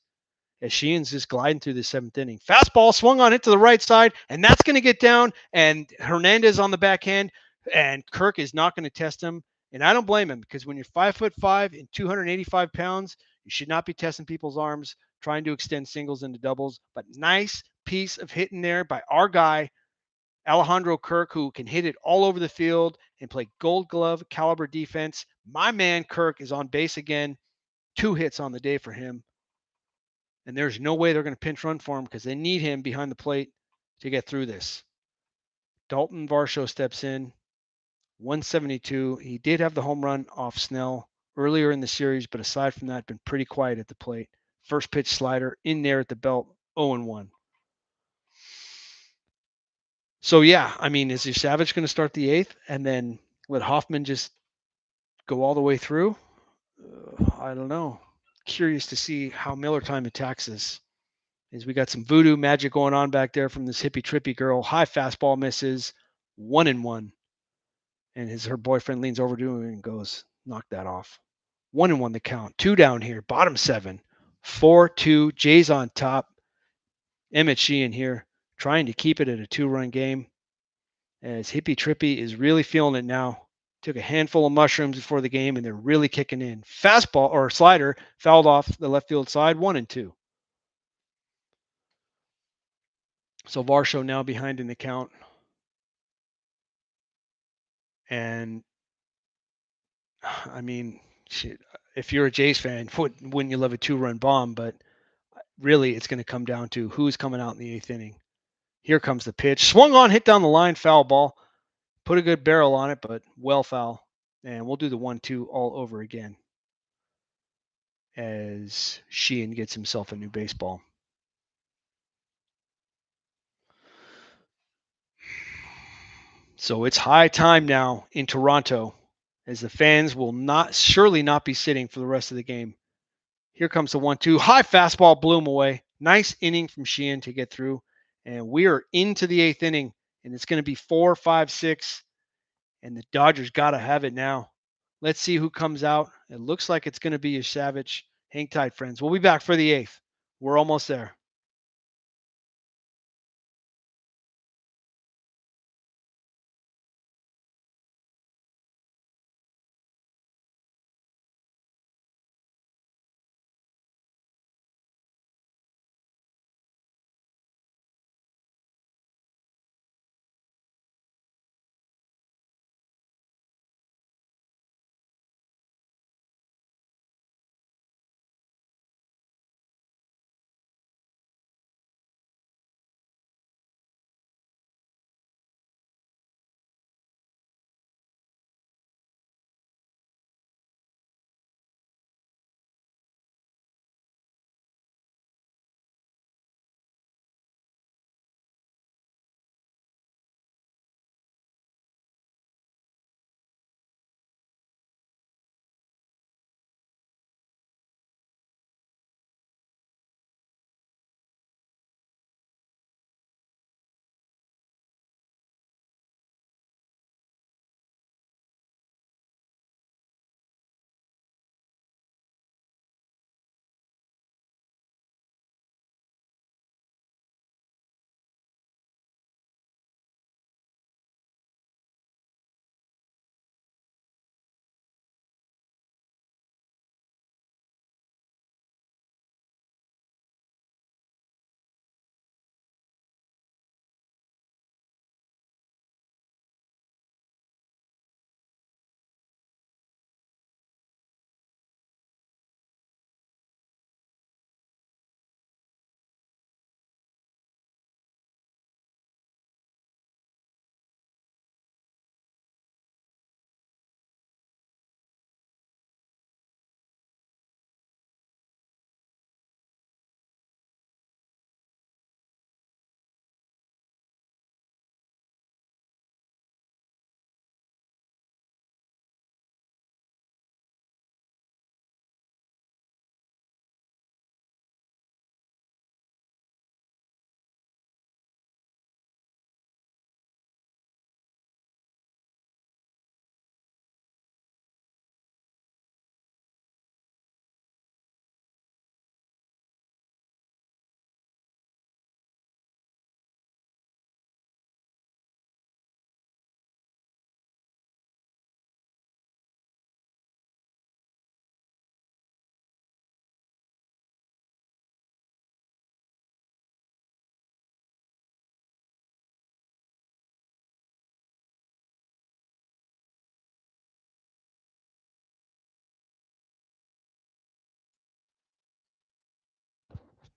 As Sheehan's just gliding through the 7th inning. Fastball swung on it to the right side, and that's going to get down, and Hernandez on the backhand, and Kirk is not going to test him. And I don't blame him because when you're 5'5" and 285 pounds, you should not be testing people's arms, trying to extend singles into doubles. But nice piece of hitting there by our guy, Alejandro Kirk, who can hit it all over the field and play gold glove caliber defense. My man Kirk is on base again. 2 hits on the day for him. And there's no way they're going to pinch run for him because they need him behind the plate to get through this. Daulton Varsho steps in, 172. He did have the home run off Snell earlier in the series, but aside from that, been pretty quiet at the plate. First pitch slider in there at the belt, 0-1. So yeah, I mean, is your Savage going to start the 8th and then let Hoffman just go all the way through? I don't know. Curious to see how Miller time attacks this. Is we got some voodoo magic going on back there from this hippie trippy girl. High fastball misses, 1-1. And her boyfriend leans over to him and goes, knock that off. 1-1 the count. 2 down here. Bottom 7. 4-2. Jays on top. Emmett Sheehan here trying to keep it at a 2-run game. as Hippie Trippy is really feeling it now. Took a handful of mushrooms before the game, and they're really kicking in. Fastball or slider fouled off the left field side, 1-2. So Varsho now behind in the count. And I mean, shit, if you're a Jays fan, wouldn't you love a 2-run bomb? But really, it's going to come down to who's coming out in the 8th inning. Here comes the pitch. Swung on, hit down the line, foul ball. Put a good barrel on it, but well foul. And we'll do the 1-2 all over again as Sheehan gets himself a new baseball. So it's high time now in Toronto, as the fans will surely not be sitting for the rest of the game. Here comes the 1-2. High fastball blew him away. Nice inning from Sheehan to get through. And we are into the 8th inning, and it's going to be 4, 5, 6. And the Dodgers got to have it now. Let's see who comes out. It looks like it's going to be a Savage. Hang tight, friends. We'll be back for the 8th. We're almost there.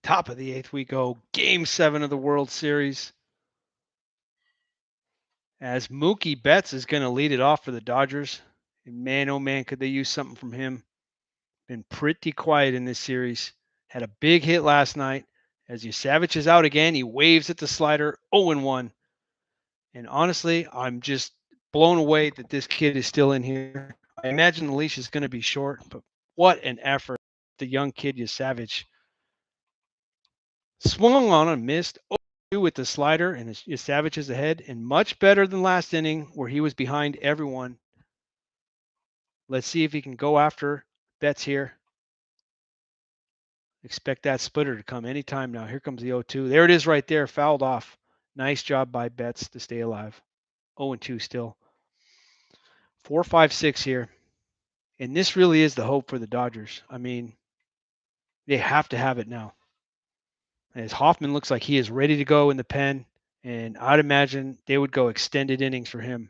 Top of the 8th we go. Game 7 of the World Series. As Mookie Betts is going to lead it off for the Dodgers. And man, oh man, could they use something from him. Been pretty quiet in this series. Had a big hit last night. As Savage is out again, he waves at the slider, 0-1. And honestly, I'm just blown away that this kid is still in here. I imagine the leash is going to be short, but what an effort. The young kid, Savage. Swung on and missed 0-2 with the slider, and Savage is ahead, and much better than last inning where he was behind everyone. Let's see if he can go after Betts here. Expect that splitter to come anytime now. Here comes the 0-2. There it is right there, fouled off. Nice job by Betts to stay alive. 0-2 still. 4, 5, 6 here. And this really is the hope for the Dodgers. I mean, they have to have it now. As Hoffman looks like he is ready to go in the pen, and I'd imagine they would go extended innings for him.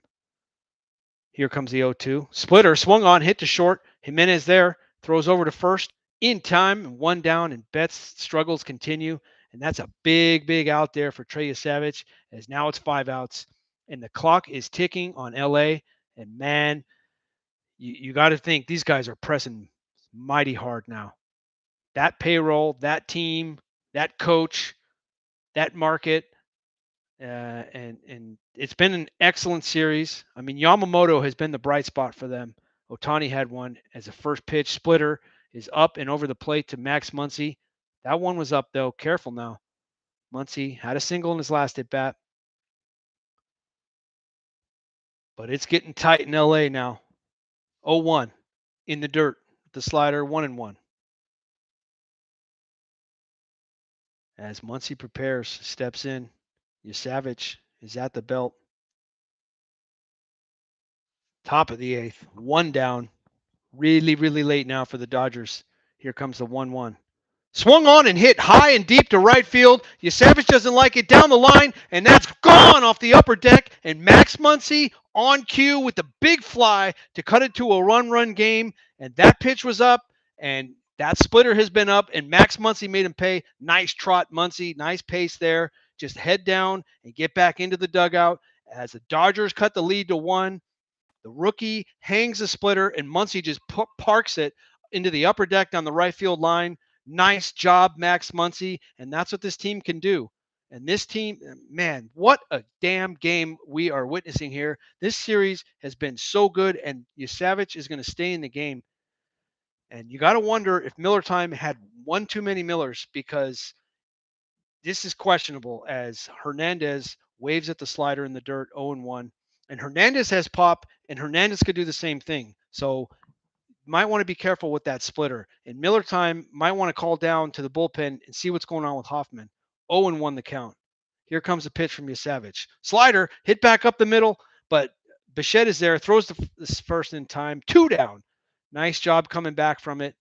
Here comes the 0-2. Splitter swung on, hit to short. Gimenez there, throws over to first in time, one down, and Betts' struggles continue. And that's a big, big out there for Trey Savage, as now it's 5 outs. And the clock is ticking on LA. And man, you got to think these guys are pressing mighty hard now. That payroll, that team, that coach, that market, and it's been an excellent series. I mean, Yamamoto has been the bright spot for them. Ohtani had one as a first pitch splitter is up and over the plate to Max Muncy. That one was up though. Careful now. Muncy had a single in his last at bat, but it's getting tight in LA now. 0-1 in the dirt. The slider 1-1. As Muncy prepares, steps in. Savage is at the belt. Top of the 8th, 1 down. Really, really late now for the Dodgers. Here comes the 1-1. Swung on and hit high and deep to right field. Savage doesn't like it down the line, and that's gone off the upper deck. And Max Muncy on cue with the big fly to cut it to a run game. And that pitch was up, and that splitter has been up, and Max Muncy made him pay. Nice trot, Muncy. Nice pace there. Just head down and get back into the dugout as the Dodgers cut the lead to 1. The rookie hangs the splitter, and Muncy just parks it into the upper deck down the right field line. Nice job, Max Muncy, and that's what this team can do. And this team, man, what a damn game we are witnessing here. This series has been so good, and Savage is going to stay in the game. And you got to wonder if Miller Time had one too many Millers, because this is questionable as Hernandez waves at the slider in the dirt 0-1. And Hernandez has pop, and Hernandez could do the same thing. So might want to be careful with that splitter. And Miller Time might want to call down to the bullpen and see what's going on with Hoffman. 0-1 the count. Here comes a pitch from Savage. Slider, hit back up the middle, but Bichette is there, throws the first in time. 2 down. Nice job coming back from it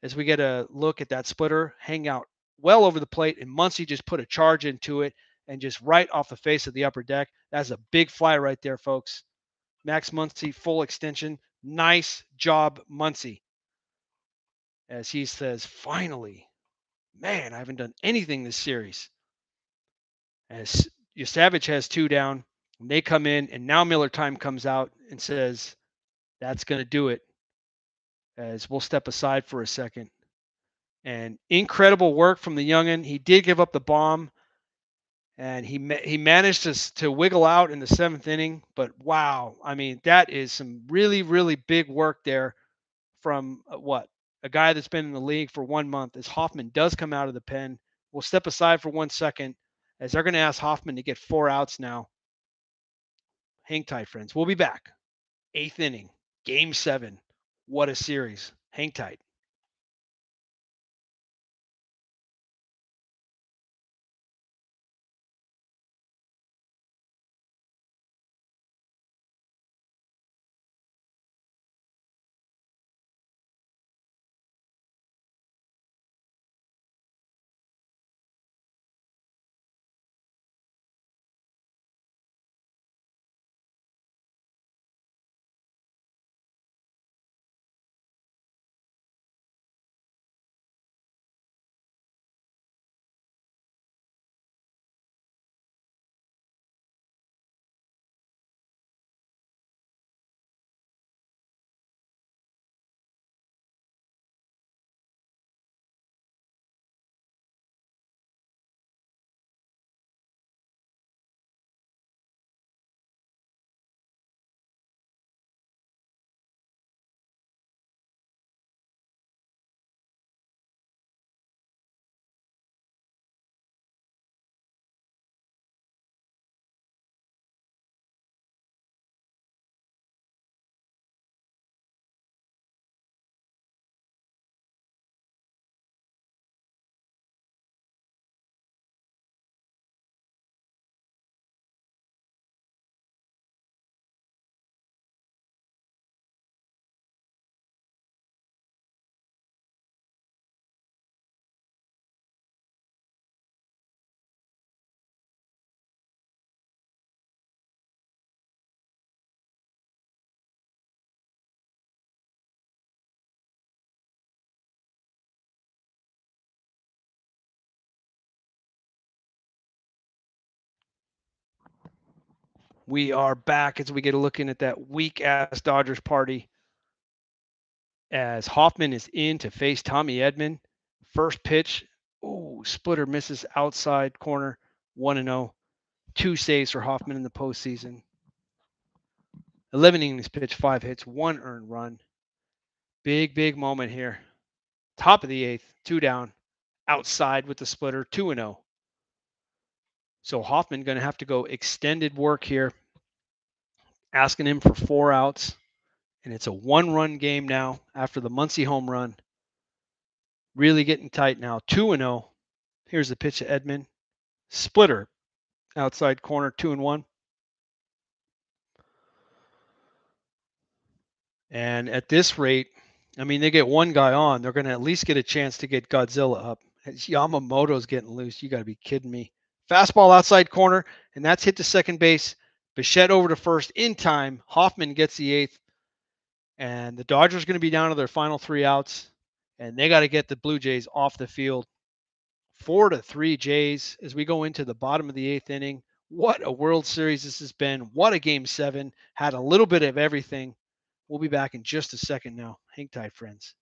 as we get a look at that splitter hang out well over the plate, and Muncy just put a charge into it and just right off the face of the upper deck. That's a big fly right there, folks. Max Muncy, full extension. Nice job, Muncy. As he says, finally, man, I haven't done anything this series. As Savage has 2 down, and they come in, and now Miller Time comes out and says, that's going to do it. As we'll step aside for a second. And incredible work from the youngin. He did give up the bomb, and he managed to wiggle out in the 7th inning. But wow, I mean, that is some really, really big work there from a guy that's been in the league for 1 month. As Hoffman does come out of the pen, we'll step aside for 1 second as they're going to ask Hoffman to get 4 outs now. Hang tight, friends. We'll be back. 8th inning, Game 7. What a series. Hang tight. We are back as we get a look in at that weak ass Dodgers party. As Hoffman is in to face Tommy Edman. First pitch. Ooh, splitter misses outside corner. 1-0. 2 saves for Hoffman in the postseason. 11 innings pitch, 5 hits, 1 earned run. Big moment here. Top of the 8th, 2 down. Outside with the splitter, 2-0. So Hoffman going to have to go extended work here. Asking him for 4 outs. And it's a 1-run game now after the Muncy home run. Really getting tight now. 2-0. Here's the pitch to Edman. Splitter. Outside corner, 2-1. And at this rate, I mean, they get one guy on, they're going to at least get a chance to get Godzilla up. As Yamamoto's getting loose. You got to be kidding me. Fastball outside corner, and that's hit to second base. Bichette over to first in time. Hoffman gets the 8th. And the Dodgers are going to be down to their final 3 outs. And they got to get the Blue Jays off the field. 4-3 Jays as we go into the bottom of the 8th inning. What a World Series this has been. What a Game 7. Had a little bit of everything. We'll be back in just a second now. Hang tight, friends.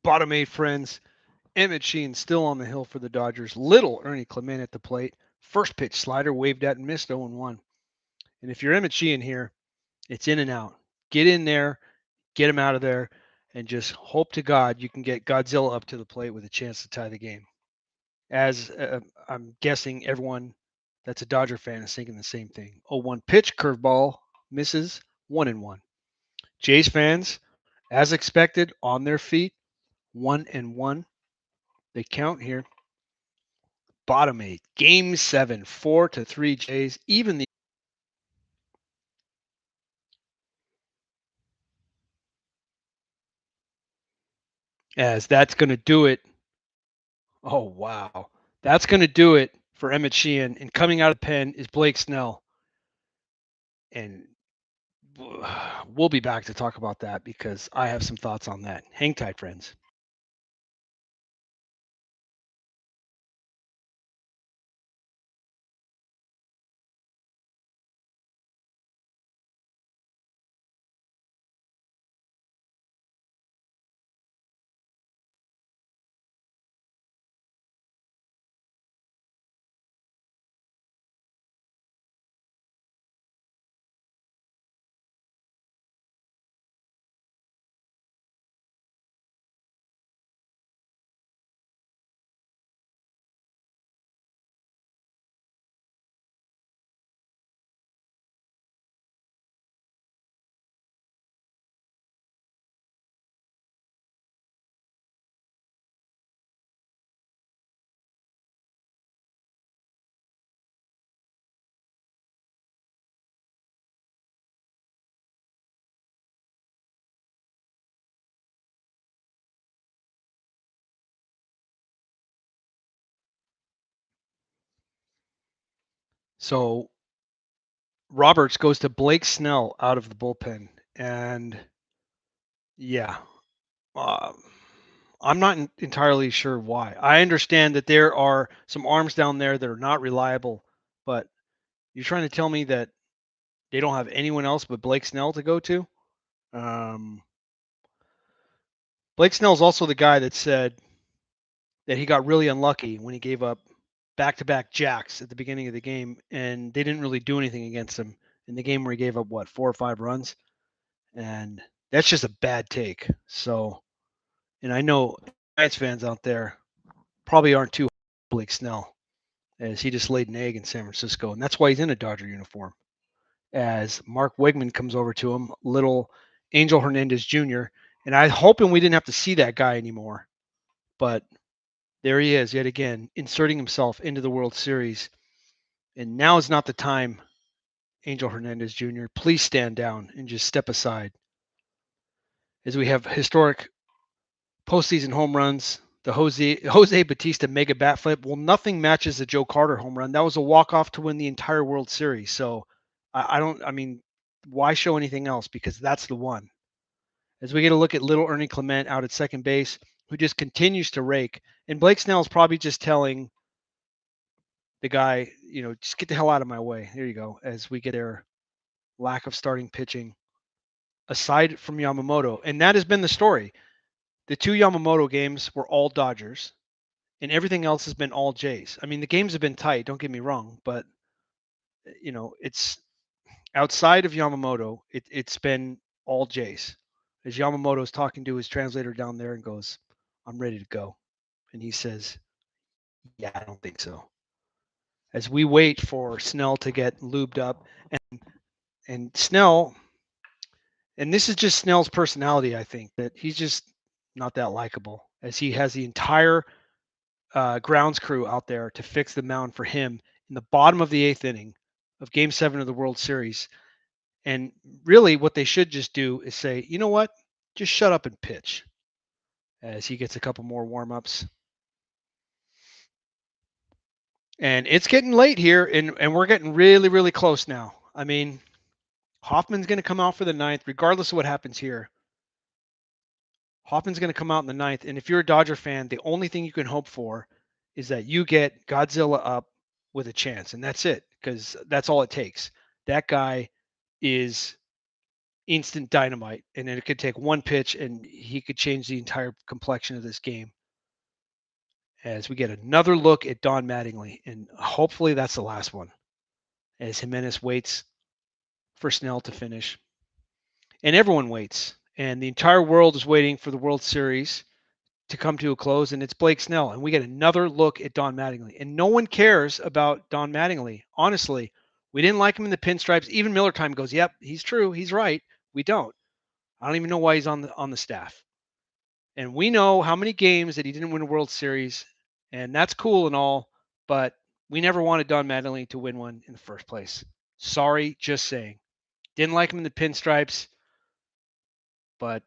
Bottom 8, friends. Emmett Sheehan still on the hill for the Dodgers. Little Ernie Clement at the plate. First pitch slider waved at and missed 0-1. And if you're Emmett Sheehan here, it's in and out. Get in there, get him out of there, and just hope to God you can get Godzilla up to the plate with a chance to tie the game. As I'm guessing everyone that's a Dodger fan is thinking the same thing. 0-1 pitch, curveball, misses, 1-1. Jays fans, as expected, on their feet, 1-1. They count here. Bottom 8, Game 7, 4-3 Jays. Even the as that's going to do it. Oh wow, that's going to do it for Emmett Sheehan. And coming out of the pen is Blake Snell. And we'll be back to talk about that because I have some thoughts on that. Hang tight, friends. So Roberts goes to Blake Snell out of the bullpen, and yeah, um, I'm not entirely sure why. I understand that there are some arms down there that are not reliable, but you're trying to tell me that they don't have anyone else but Blake Snell to go to? Um, Blake Snell's also the guy that said that he got really unlucky when he gave up back-to-back jacks at the beginning of the game, and they didn't really do anything against him in the game where he gave up what 4 or 5 runs, and that's just a bad take. So, and I know Giants fans out there probably aren't too Blake Snell, as he just laid an egg in San Francisco, and that's why he's in a Dodger uniform. As Mark Wegman comes over to him, little Angel Hernandez Jr., and I hoping we didn't have to see that guy anymore, but there he is yet again, inserting himself into the World Series. And now is not the time, Angel Hernandez Jr. Please stand down and just step aside. As we have historic postseason home runs, the Jose Batista mega bat flip. Well, nothing matches the Joe Carter home run. That was a walk off to win the entire World Series. So I don't. I mean, why show anything else? Because that's the one. As we get a look at little Ernie Clement out at second base, who just continues to rake, and Blake Snell is probably just telling the guy, just get the hell out of my way. There you go. As we get their lack of starting pitching aside from Yamamoto. And that has been the story. The two Yamamoto games were all Dodgers, and everything else has been all Jays. I mean, the games have been tight, don't get me wrong, but it's outside of Yamamoto, it's been all Jays. As Yamamoto is talking to his translator down there and goes, I'm ready to go. And he says, yeah, I don't think so. As we wait for Snell to get lubed up, and Snell, and this is just Snell's personality, I think, that he's just not that likable, as he has the entire grounds crew out there to fix the mound for him in the bottom of the eighth inning of Game 7 of the World Series. And really, what they should just do is say, you know what? Just shut up and pitch, as he gets a couple more warm ups. And it's getting late here, and we're getting really, really close now. I mean, Hoffman's going to come out for the ninth, regardless of what happens here. Hoffman's going to come out in the ninth. And if you're a Dodger fan, the only thing you can hope for is that you get Godzilla up with a chance. And that's it, because that's all it takes. That guy is instant dynamite. And it could take one pitch and he could change the entire complexion of this game. As we get another look at Don Mattingly. And hopefully that's the last one. As Gimenez waits for Snell to finish. And everyone waits. And the entire world is waiting for the World Series to come to a close, and it's Blake Snell. And we get another look at Don Mattingly. And no one cares about Don Mattingly. Honestly, we didn't like him in the pinstripes. Even Miller Time goes, yep, he's true. He's right. We don't. I don't even know why he's on the staff. And we know how many games that he didn't win a World Series, and that's cool and all, but we never wanted Don Mattingly to win one in the first place. Sorry, just saying. Didn't like him in the pinstripes, but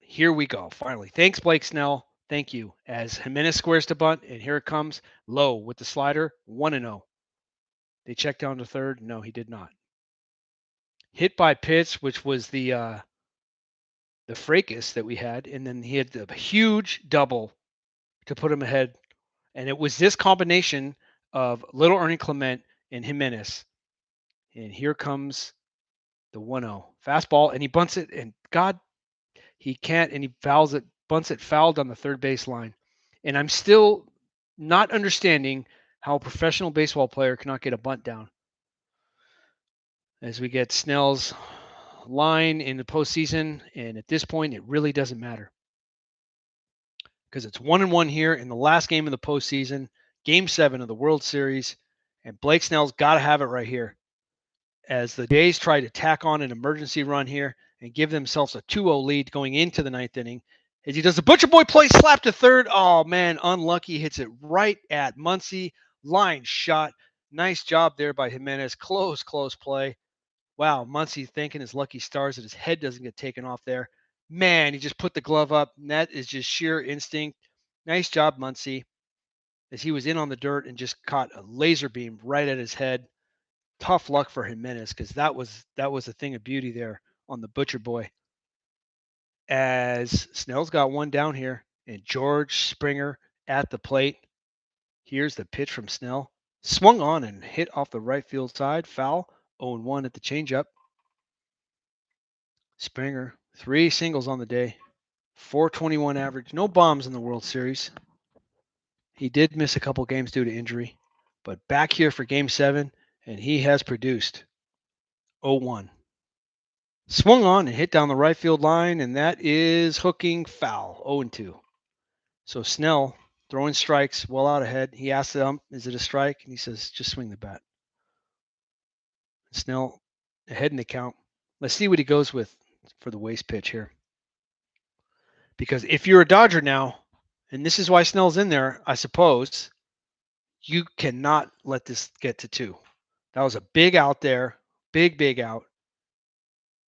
here we go. Finally. Thanks, Blake Snell. Thank you. As Gimenez squares to bunt, and here it comes. Low with the slider, 1-0. They check down to third. No, he did not. hit by pitch, which was the fracas that we had, and then he had the huge double to put him ahead. And it was this combination of little Ernie Clement and Gimenez. And here comes the 1-0 fastball, and he bunts it, and God, he can't, and he fouls it, bunts it fouled on the third base line. And I'm still not understanding how a professional baseball player cannot get a bunt down. As we get Snell's line in the postseason, and at this point, it really doesn't matter because it's 1-1 here in the last game of the postseason, Game 7 of the World Series, and Blake Snell's got to have it right here. As the Jays try to tack on an emergency run here and give themselves a 2-0 lead going into the ninth inning, as he does the Butcher Boy play, slap to third. Oh man, unlucky, hits it right at Muncy. Line shot. Nice job there by Gimenez. Close play. Wow, Muncy thanking his lucky stars that his head doesn't get taken off there. Man, he just put the glove up. And that is just sheer instinct. Nice job, Muncy, as he was in on the dirt and just caught a laser beam right at his head. Tough luck for Gimenez because that was a thing of beauty there on the Butcher Boy. As Snell's got one down here, and George Springer at the plate. Here's the pitch from Snell. Swung on and hit off the right field side. Foul. 0-1 at the changeup. Springer, 3 singles on the day. 421 average. No bombs in the World Series. He did miss a couple games due to injury, but back here for Game 7, and he has produced. 0-1. Swung on and hit down the right field line, and that is hooking foul. 0-2. So Snell throwing strikes well out ahead. He asked the ump, is it a strike? And he says, just swing the bat. Snell ahead in the count. Let's see what he goes with for the waste pitch here. Because if you're a Dodger now, and this is why Snell's in there, I suppose, you cannot let this get to 2. That was a big out there. Big out.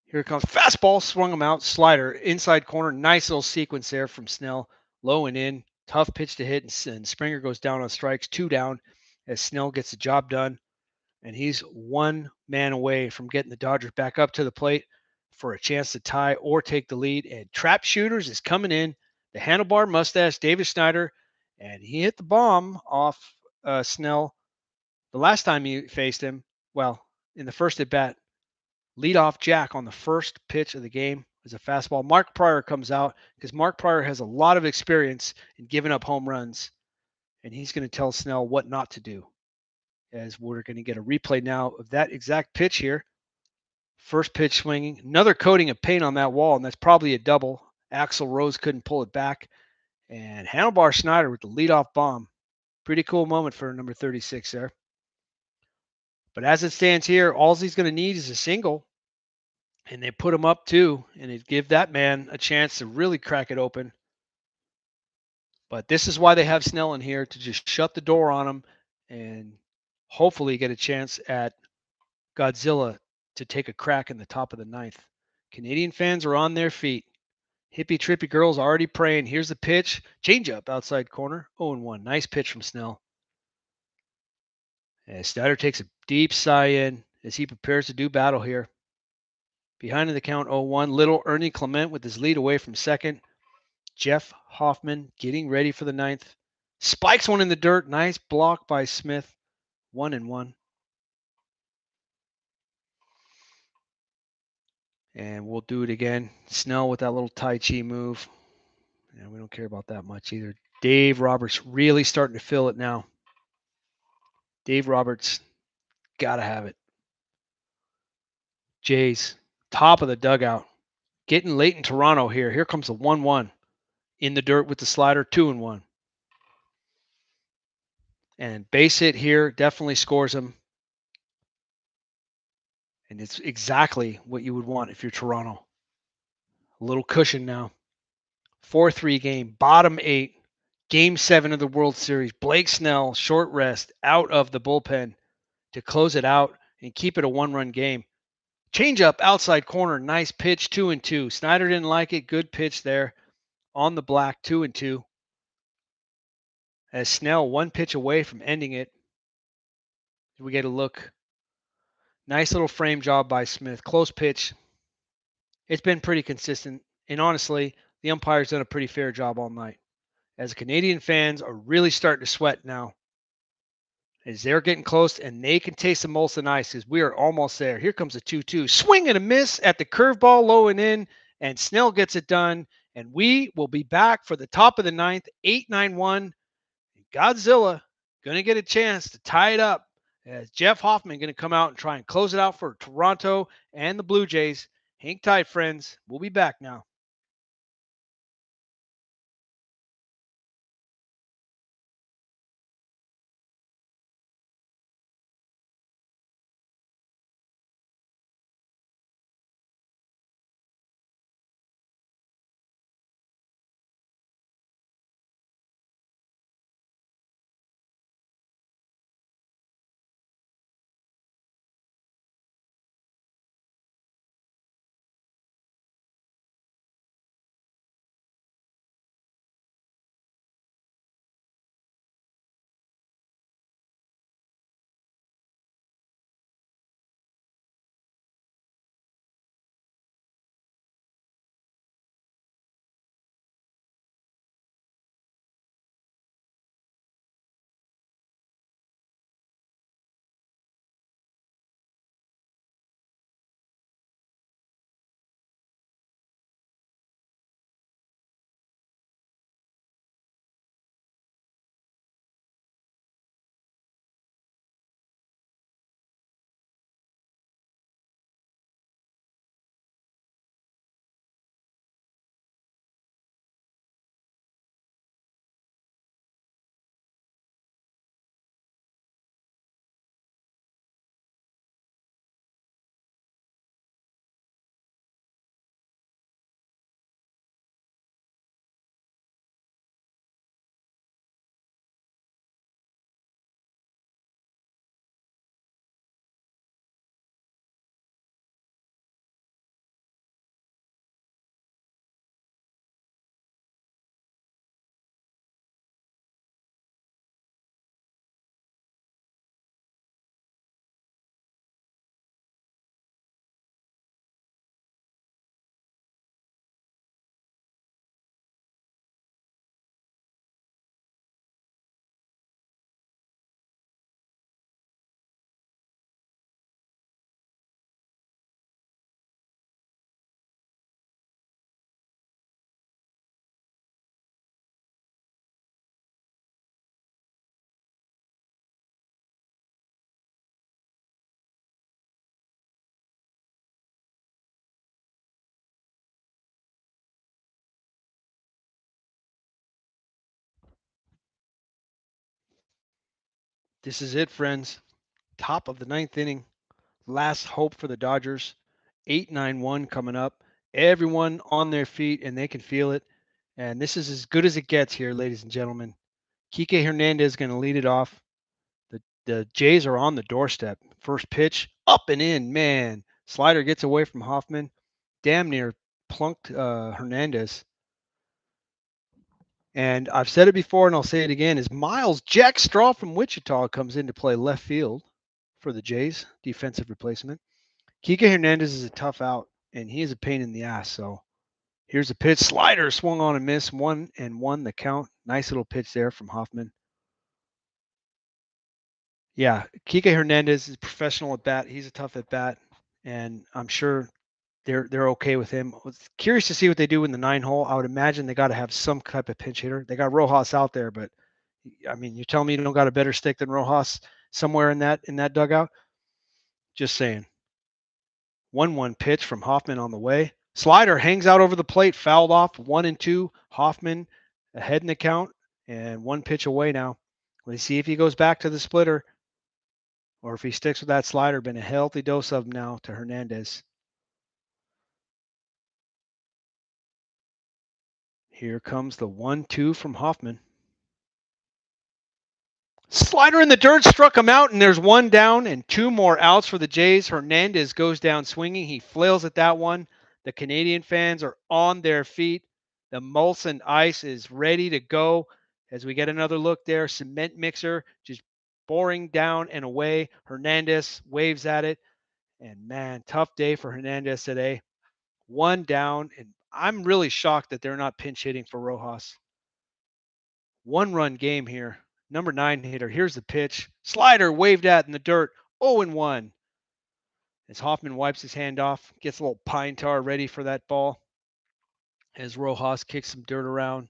Here it comes. Fastball, swung him out. Slider, inside corner. Nice little sequence there from Snell. Low and in. Tough pitch to hit, and Springer goes down on strikes. 2 down as Snell gets the job done. And he's 1 man away from getting the Dodgers back up to the plate for a chance to tie or take the lead. And Trap Shooters is coming in. The handlebar mustache, David Schneider, and he hit the bomb off Snell the last time he faced him. Well, in the first at bat, leadoff jack on the first pitch of the game is a fastball. Mark Pryor comes out because Mark Pryor has a lot of experience in giving up home runs, and he's going to tell Snell what not to do. As we're going to get a replay now of that exact pitch here. First pitch swinging, another coating of paint on that wall, and that's probably a double. Axl Rose couldn't pull it back. And Handlebar Schneider with the leadoff bomb. Pretty cool moment for number 36 there. But as it stands here, all he's going to need is a single. And they put him up 2, and it give that man a chance to really crack it open. But this is why they have Snell in here, to just shut the door on him and hopefully get a chance at Godzilla to take a crack in the top of the 9th. Canadian fans are on their feet. Hippie trippy girls already praying. Here's the pitch. Change up outside corner. 0-1. Nice pitch from Snell. As Snyder takes a deep sigh in as he prepares to do battle here. Behind in the count 0-1. Little Ernie Clement with his lead away from second. Jeff Hoffman getting ready for the 9th. Spikes one in the dirt. Nice block by Smith. 1-1. And we'll do it again. Snell with that little Tai Chi move. And we don't care about that much either. Dave Roberts really starting to feel it now. Dave Roberts, gotta have it. Jays, top of the dugout. Getting late in Toronto here. Here comes the 1-1. In the dirt with the slider, 2-1. And base hit here definitely scores him. And it's exactly what you would want if you're Toronto. A little cushion now. 4-3 game, bottom 8. Game 7 of the World Series. Blake Snell, short rest, out of the bullpen to close it out and keep it a 1-run game. Change up outside corner. Nice pitch. 2-2. Snyder didn't like it. Good pitch there on the black. 2-2. As Snell 1 pitch away from ending it. We get a look Nice little frame job by Smith. Close pitch. It's been pretty consistent. And honestly, the umpire's done a pretty fair job all night. As Canadian fans are really starting to sweat now, as they're getting close and they can taste the Molson Ice because we are almost there. Here comes a 2-2. Swing and a miss at the curveball low and in, and Snell gets it done. And we will be back for the top of the ninth, 8-9-1. Godzilla going to get a chance to tie it up as Jeff Hoffman going to come out and try and close it out for Toronto and the Blue Jays. Hang tight, friends. We'll be back now. This is it, friends. Top of the ninth inning. Last hope for the Dodgers. 8-9-1 coming up. Everyone on their feet, and they can feel it. And this is as good as it gets here, ladies and gentlemen. Kike Hernandez is going to lead it off. The Jays are on the doorstep. First pitch, up and in, man. Slider gets away from Hoffman. Damn near plunked Hernandez. And I've said it before, and I'll say it again: is Miles Jack Straw from Wichita comes in to play left field for the Jays, defensive replacement. Kike Hernandez is a tough out, and he is a pain in the ass. So here's a pitch. Slider swung on and missed. 1-1 the count. Nice little pitch there from Hoffman. Yeah, Kike Hernandez is professional at bat. He's a tough at bat, and I'm sure they're okay with him. I was curious to see what they do in the 9 hole. I would imagine they got to have some type of pinch hitter. They got Rojas out there, but I mean, you're telling me you don't got a better stick than Rojas somewhere in that dugout? Just saying. 1-1 pitch from Hoffman on the way. Slider hangs out over the plate, fouled off. 1-2. Hoffman ahead in the count, and one pitch away now. Let's see if he goes back to the splitter or if he sticks with that slider. Been a healthy dose of him now to Hernandez. Here comes the 1-2 from Hoffman. Slider in the dirt struck him out, and there's one down and two more outs for the Jays. Hernandez goes down swinging. He flails at that one. The Canadian fans are on their feet. The Molson Ice is ready to go as we get another look there. Cement mixer just boring down and away. Hernandez waves at it. And man, tough day for Hernandez today. One down, and I'm really shocked that they're not pinch hitting for Rojas. 1-run game here. Number 9 hitter. Here's the pitch. Slider waved at in the dirt. 0-1. As Hoffman wipes his hand off, gets a little pine tar ready for that ball. As Rojas kicks some dirt around.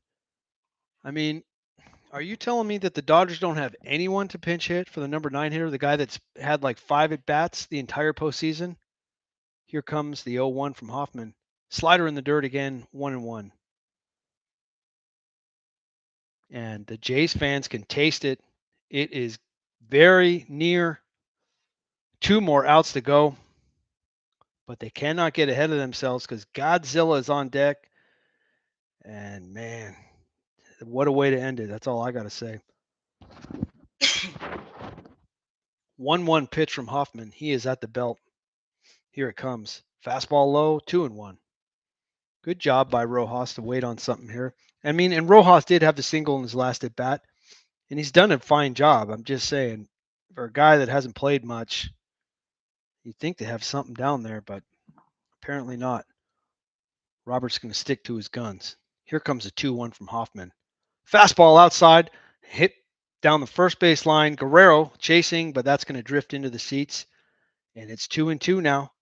I mean, are you telling me that the Dodgers don't have anyone to pinch hit for the number 9 hitter, the guy that's had like 5 at bats the entire postseason? Here comes the 0-1 from Hoffman. Slider in the dirt again, 1-1. And the Jays fans can taste it. It is very near. 2 more outs to go, but they cannot get ahead of themselves because Godzilla is on deck. And man, what a way to end it. That's all I got to say. 1-1 pitch from Hoffman. He is at the belt. Here it comes. Fastball low, 2-1. Good job by Rojas to wait on something here. I mean, and Rojas did have the single in his last at bat, and he's done a fine job. I'm just saying, for a guy that hasn't played much, you'd think they have something down there, but apparently not. Robert's going to stick to his guns. Here comes a 2-1 from Hoffman. Fastball outside, hit down the first base line. Guerrero chasing, but that's going to drift into the seats. And it's 2-2 now.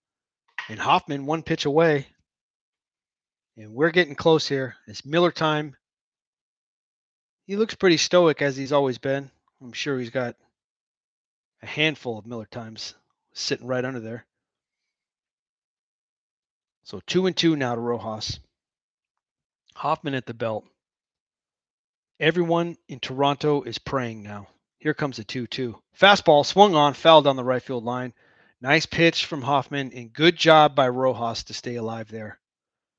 And Hoffman 1 pitch away. And we're getting close here. It's Miller time. He looks pretty stoic as he's always been. I'm sure he's got a handful of Miller times sitting right under there. So 2-2 now to Rojas. Hoffman at the belt. Everyone in Toronto is praying now. Here comes a 2-2. Fastball swung on, fouled down the right field line. Nice pitch from Hoffman, and good job by Rojas to stay alive there.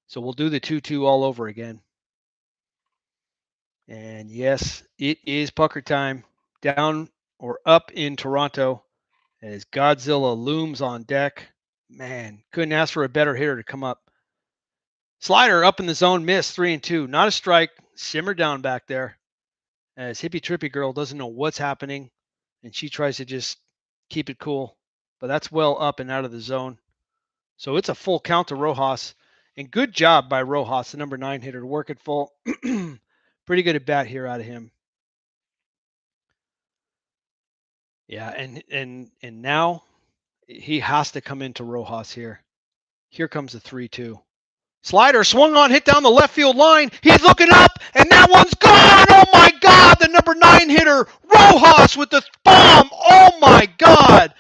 So we'll do the 2-2 all over again. And yes, it is pucker time. Down or up in Toronto as Godzilla looms on deck. Man, couldn't ask for a better hitter to come up. Slider up in the zone, missed 3-2. Not a strike. Simmer down back there as Hippie Trippy Girl doesn't know what's happening, and she tries to just keep it cool. But that's well up and out of the zone. So it's a full count to Rojas. And good job by Rojas, the number 9 hitter, to work it full. Pretty good at bat here out of him. Yeah, and now he has to come into Rojas here. Here comes the 3-2. Slider swung on, hit down the left field line. He's looking up, and that one's gone. Oh my God, the number 9 hitter, Rojas with the bomb. Oh my God.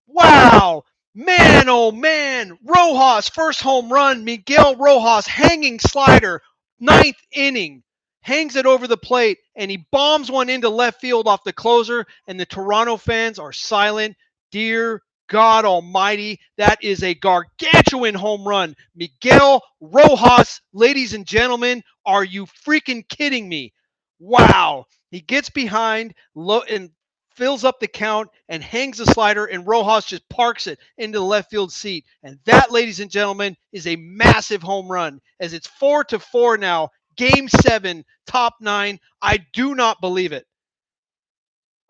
Wow. Man, oh man. Rojas, first home run. Miguel Rojas, hanging slider, 9th inning. Hangs it over the plate, and he bombs one into left field off the closer, and the Toronto fans are silent. Dear God Almighty, that is a gargantuan home run. Miguel Rojas, ladies and gentlemen, are you freaking kidding me? Wow. He gets behind and fills up the count and hangs the slider, and Rojas just parks it into the left field seat. And that, ladies and gentlemen, is a massive home run as it's 4-4 now. Game 7, top 9. I do not believe it.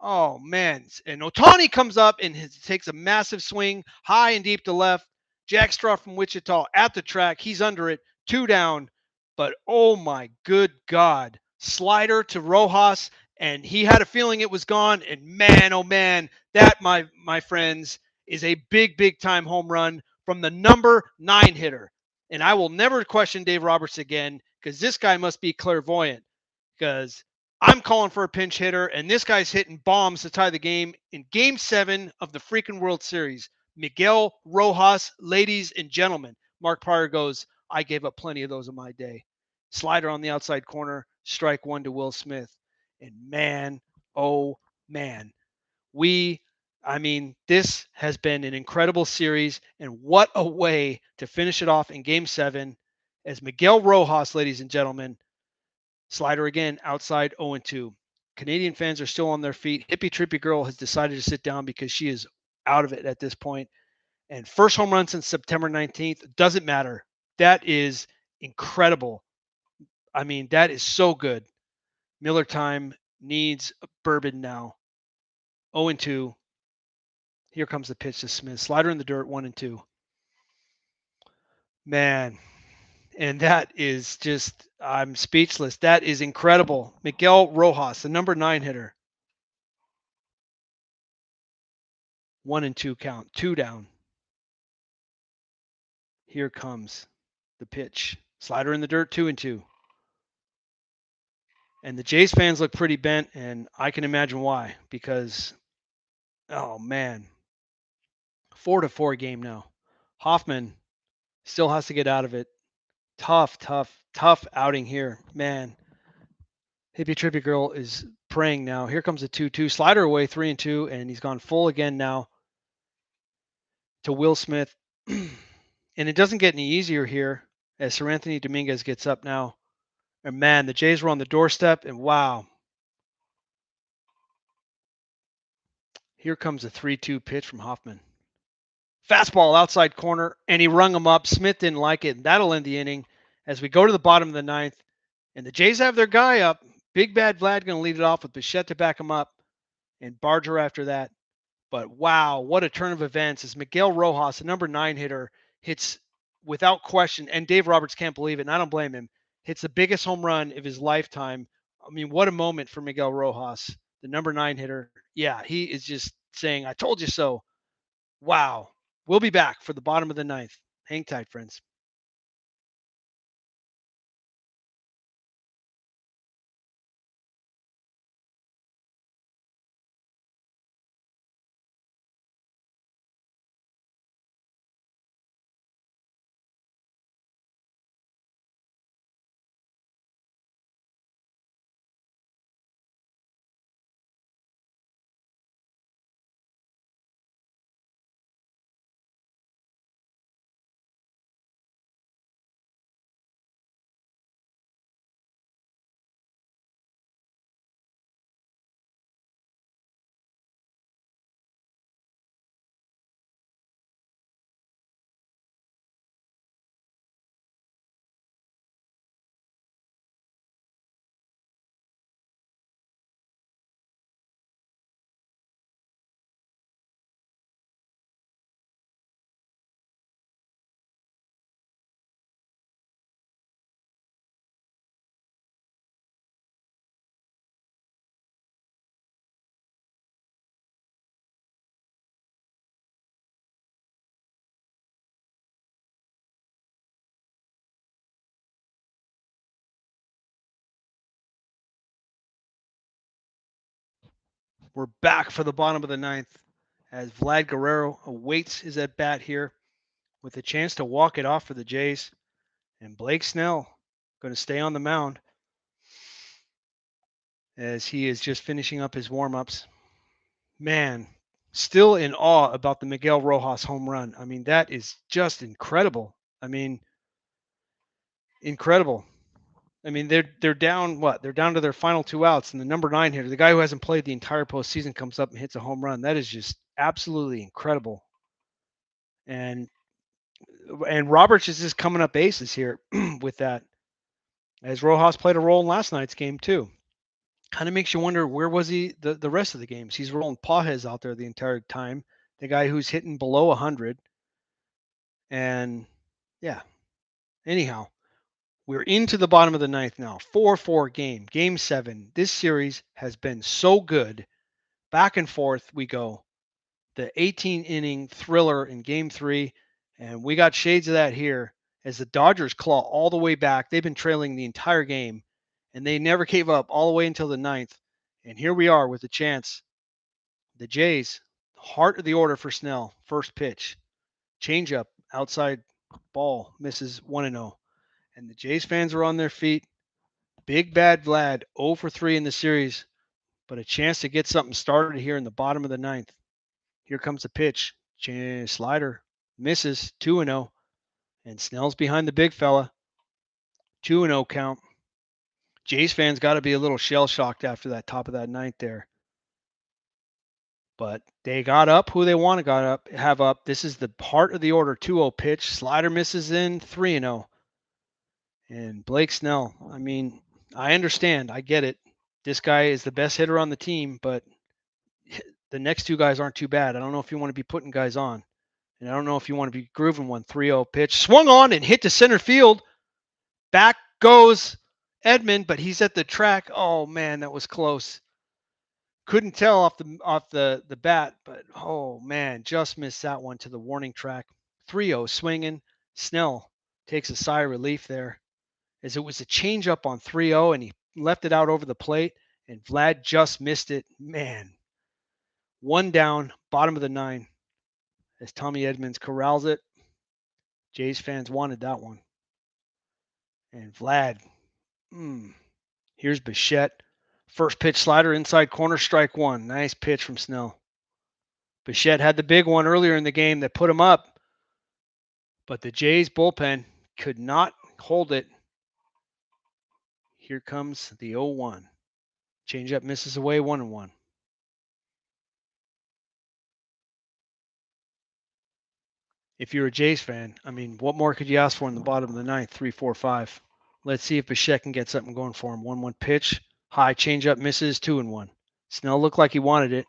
Oh, man. And Ohtani comes up and takes a massive swing, high and deep to left. Jack Straw from Wichita at the track. He's under it, 2 down. But, oh, my good God. Slider to Rojas, and he had a feeling it was gone. And, man, oh, man, that, my friends, is a big, big time home run from the number 9 hitter. And I will never question Dave Roberts again because this guy must be clairvoyant because I'm calling for a pinch hitter, and this guy's hitting bombs to tie the game in Game 7 of the freaking World Series. Miguel Rojas, ladies and gentlemen. Mark Pryor goes, I gave up plenty of those in my day. Slider on the outside corner, strike 1 to Will Smith. And man, oh man, this has been an incredible series, and what a way to finish it off in Game 7 as Miguel Rojas, ladies and gentlemen, slider again, outside 0-2. Canadian fans are still on their feet. Hippie Trippy Girl has decided to sit down because she is out of it at this point. And first home run since September 19th. Doesn't matter. That is incredible. I mean, that is so good. Miller time needs a bourbon now. 0-2. Here comes the pitch to Smith. Slider in the dirt, 1-2. Man, and that is just, I'm speechless. That is incredible. Miguel Rojas, the number 9 hitter. 1-2 count, 2 down. Here comes the pitch. Slider in the dirt, 2-2. And the Jays fans look pretty bent, and I can imagine why. Because, oh man, 4-4 game now. Hoffman still has to get out of it. Tough outing here, man. Hippie Trippy Girl is praying now. Here comes a 2-2 slider away, 3-2, and he's gone full again now to Will Smith. And it doesn't get any easier here as Sir Anthony Dominguez gets up now. And man, the Jays were on the doorstep, and wow. Here comes a 3-2 pitch from Hoffman. Fastball outside corner, and he rung him up. Smith didn't like it, and that'll end the inning as we go to the bottom of the 9th. And the Jays have their guy up. Big Bad Vlad going to lead it off with Bichette to back him up, and Barger after that. But wow, what a turn of events as Miguel Rojas, the number 9 hitter, hits without question, and Dave Roberts can't believe it, and I don't blame him, hits the biggest home run of his lifetime. I mean, what a moment for Miguel Rojas, the number 9 hitter. Yeah, he is just saying, I told you so. Wow. We'll be back for the bottom of the 9th. Hang tight, friends. We're back for the bottom of the 9th as Vlad Guerrero awaits his at bat here with a chance to walk it off for the Jays. And Blake Snell going to stay on the mound as he is just finishing up his warm-ups. Man, still in awe about the Miguel Rojas home run. I mean, that is just incredible. I mean, incredible. I mean, they're down what? They're down to their final 2 outs, and the number 9 hitter, the guy who hasn't played the entire postseason, comes up and hits a home run. That is just absolutely incredible. And Roberts is just coming up aces here with that, as Rojas played a role in last night's game too. Kind of makes you wonder, where was he the rest of the games? He's rolling Pajes out there the entire time, the guy who's hitting below 100. And yeah, anyhow, we're into the bottom of the 9th now. 4-4 game, game 7. This series has been so good. Back and forth we go. The 18-inning thriller in game 3, and we got shades of that here as the Dodgers claw all the way back. They've been trailing the entire game, and they never gave up all the way until the 9th. And here we are with a chance. The Jays, heart of the order for Snell. First pitch, changeup, outside ball, misses 1-0. And the Jays fans are on their feet. Big Bad Vlad, 0 for 3 in the series, but a chance to get something started here in the bottom of the 9th. Here comes the pitch. Slider misses, 2-0. And Snell's behind the big fella. 2-0 count. Jays fans got to be a little shell-shocked after that top of that 9th there. But they got up who they want to have up. This is the heart of the order. 2-0 pitch. Slider misses in, 3-0. And Blake Snell, I mean, I understand. I get it. This guy is the best hitter on the team, but the next two guys aren't too bad. I don't know if you want to be putting guys on. And I don't know if you want to be grooving one. 3-0 pitch. Swung on and hit to center field. Back goes Edman, but he's at the track. Oh, man, that was close. Couldn't tell off the bat, but oh man, just missed that one to the warning track. 3-0 swinging. Snell takes a sigh of relief there, as it was a changeup on 3-0, and he left it out over the plate, and Vlad just missed it. Man, one down, bottom of the 9, as Tommy Edmonds corrals it. Jays fans wanted that one, and Vlad. Here's Bichette. First pitch slider inside corner, strike one. Nice pitch from Snell. Bichette had the big one earlier in the game that put him up, but the Jays bullpen could not hold it. Here comes the 0-1. Changeup misses away, 1-1. If you're a Jays fan, I mean, what more could you ask for in the bottom of the 9th? 3, 4, 5. Let's see if Bichette can get something going for him. 1-1 pitch. High changeup misses, 2-1. Snell looked like he wanted it.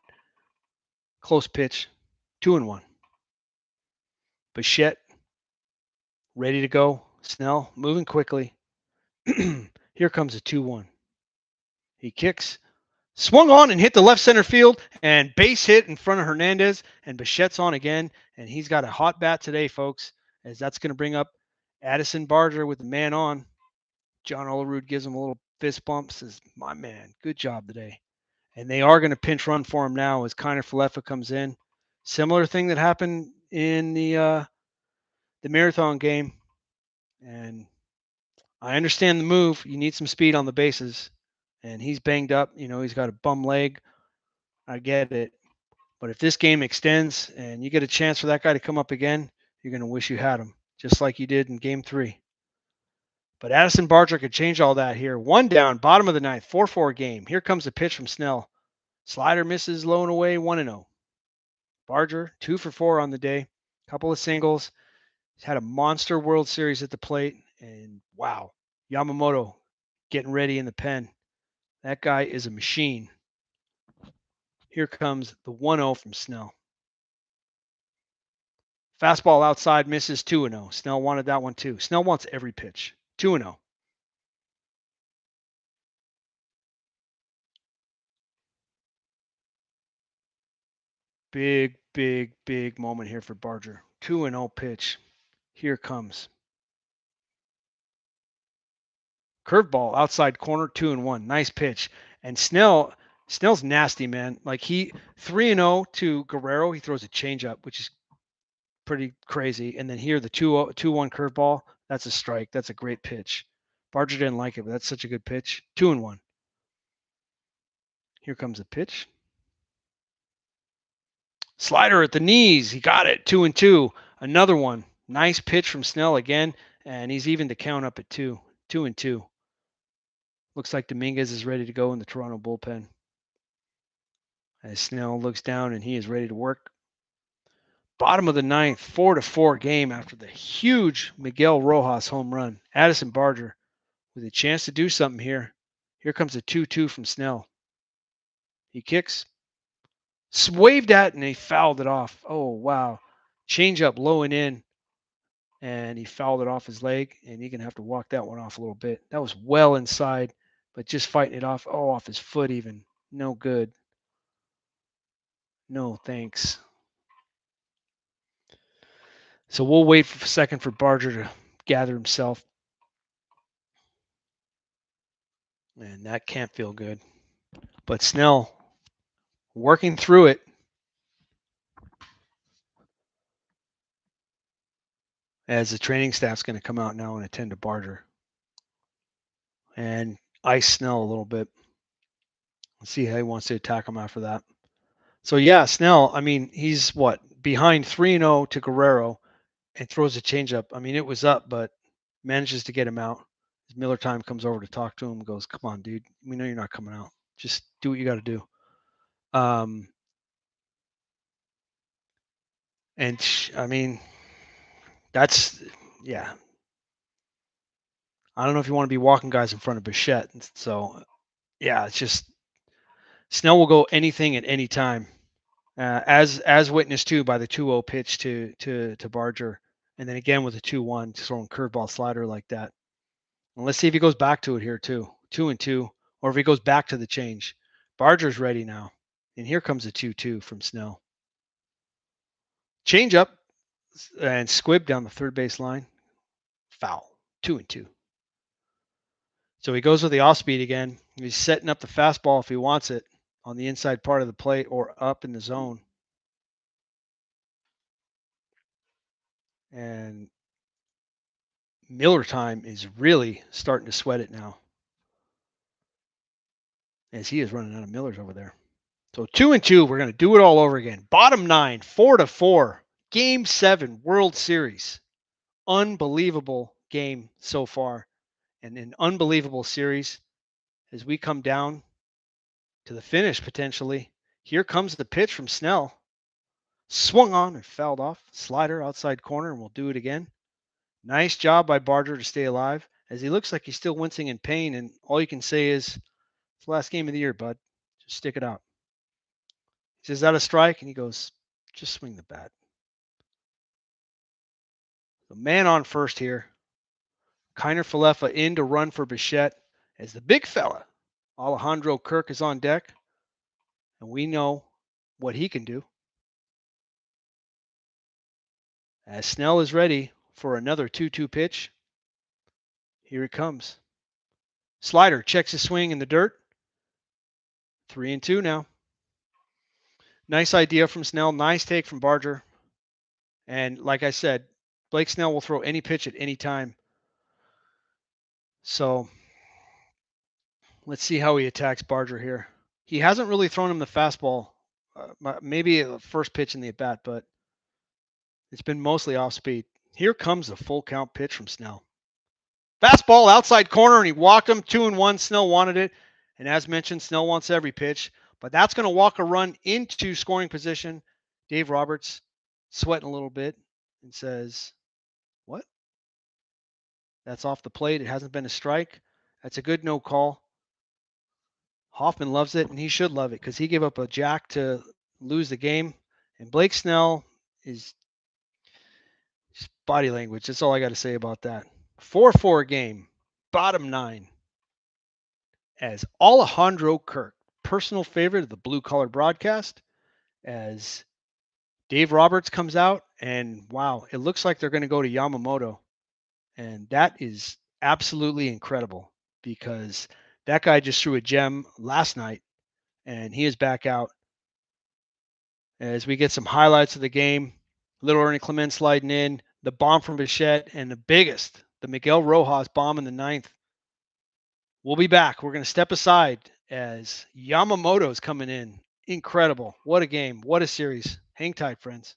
Close pitch, 2-1. Bichette ready to go. Snell moving quickly. Here comes a 2-1. He kicks, swung on and hit the left center field, and base hit in front of Hernandez, and Bichette's on again, and he's got a hot bat today, folks, as that's going to bring up Addison Barger with the man on. John Olerud gives him a little fist bump, says, my man, good job today. And they are going to pinch run for him now as Kiner Falefa comes in. Similar thing that happened in the marathon game. And I understand the move. You need some speed on the bases. And he's banged up. You know, he's got a bum leg. I get it. But if this game extends and you get a chance for that guy to come up again, you're going to wish you had him, just like you did in game 3. But Addison Barger could change all that here. 1 down, bottom of the 9th, 4-4 game. Here comes the pitch from Snell. Slider misses, low and away, 1-0. Barger, 2 for 4 on the day. Couple of singles. He's had a monster World Series at the plate. And wow, Yamamoto getting ready in the pen. That guy is a machine. Here comes the 1-0 from Snell. Fastball outside, misses, 2-0. Snell wanted that one too. Snell wants every pitch. 2-0. Big, big, big moment here for Barger. 2-0 pitch. Here comes. Curveball outside corner, 2-1. Nice pitch. And Snell's nasty, man. Like 3-0 to Guerrero. He throws a changeup, which is pretty crazy. And then here, the 2-1 curveball. That's a strike. That's a great pitch. Barger didn't like it, but that's such a good pitch. 2-1. Here comes a pitch. Slider at the knees. He got it. 2-2. Another one. Nice pitch from Snell again. And he's even to count up at 2. 2-2. Looks like Gimenez is ready to go in the Toronto bullpen. As Snell looks down and he is ready to work. Bottom of the 9th, 4-4 game after the huge Miguel Rojas home run. Addison Barger with a chance to do something here. Here comes a 2-2 from Snell. He kicks. Swaved at and he fouled it off. Oh, wow. Change up low and in. And he fouled it off his leg. And he's going to have to walk that one off a little bit. That was well inside. But just fighting it off. Oh, off his foot even. No good. No, thanks. So we'll wait for a second for Barger to gather himself. And that can't feel good. But Snell working through it. As the training staff's going to come out now and attend to Barger. And ice Snell a little bit. Let's see how he wants to attack him after that. So yeah, Snell, I mean, he's behind 3-0 to Guerrero and throws a changeup. I mean, it was up, but manages to get him out. As Miller Time comes over to talk to him, goes, come on, dude. We know you're not coming out. Just do what you got to do. And I mean, that's, yeah. I don't know if you want to be walking guys in front of Bichette. So, yeah, it's just Snell will go anything at any time. as witnessed too by the 2-0 pitch to Barger, and then again with the 2-1 throwing curveball slider like that. And let's see if he goes back to it here too, 2-2, or if he goes back to the change. Barger's ready now, and here comes the 2-2 from Snell. Change up and squib down the third base line. Foul. 2-2. So he goes with the off speed again. He's setting up the fastball if he wants it on the inside part of the plate or up in the zone. And Miller time is really starting to sweat it now, as he is running out of Millers over there. So 2-2, we're going to do it all over again. Bottom 9, 4-4, Game 7, World Series. Unbelievable game so far, and an unbelievable series as we come down to the finish potentially. Here comes the pitch from Snell. Swung on and fouled off. Slider outside corner, and we'll do it again. Nice job by Barger to stay alive, as he looks like he's still wincing in pain, and all you can say is, it's the last game of the year, bud. Just stick it out. He says, is that a strike? And he goes, just swing the bat. The man on first here. Kiner Falefa in to run for Bichette as the big fella, Alejandro Kirk, is on deck. And we know what he can do. As Snell is ready for another 2-2 pitch. Here it comes. Slider checks his swing in the dirt. 3-2 now. Nice idea from Snell. Nice take from Barger. And like I said, Blake Snell will throw any pitch at any time. So let's see how he attacks Barger here. He hasn't really thrown him the fastball. Maybe the first pitch in the at-bat, but it's been mostly off speed. Here comes the full count pitch from Snell. Fastball outside corner, and he walked him 2-1. Snell wanted it. And as mentioned, Snell wants every pitch. But that's going to walk a run into scoring position. Dave Roberts sweating a little bit and says, what? That's off the plate. It hasn't been a strike. That's a good no call. Hoffman loves it, and he should love it because he gave up a jack to lose the game. And Blake Snell is body language. That's all I got to say about that. 4-4 game, bottom 9. As Alejandro Kirk, personal favorite of the Blue Collar broadcast, as Dave Roberts comes out, and wow, it looks like they're going to go to Yamamoto. And that is absolutely incredible because that guy just threw a gem last night, and he is back out. As we get some highlights of the game, little Ernie Clement sliding in, the bomb from Bichette, and the biggest, the Miguel Rojas bomb in the 9th. We'll be back. We're going to step aside as Yamamoto's coming in. Incredible. What a game. What a series. Hang tight, friends.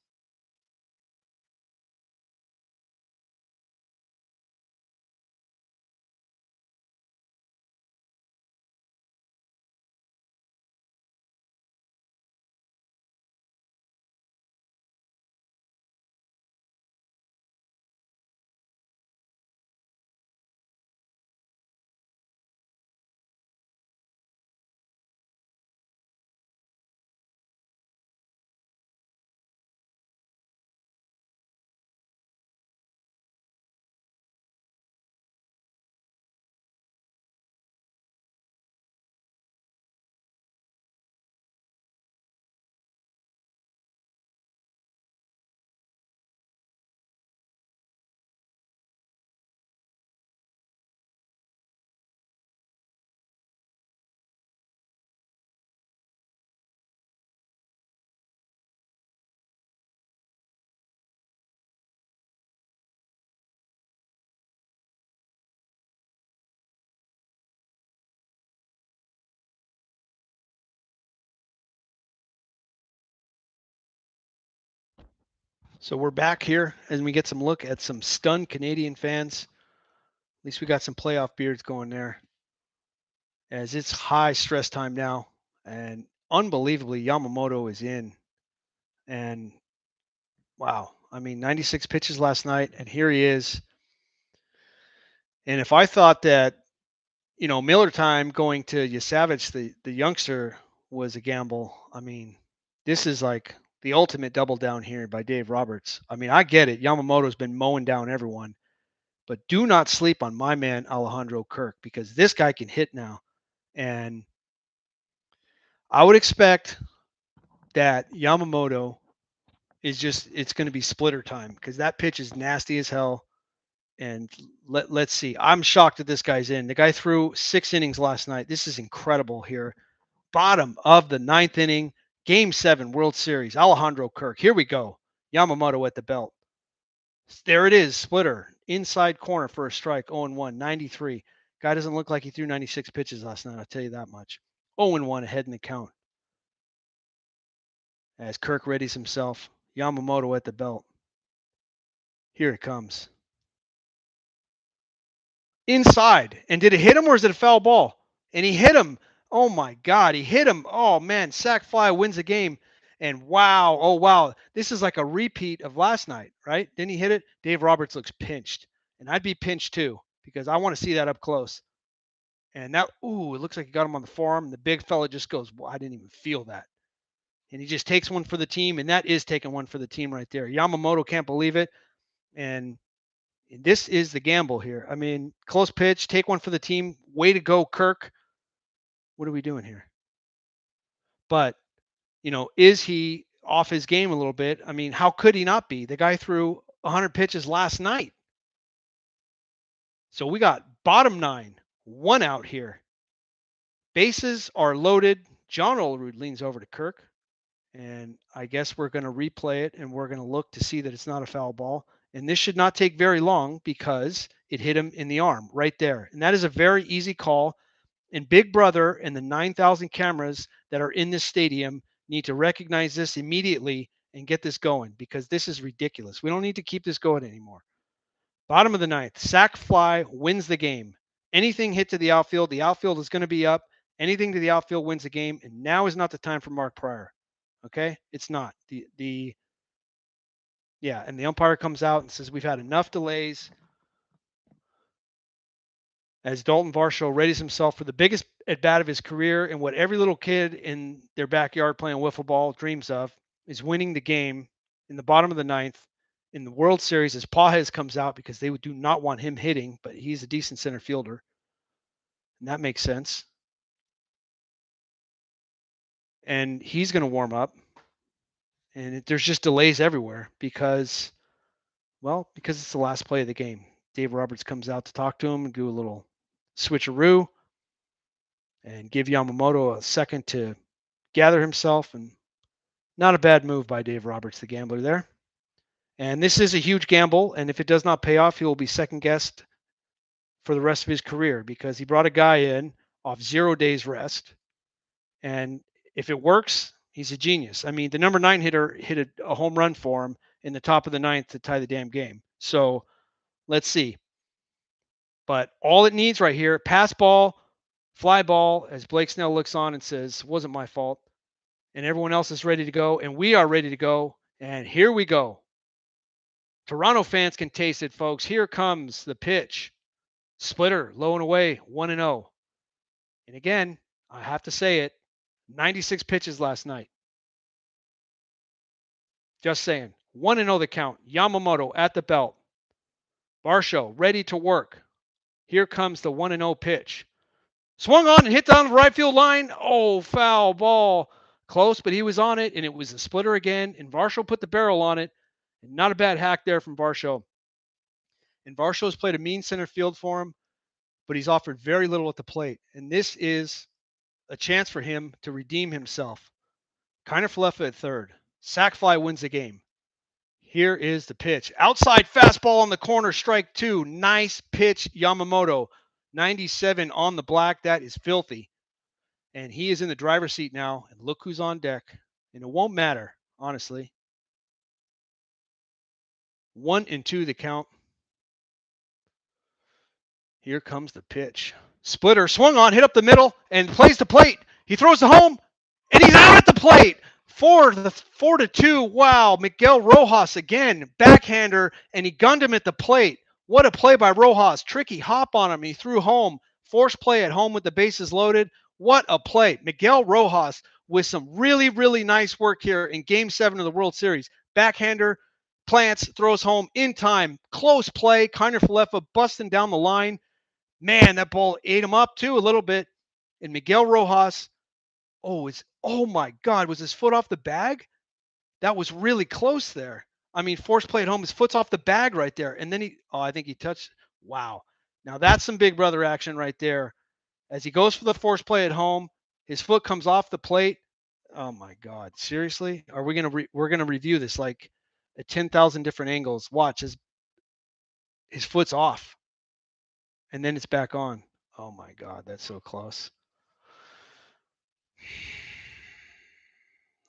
So we're back here and we get some look at some stunned Canadian fans. At least we got some playoff beards going there. As it's high stress time now. And unbelievably, Yamamoto is in. And wow, I mean, 96 pitches last night, and here he is. And if I thought that, Miller time going to Yasavage, the youngster, was a gamble, I mean, This is like the ultimate double down here by Dave Roberts. I mean, I get it. Yamamoto's been mowing down everyone, but do not sleep on my man Alejandro Kirk, because this guy can hit now. And I would expect that Yamamoto it's going to be splitter time, because that pitch is nasty as hell. And let's see. I'm shocked that this guy's in. The guy threw 6 innings last night. This is incredible here. Bottom of the 9th inning, Game 7 World Series. Alejandro Kirk. Here we go. Yamamoto at the belt. There it is. Splitter. Inside corner for a strike. 0-1. 93. Guy doesn't look like he threw 96 pitches last night. I'll tell you that much. 0-1 ahead in the count. As Kirk readies himself. Yamamoto at the belt. Here it comes. Inside. And did it hit him, or is it a foul ball? And he hit him. Oh my God, he hit him. Oh man, sac fly wins the game. And wow, oh wow, this is like a repeat of last night, right? Didn't he hit it? Dave Roberts looks pinched. And I'd be pinched too, because I want to see that up close. And that, ooh, it looks like he got him on the forearm. The big fella just goes, well, I didn't even feel that. And he just takes one for the team, and that is taking one for the team right there. Yamamoto can't believe it. And this is the gamble here. I mean, close pitch, take one for the team. Way to go, Kirk. What are we doing here? But, is he off his game a little bit? I mean, how could he not be? The guy threw 100 pitches last night. So we got bottom 9, 1 out here. Bases are loaded. John Olerud leans over to Kirk. And I guess we're going to replay it, and we're going to look to see that it's not a foul ball. And this should not take very long, because it hit him in the arm right there. And that is a very easy call. And Big Brother and the 9,000 cameras that are in this stadium need to recognize this immediately and get this going, because this is ridiculous. We don't need to keep this going anymore. Bottom of the 9th, sac fly wins the game. Anything hit to the outfield is going to be up. Anything to the outfield wins the game. And now is not the time for Mark Pryor. Okay? It's not. And the umpire comes out and says, we've had enough delays. As Daulton Varsho readies himself for the biggest at-bat of his career, and what every little kid in their backyard playing wiffle ball dreams of, is winning the game in the bottom of the 9th in the World Series, as Pages comes out, because they do not want him hitting, but he's a decent center fielder. And that makes sense. And he's going to warm up. And there's just delays everywhere, because it's the last play of the game. Dave Roberts comes out to talk to him and do a little switcheroo and give Yamamoto a second to gather himself. And not a bad move by Dave Roberts, the gambler there. And this is a huge gamble. And if it does not pay off, he will be second guessed for the rest of his career, because he brought a guy in off 0 days rest. And if it works, he's a genius. I mean, the number 9 hitter hit a home run for him in the top of the 9th to tie the damn game. So let's see. But all it needs right here, pass ball, fly ball, as Blake Snell looks on and says, wasn't my fault. And everyone else is ready to go, and we are ready to go. And here we go. Toronto fans can taste it, folks. Here comes the pitch. Splitter, low and away, 1-0. And again, I have to say it, 96 pitches last night. Just saying. 1-0 the count. Yamamoto at the belt. Varsho ready to work. Here comes the 1-0 pitch. Swung on and hit down the right field line. Oh, foul ball. Close, but he was on it, and it was a splitter again. And Varsho put the barrel on it. And not a bad hack there from Varsho. And Varsho's played a mean center field for him, but he's offered very little at the plate. And this is a chance for him to redeem himself. Kiner-Falefa at third. Sac fly wins the game. Here is the pitch. Outside fastball on the corner, strike 2. Nice pitch, Yamamoto. 97 on the black. That is filthy. And he is in the driver's seat now. And look who's on deck. And it won't matter, honestly. 1-2 the count. Here comes the pitch. Splitter swung on, hit up the middle, and plays the plate. He throws the home, and he's out at the plate. 4-2. Wow, Miguel Rojas again, backhander, and he gunned him at the plate. What a play by Rojas. Tricky hop on him. He threw home. Force play at home with the bases loaded. What a play. Miguel Rojas with some really, really nice work here in Game 7 of the World Series. Backhander, plants, throws home in time. Close play. Kiner Falefa busting down the line. Man, that ball ate him up too a little bit. And Miguel Rojas, oh my God, was his foot off the bag? That was really close there. I mean, force play at home, his foot's off the bag right there. And then I think he touched. Wow. Now that's some big brother action right there. As he goes for the force play at home, his foot comes off the plate. Oh my God! Seriously, are we gonna we're gonna review this like at 10,000 different angles? Watch his foot's off, and then it's back on. Oh my God, that's so close.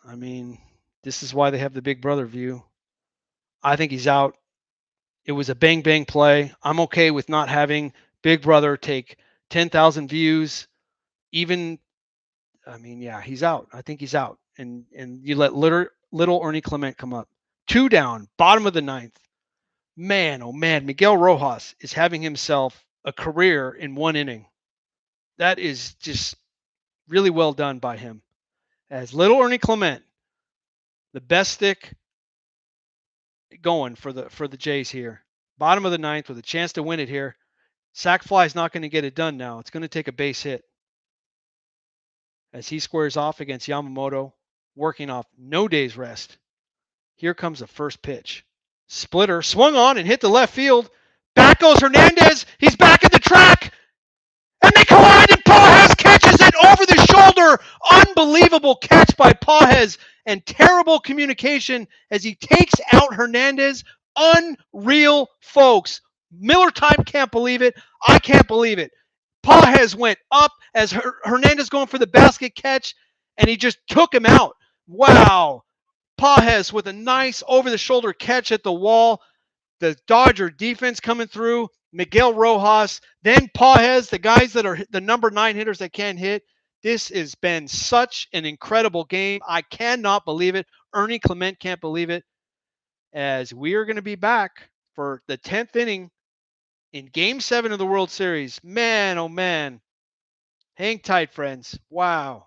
I mean, this is why they have the big brother view. I think he's out. It was a bang bang play. I'm okay with not having Big Brother take 10,000 views. Even, I mean, yeah, he's out. I think he's out. And you let little Ernie Clement come up. 2 down, bottom of the 9th. Man, oh man, Miguel Rojas is having himself a career in 1 inning. That is just really well done by him. As little Ernie Clement, the best stick going for the Jays here. Bottom of the 9th with a chance to win it here. Sack fly is not going to get it done now. It's going to take a base hit. As he squares off against Yamamoto, working off no day's rest. Here comes the first pitch. Splitter swung on and hit the left field. Back goes Hernandez. He's back in the track. And they collide, and Pages catches it over the shoulder. Unbelievable catch by Pages, and terrible communication as he takes out Hernandez. Unreal, folks. Miller Time can't believe it. I can't believe it. Pages went up as Hernandez going for the basket catch, and he just took him out. Wow. Pages with a nice over-the-shoulder catch at the wall. The Dodger defense coming through. Miguel Rojas, then Pages, the guys that are the number 9 hitters that can't hit. This has been such an incredible game. I cannot believe it. Ernie Clement can't believe it. As we are going to be back for the 10th inning in Game 7 of the World Series. Man, oh man. Hang tight, friends. Wow.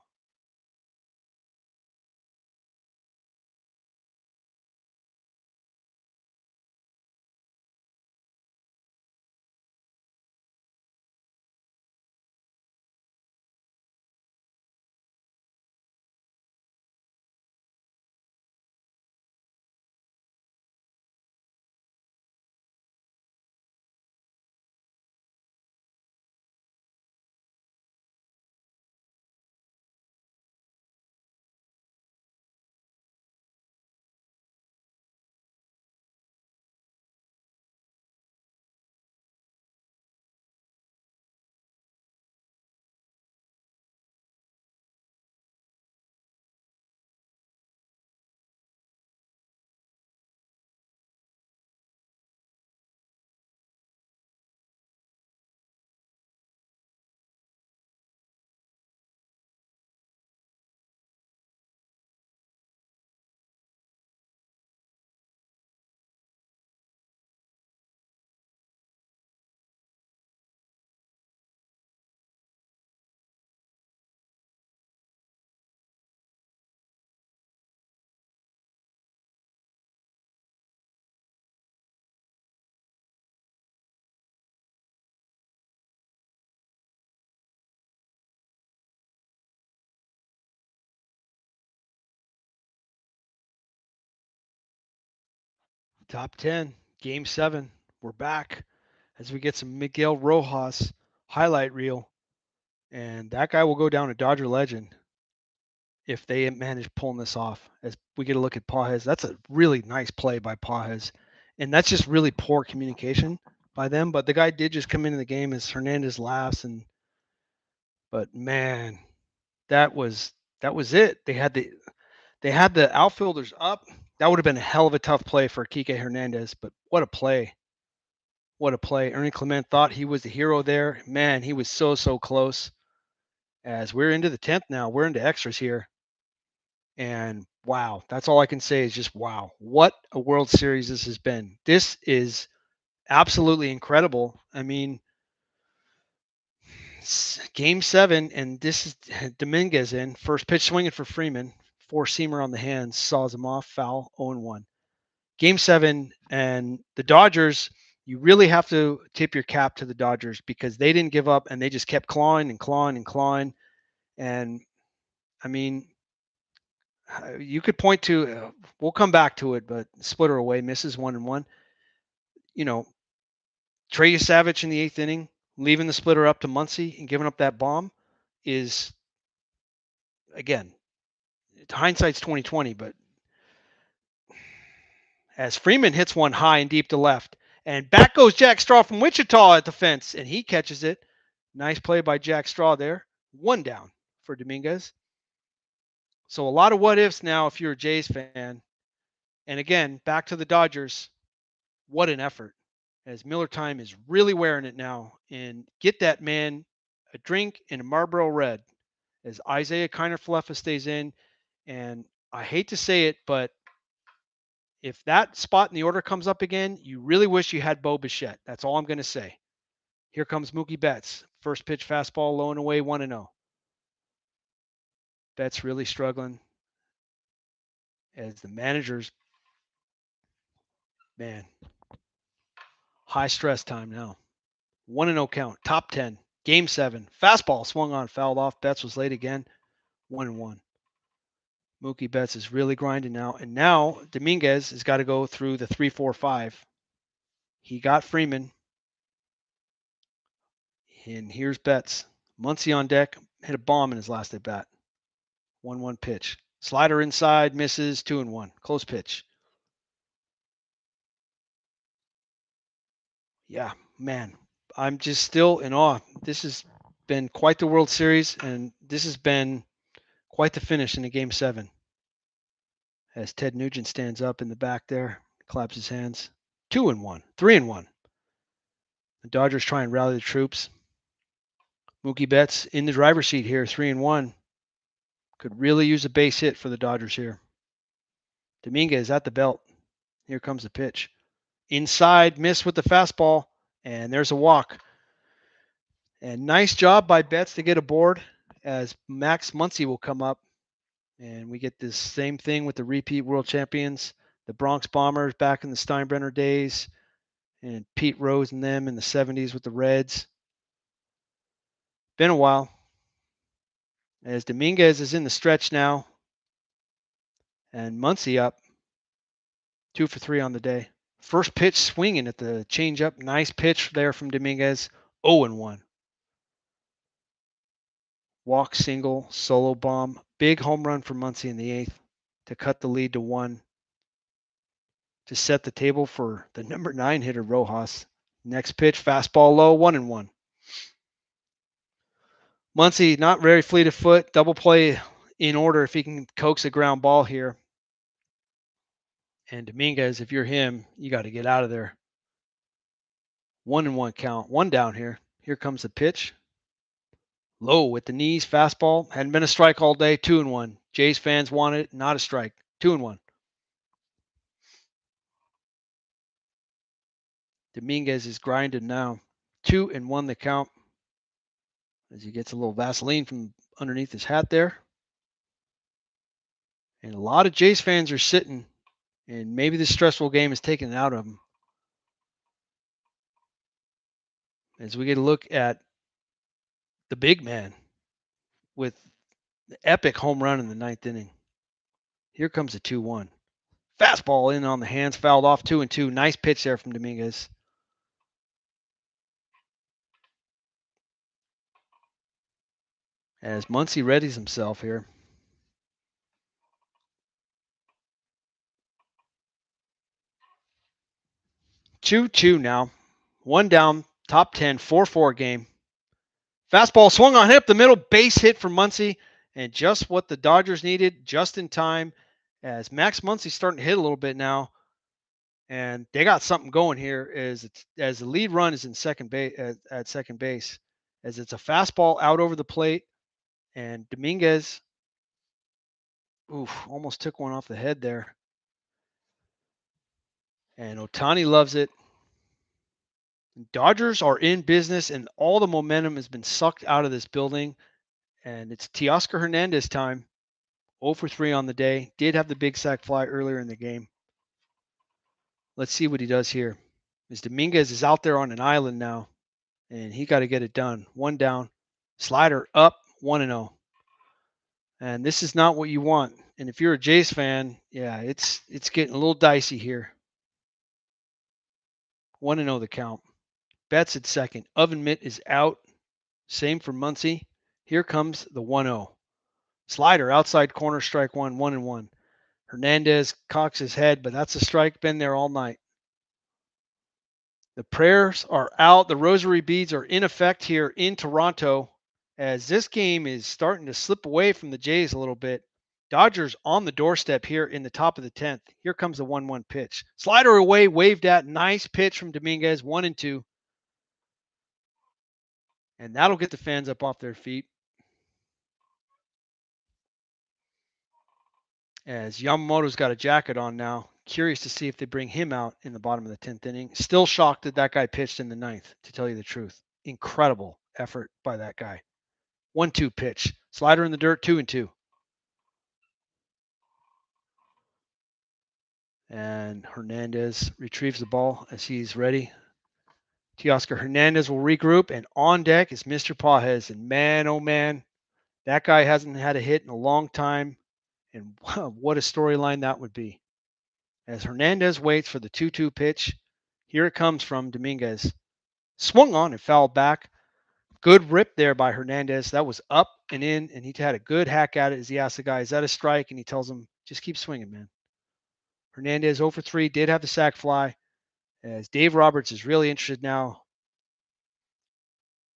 Top 10, Game 7. We're back as we get some Miguel Rojas highlight reel. And that guy will go down a Dodger legend if they manage pulling this off. As we get a look at Pages, that's a really nice play by Pages. And that's just really poor communication by them. But the guy did just come into the game as Hernandez laughs. But man, that was it. They had the outfielders up. That would have been a hell of a tough play for Kike Hernandez. But what a play. What a play. Ernie Clement thought he was the hero there. Man, he was so close. As we're into the 10th now, we're into extras here. And wow, that's all I can say is just wow. What a World Series this has been. This is absolutely incredible. I mean, Game 7, and this is Gimenez in. First pitch swinging for Freeman. Four-seamer on the hands, saws him off, foul, 0-1. Game 7, and the Dodgers, you really have to tip your cap to the Dodgers because they didn't give up, and they just kept clawing and clawing and clawing. And, I mean, you could point to, we'll come back to it, but splitter away, misses 1-1. You know, Trey Savage in the 8th inning, leaving the splitter up to Muncy and giving up that bomb is, again, hindsight's 2020, but as Freeman hits one high and deep to left, and back goes Jack Straw from Wichita at the fence, and he catches it. Nice play by Jack Straw there. 1 down for Gimenez. So a lot of what ifs now if you're a Jays fan. And again, back to the Dodgers. What an effort. As Miller Time is really wearing it now. And get that man a drink and a Marlboro Red as Isaiah Kiner-Falefa stays in. And I hate to say it, but if that spot in the order comes up again, you really wish you had Bo Bichette. That's all I'm going to say. Here comes Mookie Betts. First pitch fastball low and away, 1-0. Betts really struggling as the managers, man, high stress time now. 1-0 count, top 10, game 7. Fastball swung on, fouled off. Betts was late again, 1-1. Mookie Betts is really grinding now. And now Gimenez has got to go through the 3-4-5. He got Freeman. And here's Betts. Muncy on deck, hit a bomb in his last at bat. 1-1 pitch. Slider inside, misses, 2-1. Close pitch. Yeah, man, I'm just still in awe. This has been quite the World Series, and this has been quite the finish in the Game 7. As Ted Nugent stands up in the back there, claps his hands. 2-1, 3-1. The Dodgers try and rally the troops. Mookie Betts in the driver's seat here, 3-1. Could really use a base hit for the Dodgers here. Gimenez at the belt. Here comes the pitch. Inside, miss with the fastball, and there's a walk. And nice job by Betts to get aboard as Max Muncy will come up. And we get this same thing with the repeat world champions, the Bronx Bombers back in the Steinbrenner days, and Pete Rose and them in the 70s with the Reds. Been a while. As Gimenez is in the stretch now, and Muncy up 2 for 3 on the day. First pitch swinging at the changeup. Nice pitch there from Gimenez. 0-1. Walk, single, solo bomb. Big home run for Muncy in the 8th to cut the lead to 1. To set the table for the number 9 hitter, Rojas. Next pitch, fastball low, 1-1. Muncy, not very fleet of foot. Double play in order if he can coax a ground ball here. And Gimenez, if you're him, you got to get out of there. 1-1 count. 1 down here. Here comes the pitch. Low with the knees, fastball. Hadn't been a strike all day. 2-1. Jays fans wanted it, not a strike. 2-1. Gimenez is grinding now. 2-1 the count. As he gets a little Vaseline from underneath his hat there. And a lot of Jays fans are sitting, and maybe this stressful game is taken out of them. As we get a look at the big man with the epic home run in the 9th inning. Here comes the 2-1. Fastball in on the hands, fouled off, 2-2. Nice pitch there from Gimenez. As Muncy readies himself here. 2-2 now. 1 down, top 10, 4-4 game. Fastball swung on hip the middle, base hit for Muncy, and just what the Dodgers needed, just in time, as Max Muncy's starting to hit a little bit now, and they got something going here as the lead run is in second base at second base, as it's a fastball out over the plate, and Gimenez, almost took one off the head there, and Ohtani loves it. Dodgers are in business, and all the momentum has been sucked out of this building. And it's Teoscar Hernandez time. 0 for 3 on the day. Did have the big sac fly earlier in the game. Let's see what he does here. As Gimenez is out there on an island now, and he got to get it done. One down, slider up, 1-0. And this is not what you want. And if you're a Jays fan, yeah, it's getting a little dicey here. 1-0 the count. Betts at second. Oven Mitt is out. Same for Muncy. Here comes the 1-0. Slider outside corner, strike one, 1-1. Hernandez cocks his head, but that's a strike. Been there all night. The prayers are out. The rosary beads are in effect here in Toronto as this game is starting to slip away from the Jays a little bit. Dodgers on the doorstep here in the top of the 10th. Here comes the 1-1 pitch. Slider away, waved at. Nice pitch from Gimenez, 1-2. And that'll get the fans up off their feet. As Yamamoto's got a jacket on now. Curious to see if they bring him out in the bottom of the 10th inning. Still shocked that guy pitched in the 9th, to tell you the truth. Incredible effort by that guy. 1-2 pitch. Slider in the dirt, 2-2. And Hernandez retrieves the ball as he's ready. Teoscar Hernandez will regroup, and on deck is Mr. Pages. And man, oh man, that guy hasn't had a hit in a long time. And what a storyline that would be. As Hernandez waits for the 2-2 pitch, here it comes from Gimenez. Swung on and fouled back. Good rip there by Hernandez. That was up and in, and he had a good hack at it as he asked the guy, is that a strike? And he tells him, just keep swinging, man. Hernandez 0 for 3, did have the sac fly, as Dave Roberts is really interested now.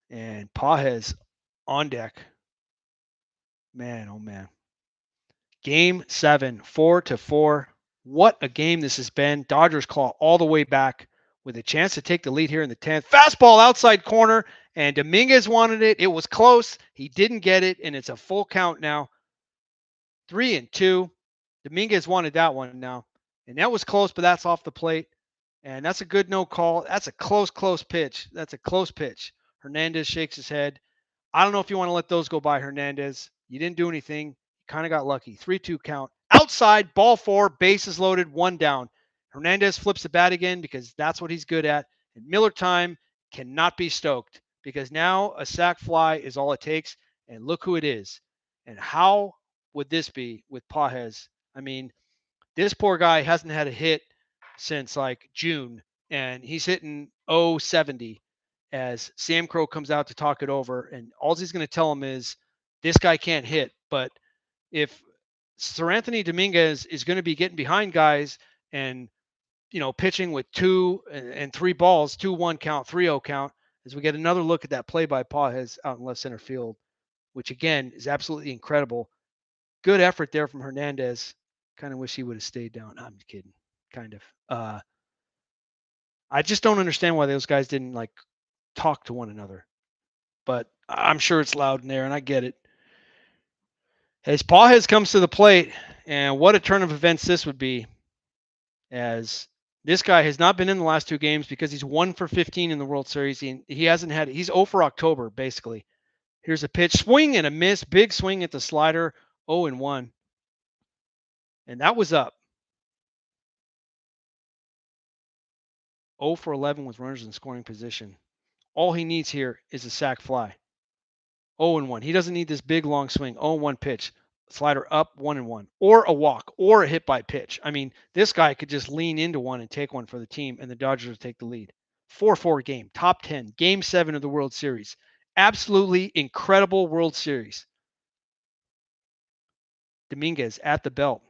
And Pages on deck. Man, oh man. Game 7, 4-4. What a game this has been. Dodgers claw all the way back with a chance to take the lead here in the 10th. Fastball outside corner, and Gimenez wanted it. It was close. He didn't get it, and it's a full count now. 3-2. Gimenez wanted that one now. And that was close, but that's off the plate. And that's a good no call. That's a close pitch. That's a close pitch. Hernandez shakes his head. I don't know if you want to let those go by, Hernandez. You didn't do anything. You kind of got lucky. 3-2 count. Outside, ball 4, bases loaded, 1 down. Hernandez flips the bat again because that's what he's good at. And Miller time cannot be stoked because now a sac fly is all it takes. And look who it is. And how would this be with Pages? I mean, this poor guy hasn't had a hit since like June, and he's hitting 0-70 as Sam Crow comes out to talk it over. And all he's going to tell him is this guy can't hit. But if Sir Anthony Gimenez is going to be getting behind guys and, pitching with 2 and 3 balls, 2-1 count, 3-0 count, as we get another look at that play by Pages out in left center field, which again is absolutely incredible. Good effort there from Hernandez. Kind of wish he would have stayed down. I'm kidding. Kind of. I just don't understand why those guys didn't talk to one another. But I'm sure it's loud in there, and I get it. As Pages comes to the plate, and what a turn of events this would be, as this guy has not been in the last 2 games because he's 1 for 15 in the World Series. He hasn't had it. He's 0 for October, basically. Here's a pitch, swing and a miss, big swing at the slider, 0-1. And that was up. 0 for 11 with runners in scoring position. All he needs here is a sac fly. 0-1. He doesn't need this big long swing. 0-1 pitch. Slider up, 1-1. Or a walk, or a hit by pitch. I mean, this guy could just lean into one and take one for the team, and the Dodgers would take the lead. 4-4 game, top 10, game 7 of the World Series. Absolutely incredible World Series. Gimenez at the belt.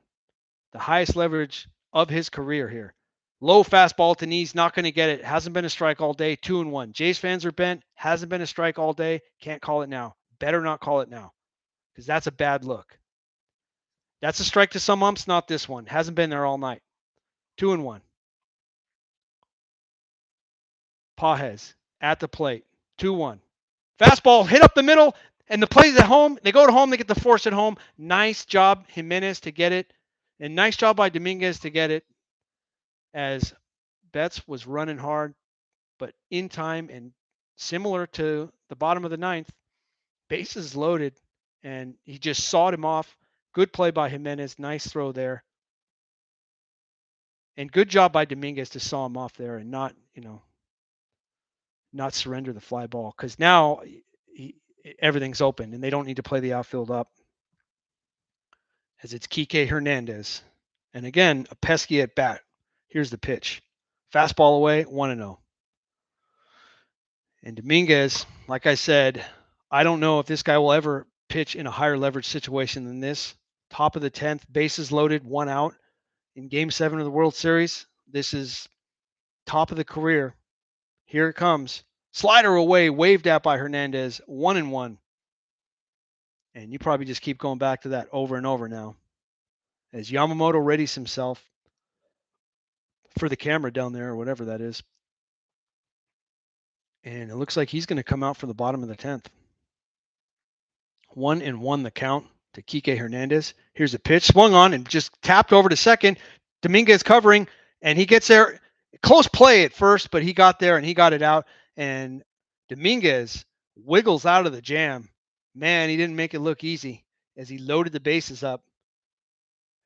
The highest leverage of his career here. Low fastball to knees, not going to get it. Hasn't been a strike all day. 2-1. Jays fans are bent. Hasn't been a strike all day. Can't call it now. Better not call it now because that's a bad look. That's a strike to some umps, not this one. Hasn't been there all night. 2-1. Pages at the plate. 2-1. Fastball hit up the middle, and the play's at home. They go to home. They get the force at home. Nice job, Gimenez, to get it. And nice job by Gimenez to get it. As Betts was running hard. but in time and similar to the bottom of the ninth, bases loaded, and he just sawed him off. Good play by Gimenez. Nice throw there. And good job by Dominguez to saw him off there and not, not surrender the fly ball, because now everything's open and they don't need to play the outfield up, as it's Kike Hernandez. And again, a pesky at bat. Here's the pitch. Fastball away, 1-0. And Dominguez, like I said, I don't know if this guy will ever pitch in a higher leverage situation than this. Top of the 10th, bases loaded, 1 out in Game 7 of the World Series. This is top of the career. Here it comes. Slider away, waved at by Hernandez, 1-1. And you probably just keep going back to that over and over now, as Yamamoto readies himself for the camera down there, or whatever that is. And it looks like he's going to come out for the bottom of the 10th. 1-1 the count to Kike Hernandez. Here's a pitch, swung on and just tapped over to second. Dominguez covering, and he gets there. Close play at first, but he got there and he got it out. And Dominguez wiggles out of the jam. Man, he didn't make it look easy as he loaded the bases up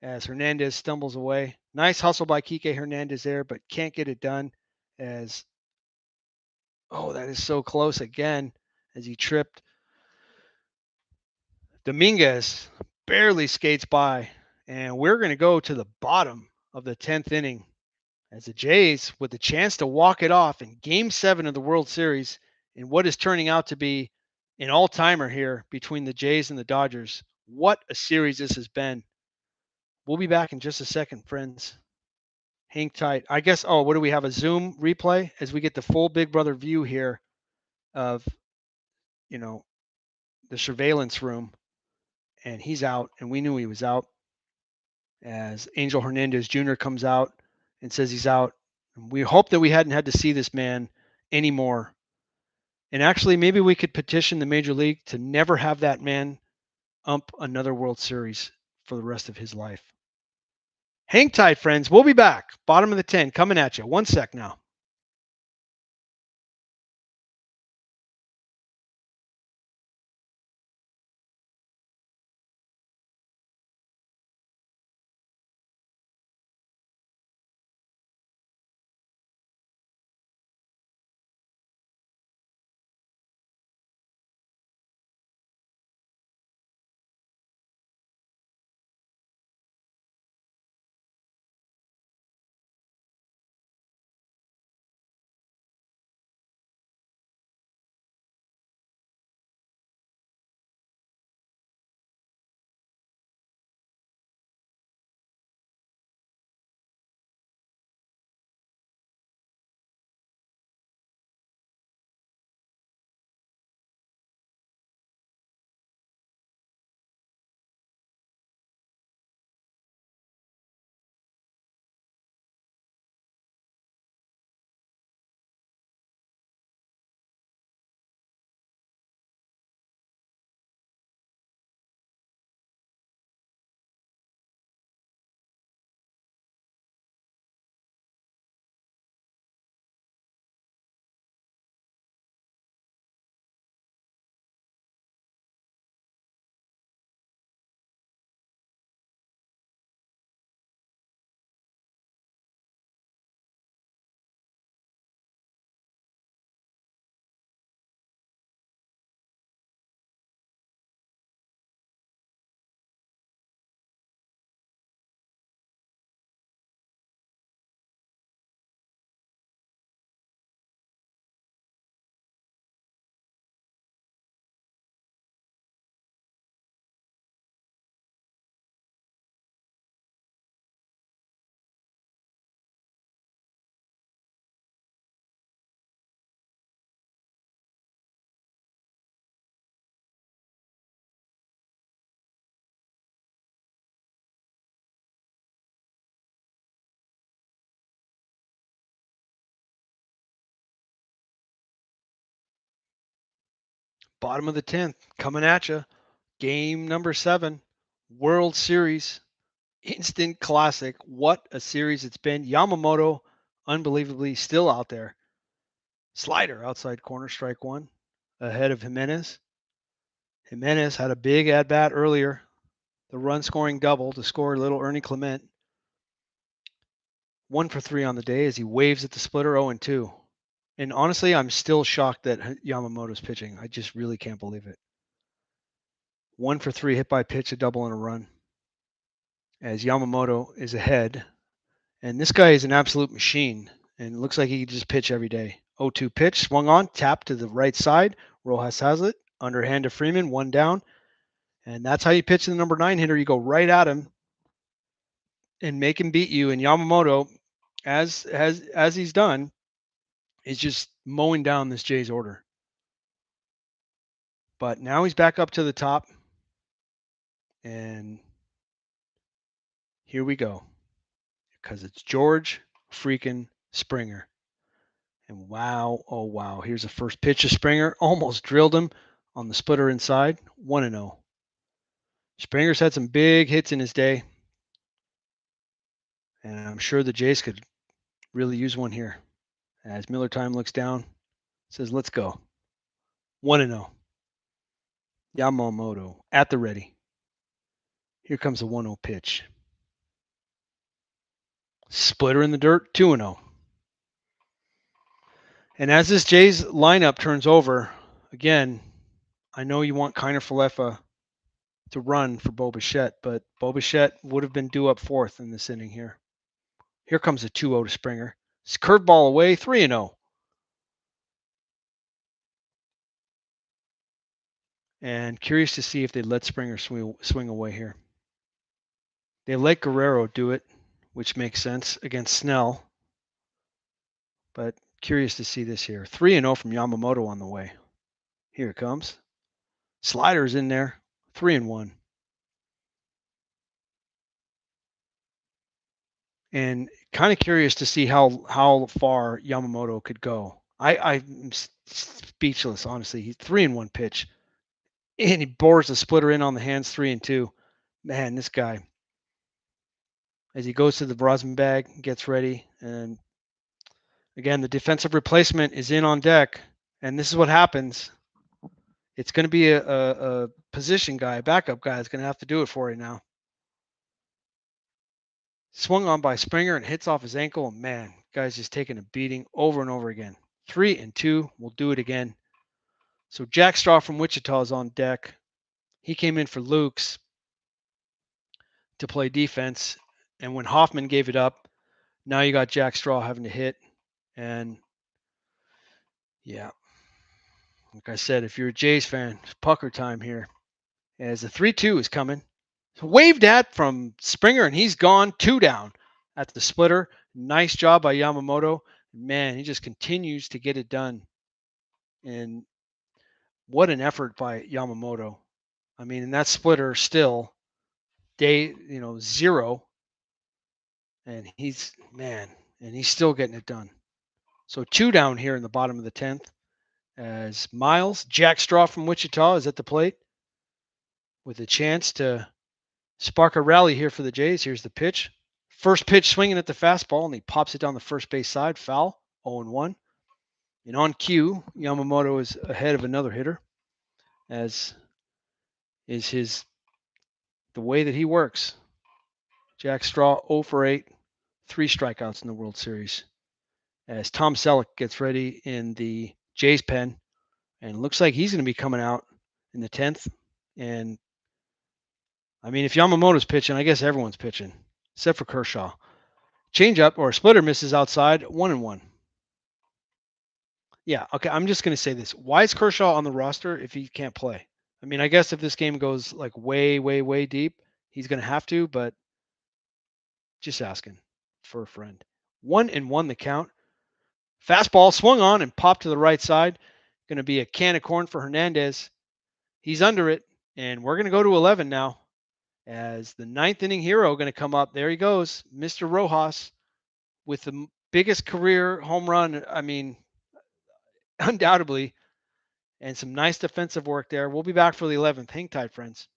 as Hernandez stumbles away. Nice hustle by Kike Hernandez there, but can't get it done as, oh, that is so close again as he tripped. Dominguez barely skates by, and we're going to go to the bottom of the 10th inning as the Jays, with the chance to walk it off in Game 7 of the World Series, in what is turning out to be an all-timer here between the Jays and the Dodgers. What a series this has been. We'll be back in just a second, friends. Hang tight. I guess, what do we have, a Zoom replay as we get the full Big Brother view here of, the surveillance room. And he's out, and we knew he was out, as Angel Hernandez Jr. comes out and says he's out. And we hope that we hadn't had to see this man anymore. And actually, maybe we could petition the Major League to never have that man ump another World Series for the rest of his life. Hang tight, friends. We'll be back. Bottom of the 10 coming at you. 1 sec now. Bottom of the 10th coming at you. Game number 7, World Series, instant classic. What a series it's been. Yamamoto, unbelievably, still out there. Slider outside corner, strike one, ahead of Gimenez. Gimenez had a big at bat earlier, the run scoring double to score little Ernie Clement. 1 for 3 on the day as he waves at the splitter, 0-2. And honestly, I'm still shocked that Yamamoto's pitching. I just really can't believe it. 1 for 3 hit by pitch, a double and a run. As Yamamoto is ahead. And this guy is an absolute machine. And it looks like he can just pitch every day. 0-2 pitch, swung on, tap to the right side. Rojas has it. Underhand to Freeman, 1 down. And that's how you pitch the number 9 hitter. You go right at him and make him beat you. And Yamamoto, as he's done, is just mowing down this Jays order. But now he's back up to the top. And here we go. Because it's George freaking Springer. And wow, oh wow, here's the first pitch of Springer. Almost drilled him on the splitter inside. 1-0. Springer's had some big hits in his day. And I'm sure the Jays could really use one here. As Miller Time looks down, says, let's go. 1-0. Yamamoto at the ready. Here comes the 1-0 pitch. Splitter in the dirt, 2-0. And as this Jays lineup turns over, again, I know you want Kiner Falefa to run for Bichette, but Bichette would have been due up 4th in this inning here. Here comes a 2-0 to Springer. It's curveball away, 3-0. And curious to see if they let Springer swing away here. They let Guerrero do it, which makes sense against Snell. But curious to see this here. 3-0 from Yamamoto on the way. Here it comes. Slider's in there. 3-1. And kind of curious to see how far Yamamoto could go. I'm speechless, honestly. He's 3-1 pitch. And he bores the splitter in on the hands, 3-2. Man, this guy. As he goes to the Brosman bag, gets ready. And again, the defensive replacement is in on deck. And this is what happens. It's going to be a position guy, a backup guy, that's going to have to do it for you now. Swung on by Springer and hits off his ankle. And man, guy's just taking a beating over and over again. 3-2. We'll do it again. So Jack Straw from Wichita is on deck. He came in for Luke's to play defense. And when Hoffman gave it up, now you got Jack Straw having to hit. And yeah, like I said, if you're a Jays fan, it's pucker time here. As the 3-2 is coming. Waved at from Springer, and he's gone. 2 down at the splitter. Nice job by Yamamoto. Man, he just continues to get it done. And what an effort by Yamamoto. I mean, in that splitter still, day, 0. And he's still getting it done. So 2 down here in the bottom of the 10th. As Miles, Jack Straw from Wichita is at the plate with a chance to spark a rally here for the Jays. Here's the pitch. First pitch swinging at the fastball, and he pops it down the first base side. Foul, 0-1. And on cue, Yamamoto is ahead of another hitter, as is the way that he works. Jack Straw 0 for 8, 3 strikeouts in the World Series. As Tom Selleck gets ready in the Jays pen, and it looks like he's going to be coming out in the 10th. And I mean, if Yamamoto's pitching, I guess everyone's pitching, except for Kershaw. Changeup or splitter misses outside, 1-1. Yeah, okay, I'm just going to say this. Why is Kershaw on the roster if he can't play? I mean, I guess if this game goes like way, way, way deep, he's going to have to, but just asking for a friend. 1-1 the count. Fastball swung on and popped to the right side. Going to be a can of corn for Hernandez. He's under it, and we're going to go to 11 now. As the 9th inning hero going to come up. There he goes, Mr. Rojas, with the biggest career home run, I mean, undoubtedly, and some nice defensive work there. We'll be back for the 11th. Hang tight, friends.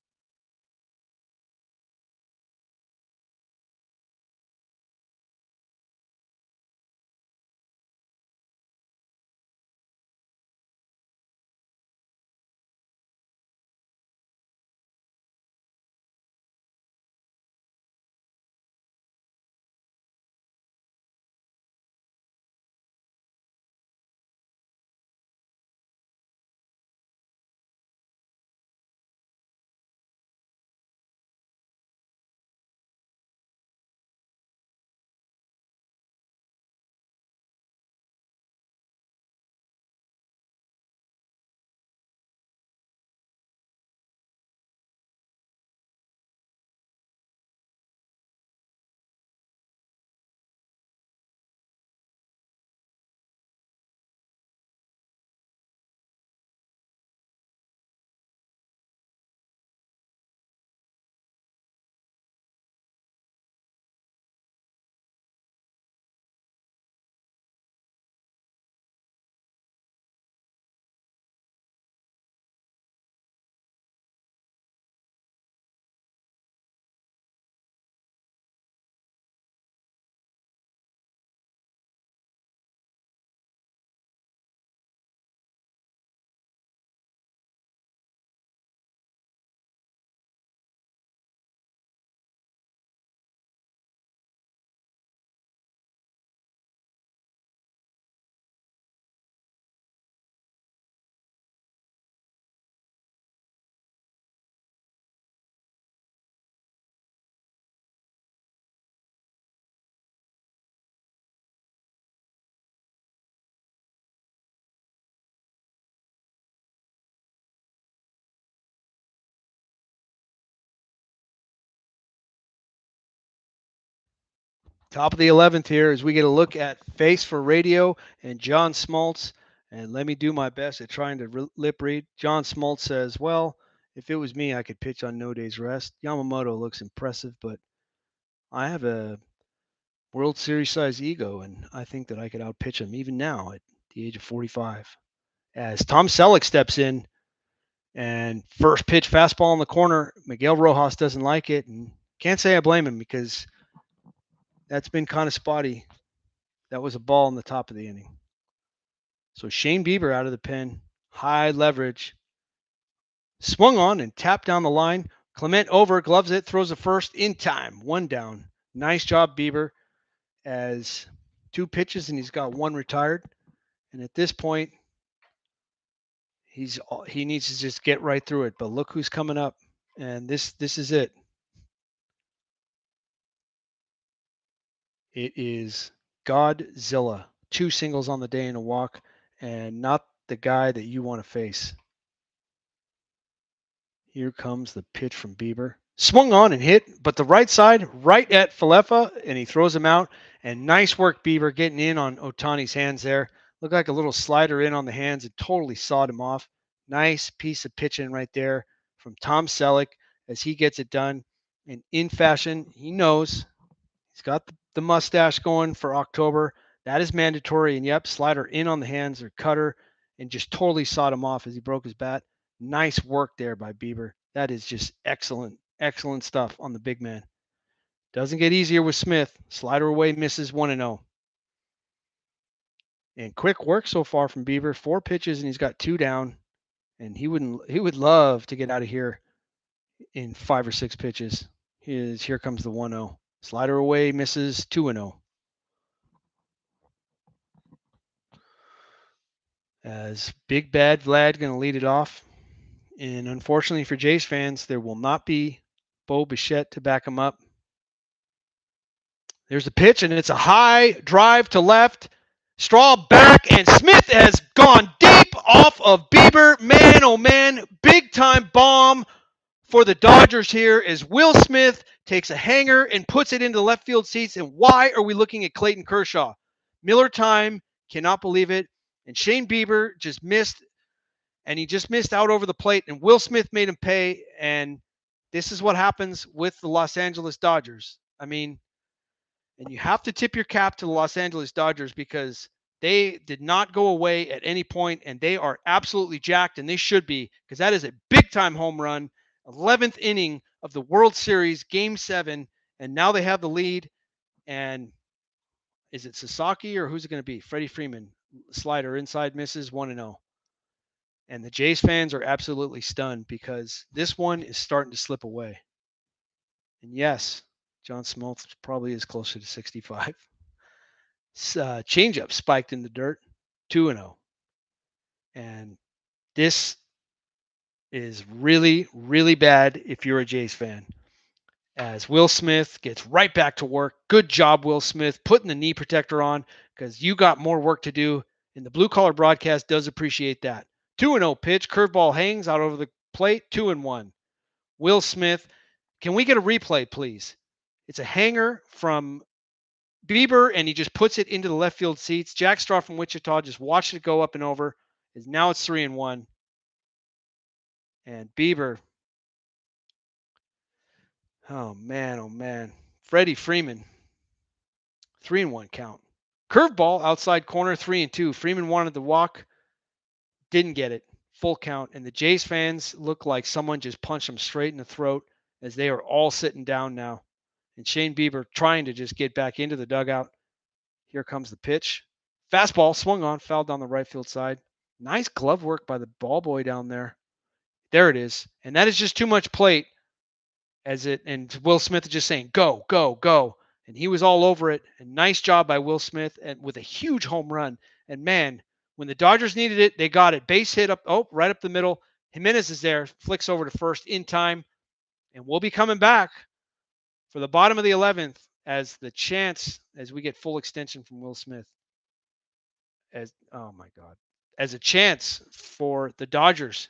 Top of the 11th here as we get a look at Face for Radio and John Smoltz. And let me do my best at trying to lip read. John Smoltz says, well, if it was me, I could pitch on no day's rest. Yamamoto looks impressive, but I have a World Series size ego, and I think that I could outpitch him even now at the age of 45. As Tom Selleck steps in, and first pitch fastball in the corner, Miguel Rojas doesn't like it, and can't say I blame him because that's been kind of spotty. That was a ball in the top of the inning. So Shane Bieber out of the pen, high leverage, swung on and tapped down the line. Clement over, gloves it, throws a first in time, one down. Nice job, Bieber, as 2 pitches and he's got 1 retired. And at this point, he needs to just get right through it. But look who's coming up, and this is it. It is Godzilla. 2 singles on the day and a walk, and not the guy that you want to face. Here comes the pitch from Bieber. Swung on and hit, but the right side, right at Falefa, and he throws him out. And nice work, Bieber, getting in on Ohtani's hands there. Looked like a little slider in on the hands and totally sawed him off. Nice piece of pitching right there from Tom Selleck as he gets it done. And in fashion, he knows he's got the mustache going for October. That is mandatory. And yep, slider in on the hands or cutter and just totally sawed him off as he broke his bat. Nice work there by Bieber. That is just excellent, excellent stuff on the big man. Doesn't get easier with Smith. Slider away, misses 1-0. And quick work so far from Bieber. 4 pitches and he's got 2 down. And he would love to get out of here in 5 or 6 pitches. Here comes the 1-0. Slider away, misses 2-0. As Big Bad Vlad going to lead it off. And unfortunately for Jays fans, there will not be Bo Bichette to back him up. There's the pitch, and it's a high drive to left. Straw back, and Smith has gone deep off of Bieber. Man, oh man, big-time bomb for the Dodgers here as Will Smith takes a hanger and puts it into the left field seats. And why are we looking at Clayton Kershaw? Miller time, cannot believe it. And Shane Bieber just missed, and he just missed out over the plate, and Will Smith made him pay. And this is what happens with the Los Angeles Dodgers. I mean, and you have to tip your cap to the Los Angeles Dodgers because they did not go away at any point, and they are absolutely jacked, and they should be because that is a big-time home run, 11th inning of the World Series, Game 7, and now they have the lead. And is it Sasaki or who's it going to be? Freddie Freeman, slider inside, misses 1-0. And the Jays fans are absolutely stunned because this one is starting to slip away. And yes, John Smoltz probably is closer to 65. Changeup spiked in the dirt, 2-0. And this is really, really bad if you're a Jays fan. As Will Smith gets right back to work. Good job, Will Smith, putting the knee protector on because you got more work to do. And the blue collar broadcast does appreciate that. 2-0 pitch, curveball hangs out over the plate, 2-1. Will Smith, can we get a replay, please? It's a hanger from Bieber, and he just puts it into the left field seats. Jack Straw from Wichita just watched it go up and over. Now it's 3-1. And Bieber, oh man. Freddie Freeman, 3-1 count. Curveball outside corner, 3-2. Freeman wanted the walk, didn't get it. Full count. And the Jays fans look like someone just punched them straight in the throat as they are all sitting down now. And Shane Bieber trying to just get back into the dugout. Here comes the pitch. Fastball swung on, fouled down the right field side. Nice glove work by the ball boy down there. There it is. And that is just too much plate and Will Smith is just saying, go, go, go. And he was all over it. And nice job by Will Smith and with a huge home run. And man, when the Dodgers needed it, they got it. Base hit right up the middle. Gimenez is there, flicks over to first in time. And we'll be coming back for the bottom of the 11th as we get full extension from Will Smith. Oh my God. As a chance for the Dodgers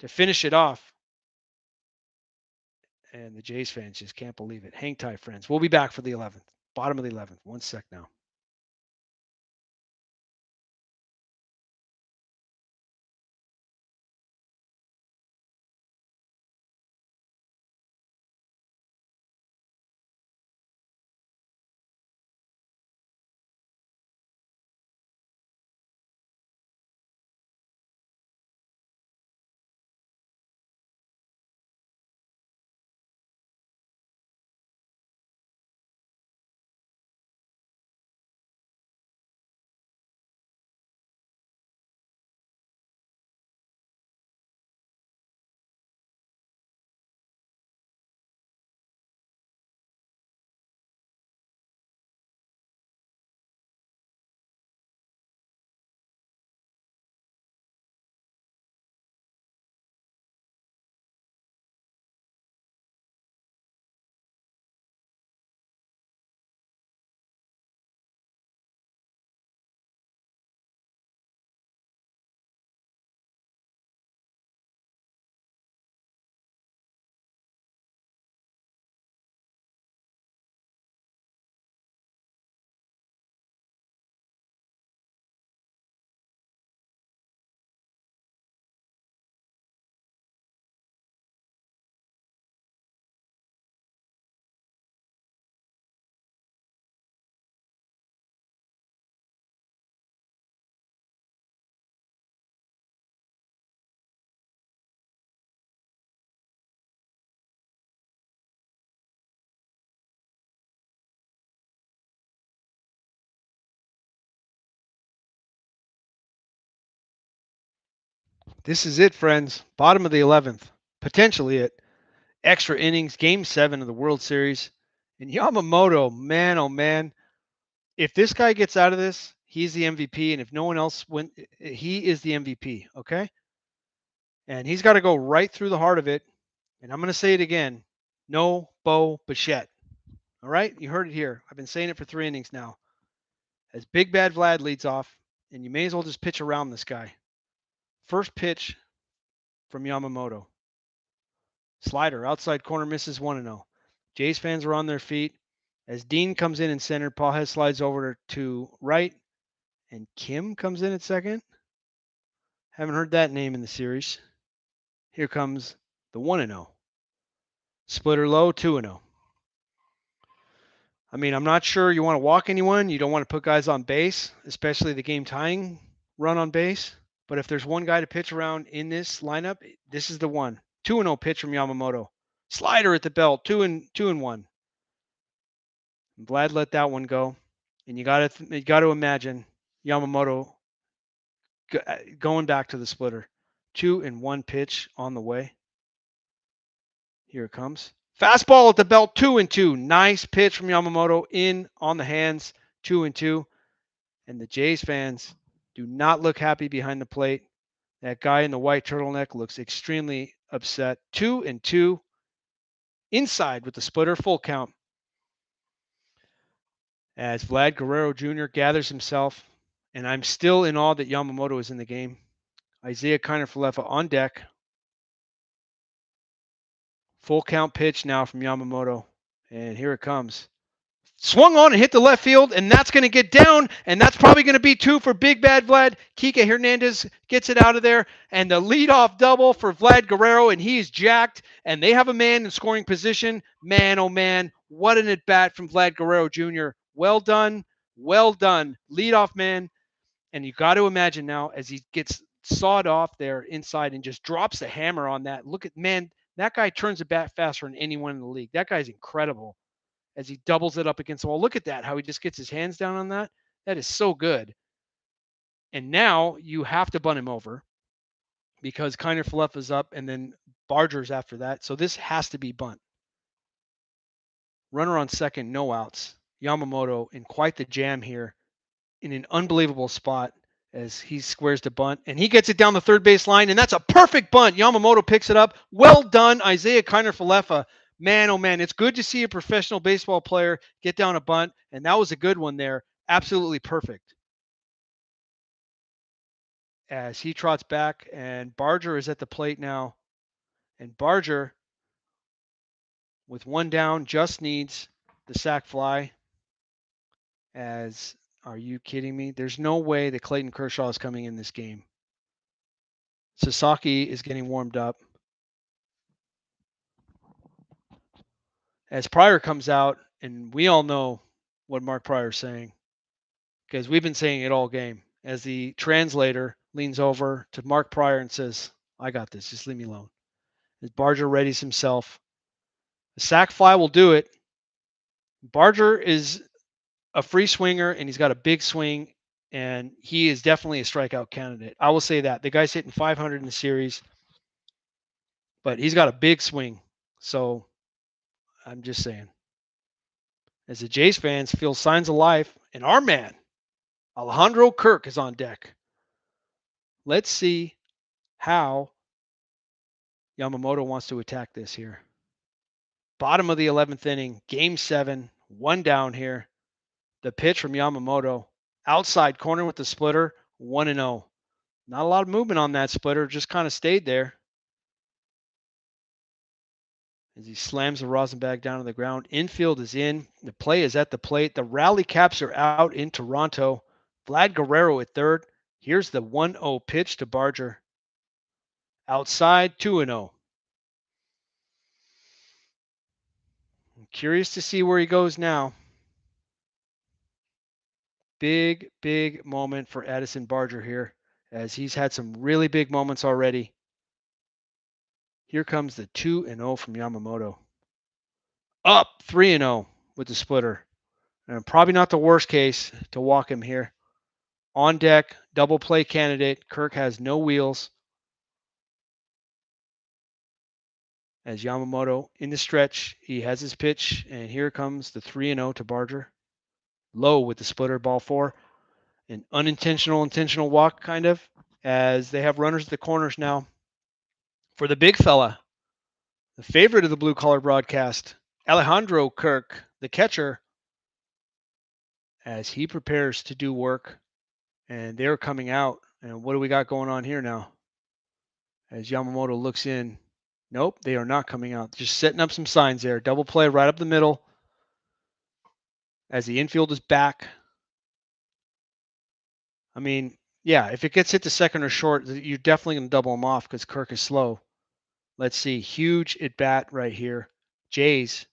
to finish it off. And the Jays fans just can't believe it. Hang tight, friends. We'll be back for the 11th. Bottom of the 11th. 1 sec now. This is it, friends. Bottom of the 11th. Potentially it. Extra innings, game 7 of the World Series. And Yamamoto, man, oh man. If this guy gets out of this, he's the MVP. And if no one else wins, he is the MVP. Okay. And he's got to go right through the heart of it. And I'm going to say it again. No Bo Bichette. All right. You heard it here. I've been saying it for 3 innings now. As Big Bad Vlad leads off, and you may as well just pitch around this guy. First pitch from Yamamoto. Slider, outside corner, misses 1-0. Jays fans are on their feet. As Dean comes in center, Paul Hess slides over to right, and Kim comes in at second. Haven't heard that name in the series. Here comes the 1-0. Splitter low, 2-0. I mean, I'm not sure you want to walk anyone. You don't want to put guys on base, especially the game tying run on base. But if there's one guy to pitch around in this lineup, this is the one. 2-0 pitch from Yamamoto. Slider at the belt, 2-1. Vlad let that one go, and you got to imagine Yamamoto going back to the splitter. 2-1 pitch on the way. Here it comes. Fastball at the belt, 2-2. Nice pitch from Yamamoto in on the hands, 2-2. And the Jays fans do not look happy behind the plate. That guy in the white turtleneck looks extremely upset. 2-2. Inside with the splitter, full count. As Vlad Guerrero Jr. gathers himself, and I'm still in awe that Yamamoto is in the game. Isaiah Kiner-Falefa on deck. Full count pitch now from Yamamoto, and here it comes. Swung on and hit the left field, and that's going to get down, and that's probably going to be 2 for Big Bad Vlad. Teoscar Hernandez gets it out of there, and the leadoff double for Vlad Guerrero, and he's jacked, and they have a man in scoring position. Man, oh man, what an at-bat from Vlad Guerrero Jr. Well done, well done. Leadoff man, and you got to imagine now as he gets sawed off there inside and just drops the hammer on that. Look at, man, that guy turns the bat faster than anyone in the league. That guy's incredible as he doubles it up against the wall. Look at that, how he just gets his hands down on that. That is so good. And now you have to bunt him over because Kiner-Falefa is up and then Barger's after that. So this has to be bunt. Runner on second, no outs. Yamamoto in quite the jam here in an unbelievable spot as he squares the bunt. And he gets it down the third base line, and that's a perfect bunt. Yamamoto picks it up. Well done, Isaiah Kiner-Falefa. Man, oh man, it's good to see a professional baseball player get down a bunt, and that was a good one there. Absolutely perfect. As he trots back, and Barger is at the plate now. And Barger, with one down, just needs the sac fly. Are you kidding me? There's no way that Clayton Kershaw is coming in this game. Sasaki is getting warmed up. As Pryor comes out, and we all know what Mark Pryor's saying because we've been saying it all game. As the translator leans over to Mark Pryor and says, I got this. Just leave me alone. As Barger readies himself, the sac fly will do it. Barger is a free swinger, and he's got a big swing, and he is definitely a strikeout candidate. I will say that. The guy's hitting 500 in the series, but he's got a big swing. So I'm just saying. As the Jays fans feel signs of life, and our man, Alejandro Kirk, is on deck. Let's see how Yamamoto wants to attack this here. Bottom of the 11th inning, game 7, 1 down here. The pitch from Yamamoto, outside corner with the splitter, 1-0. Not a lot of movement on that splitter, just kind of stayed there. As he slams the rosin bag down to the ground. Infield is in. The play is at the plate. The rally caps are out in Toronto. Vlad Guerrero at third. Here's the 1-0 pitch to Barger. Outside, 2-0. I'm curious to see where he goes now. Big, big moment for Addison Barger here, as he's had some really big moments already. Here comes the 2-0 from Yamamoto. Up 3-0 with the splitter. And probably not the worst case to walk him here. On deck, double play candidate. Kirk has no wheels. As Yamamoto in the stretch, he has his pitch, and here comes the 3-0 to Barger. Low with the splitter, ball 4. An intentional walk, kind of, as they have runners at the corners now. For the big fella, the favorite of the blue collar broadcast, Alejandro Kirk, the catcher, as he prepares to do work. And they're coming out. And what do we got going on here now? As Yamamoto looks in. Nope, they are not coming out. Just setting up some signs there. Double play right up the middle. As the infield is back. I mean, yeah, if it gets hit to second or short, you're definitely going to double him off because Kirk is slow. Let's see. Huge at bat right here. Jays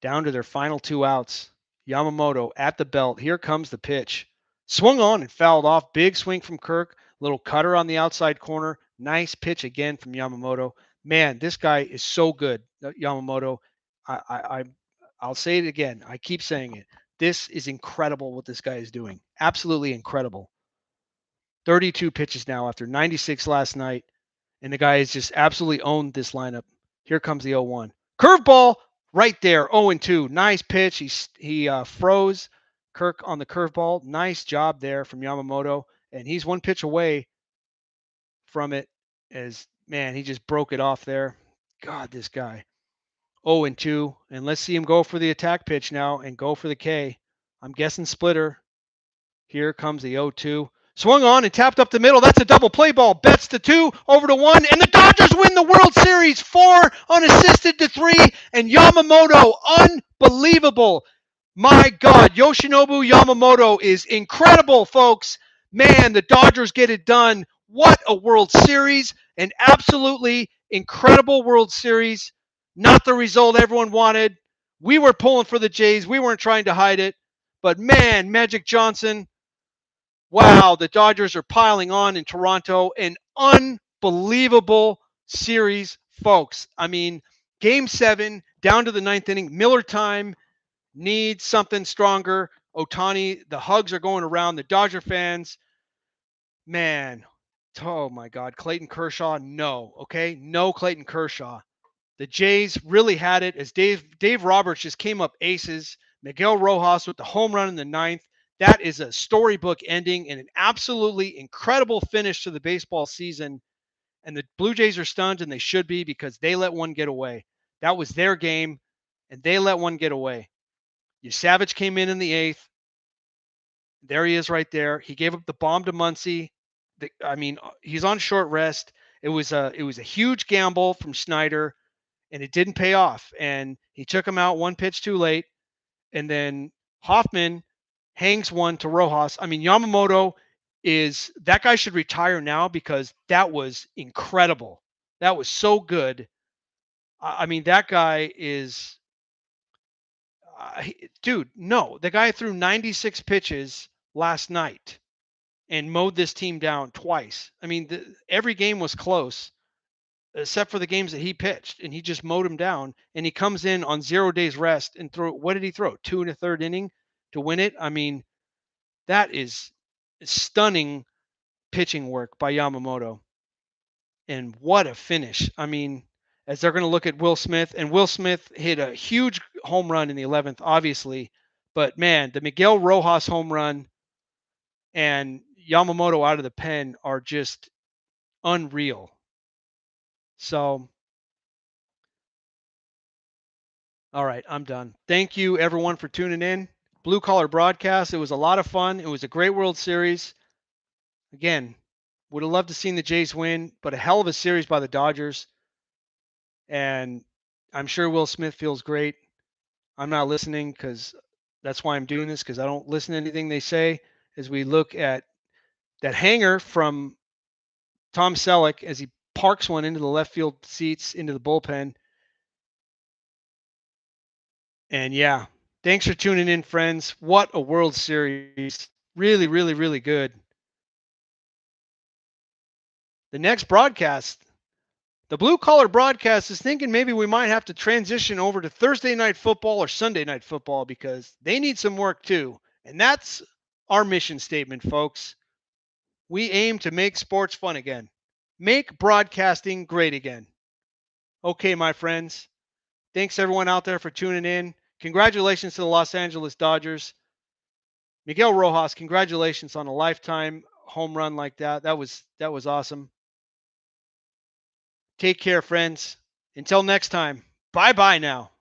down to their final 2 outs. Yamamoto at the belt. Here comes the pitch. Swung on and fouled off. Big swing from Kirk. Little cutter on the outside corner. Nice pitch again from Yamamoto. Man, this guy is so good, Yamamoto. I'll say it again. I keep saying it. This is incredible what this guy is doing. Absolutely incredible. 32 pitches now after 96 last night, and the guy has just absolutely owned this lineup. Here comes the 0-1. Curveball right there, 0-2. Nice pitch. He froze Kirk on the curveball. Nice job there from Yamamoto, and he's 1 pitch away from it. As man, he just broke it off there. God, this guy. 0-2, and let's see him go for the attack pitch now and go for the K. I'm guessing splitter. Here comes the 0-2. Swung on and tapped up the middle. That's a double play ball. Betts to 2, over to 1, and the Dodgers win the World Series 4 unassisted to 3. And Yamamoto, unbelievable. My God, Yoshinobu Yamamoto is incredible, folks. Man, the Dodgers get it done. What a World Series. An absolutely incredible World Series. Not the result everyone wanted. We were pulling for the Jays. We weren't trying to hide it. But man, Magic Johnson, wow, the Dodgers are piling on in Toronto. An unbelievable series, folks. I mean, game 7, down to the 9th inning. Miller time needs something stronger. Ohtani, the hugs are going around. The Dodger fans, man, oh my God. Clayton Kershaw, no. Okay, no Clayton Kershaw. The Jays really had it as Dave Roberts just came up aces. Miguel Rojas with the home run in the 9th. That is a storybook ending and an absolutely incredible finish to the baseball season. And the Blue Jays are stunned, and they should be, because they let one get away. That was their game, and they let one get away. Savage came in the 8th. There he is right there. He gave up the bomb to Muncy. He's on short rest. It was a huge gamble from Snyder, and it didn't pay off. And he took him out 1 pitch too late. And then Hoffman hangs one to Rojas. I mean, Yamamoto that guy should retire now because that was incredible. That was so good. I mean, that guy is, dude, no, the guy threw 96 pitches last night and mowed this team down twice. I mean, every game was close except for the games that he pitched, and he just mowed him down. And he comes in on 0 days rest and what did he throw? 2 1/3 inning to win it. I mean, that is stunning pitching work by Yamamoto. And what a finish. I mean, as they're going to look at Will Smith, and Will Smith hit a huge home run in the 11th, obviously. But man, the Miguel Rojas home run and Yamamoto out of the pen are just unreal. So, all right, I'm done. Thank you, everyone, for tuning in. Blue Collar Broadcast. It was a lot of fun. It was a great World Series. Again, would have loved to seen the Jays win, but a hell of a series by the Dodgers. And I'm sure Will Smith feels great. I'm not listening because that's why I'm doing this, because I don't listen to anything they say. As we look at that hanger from Tom Selleck as he parks one into the left field seats into the bullpen. And yeah, thanks for tuning in, friends. What a World Series. Really, really, really good. The next broadcast, the Blue Collar Broadcast, is thinking maybe we might have to transition over to Thursday Night Football or Sunday Night Football because they need some work too. And that's our mission statement, folks. We aim to make sports fun again. Make broadcasting great again. Okay, my friends. Thanks everyone out there for tuning in. Congratulations to the Los Angeles Dodgers. Miguel Rojas, congratulations on a lifetime home run like that. That was awesome. Take care, friends. Until next time. Bye-bye now.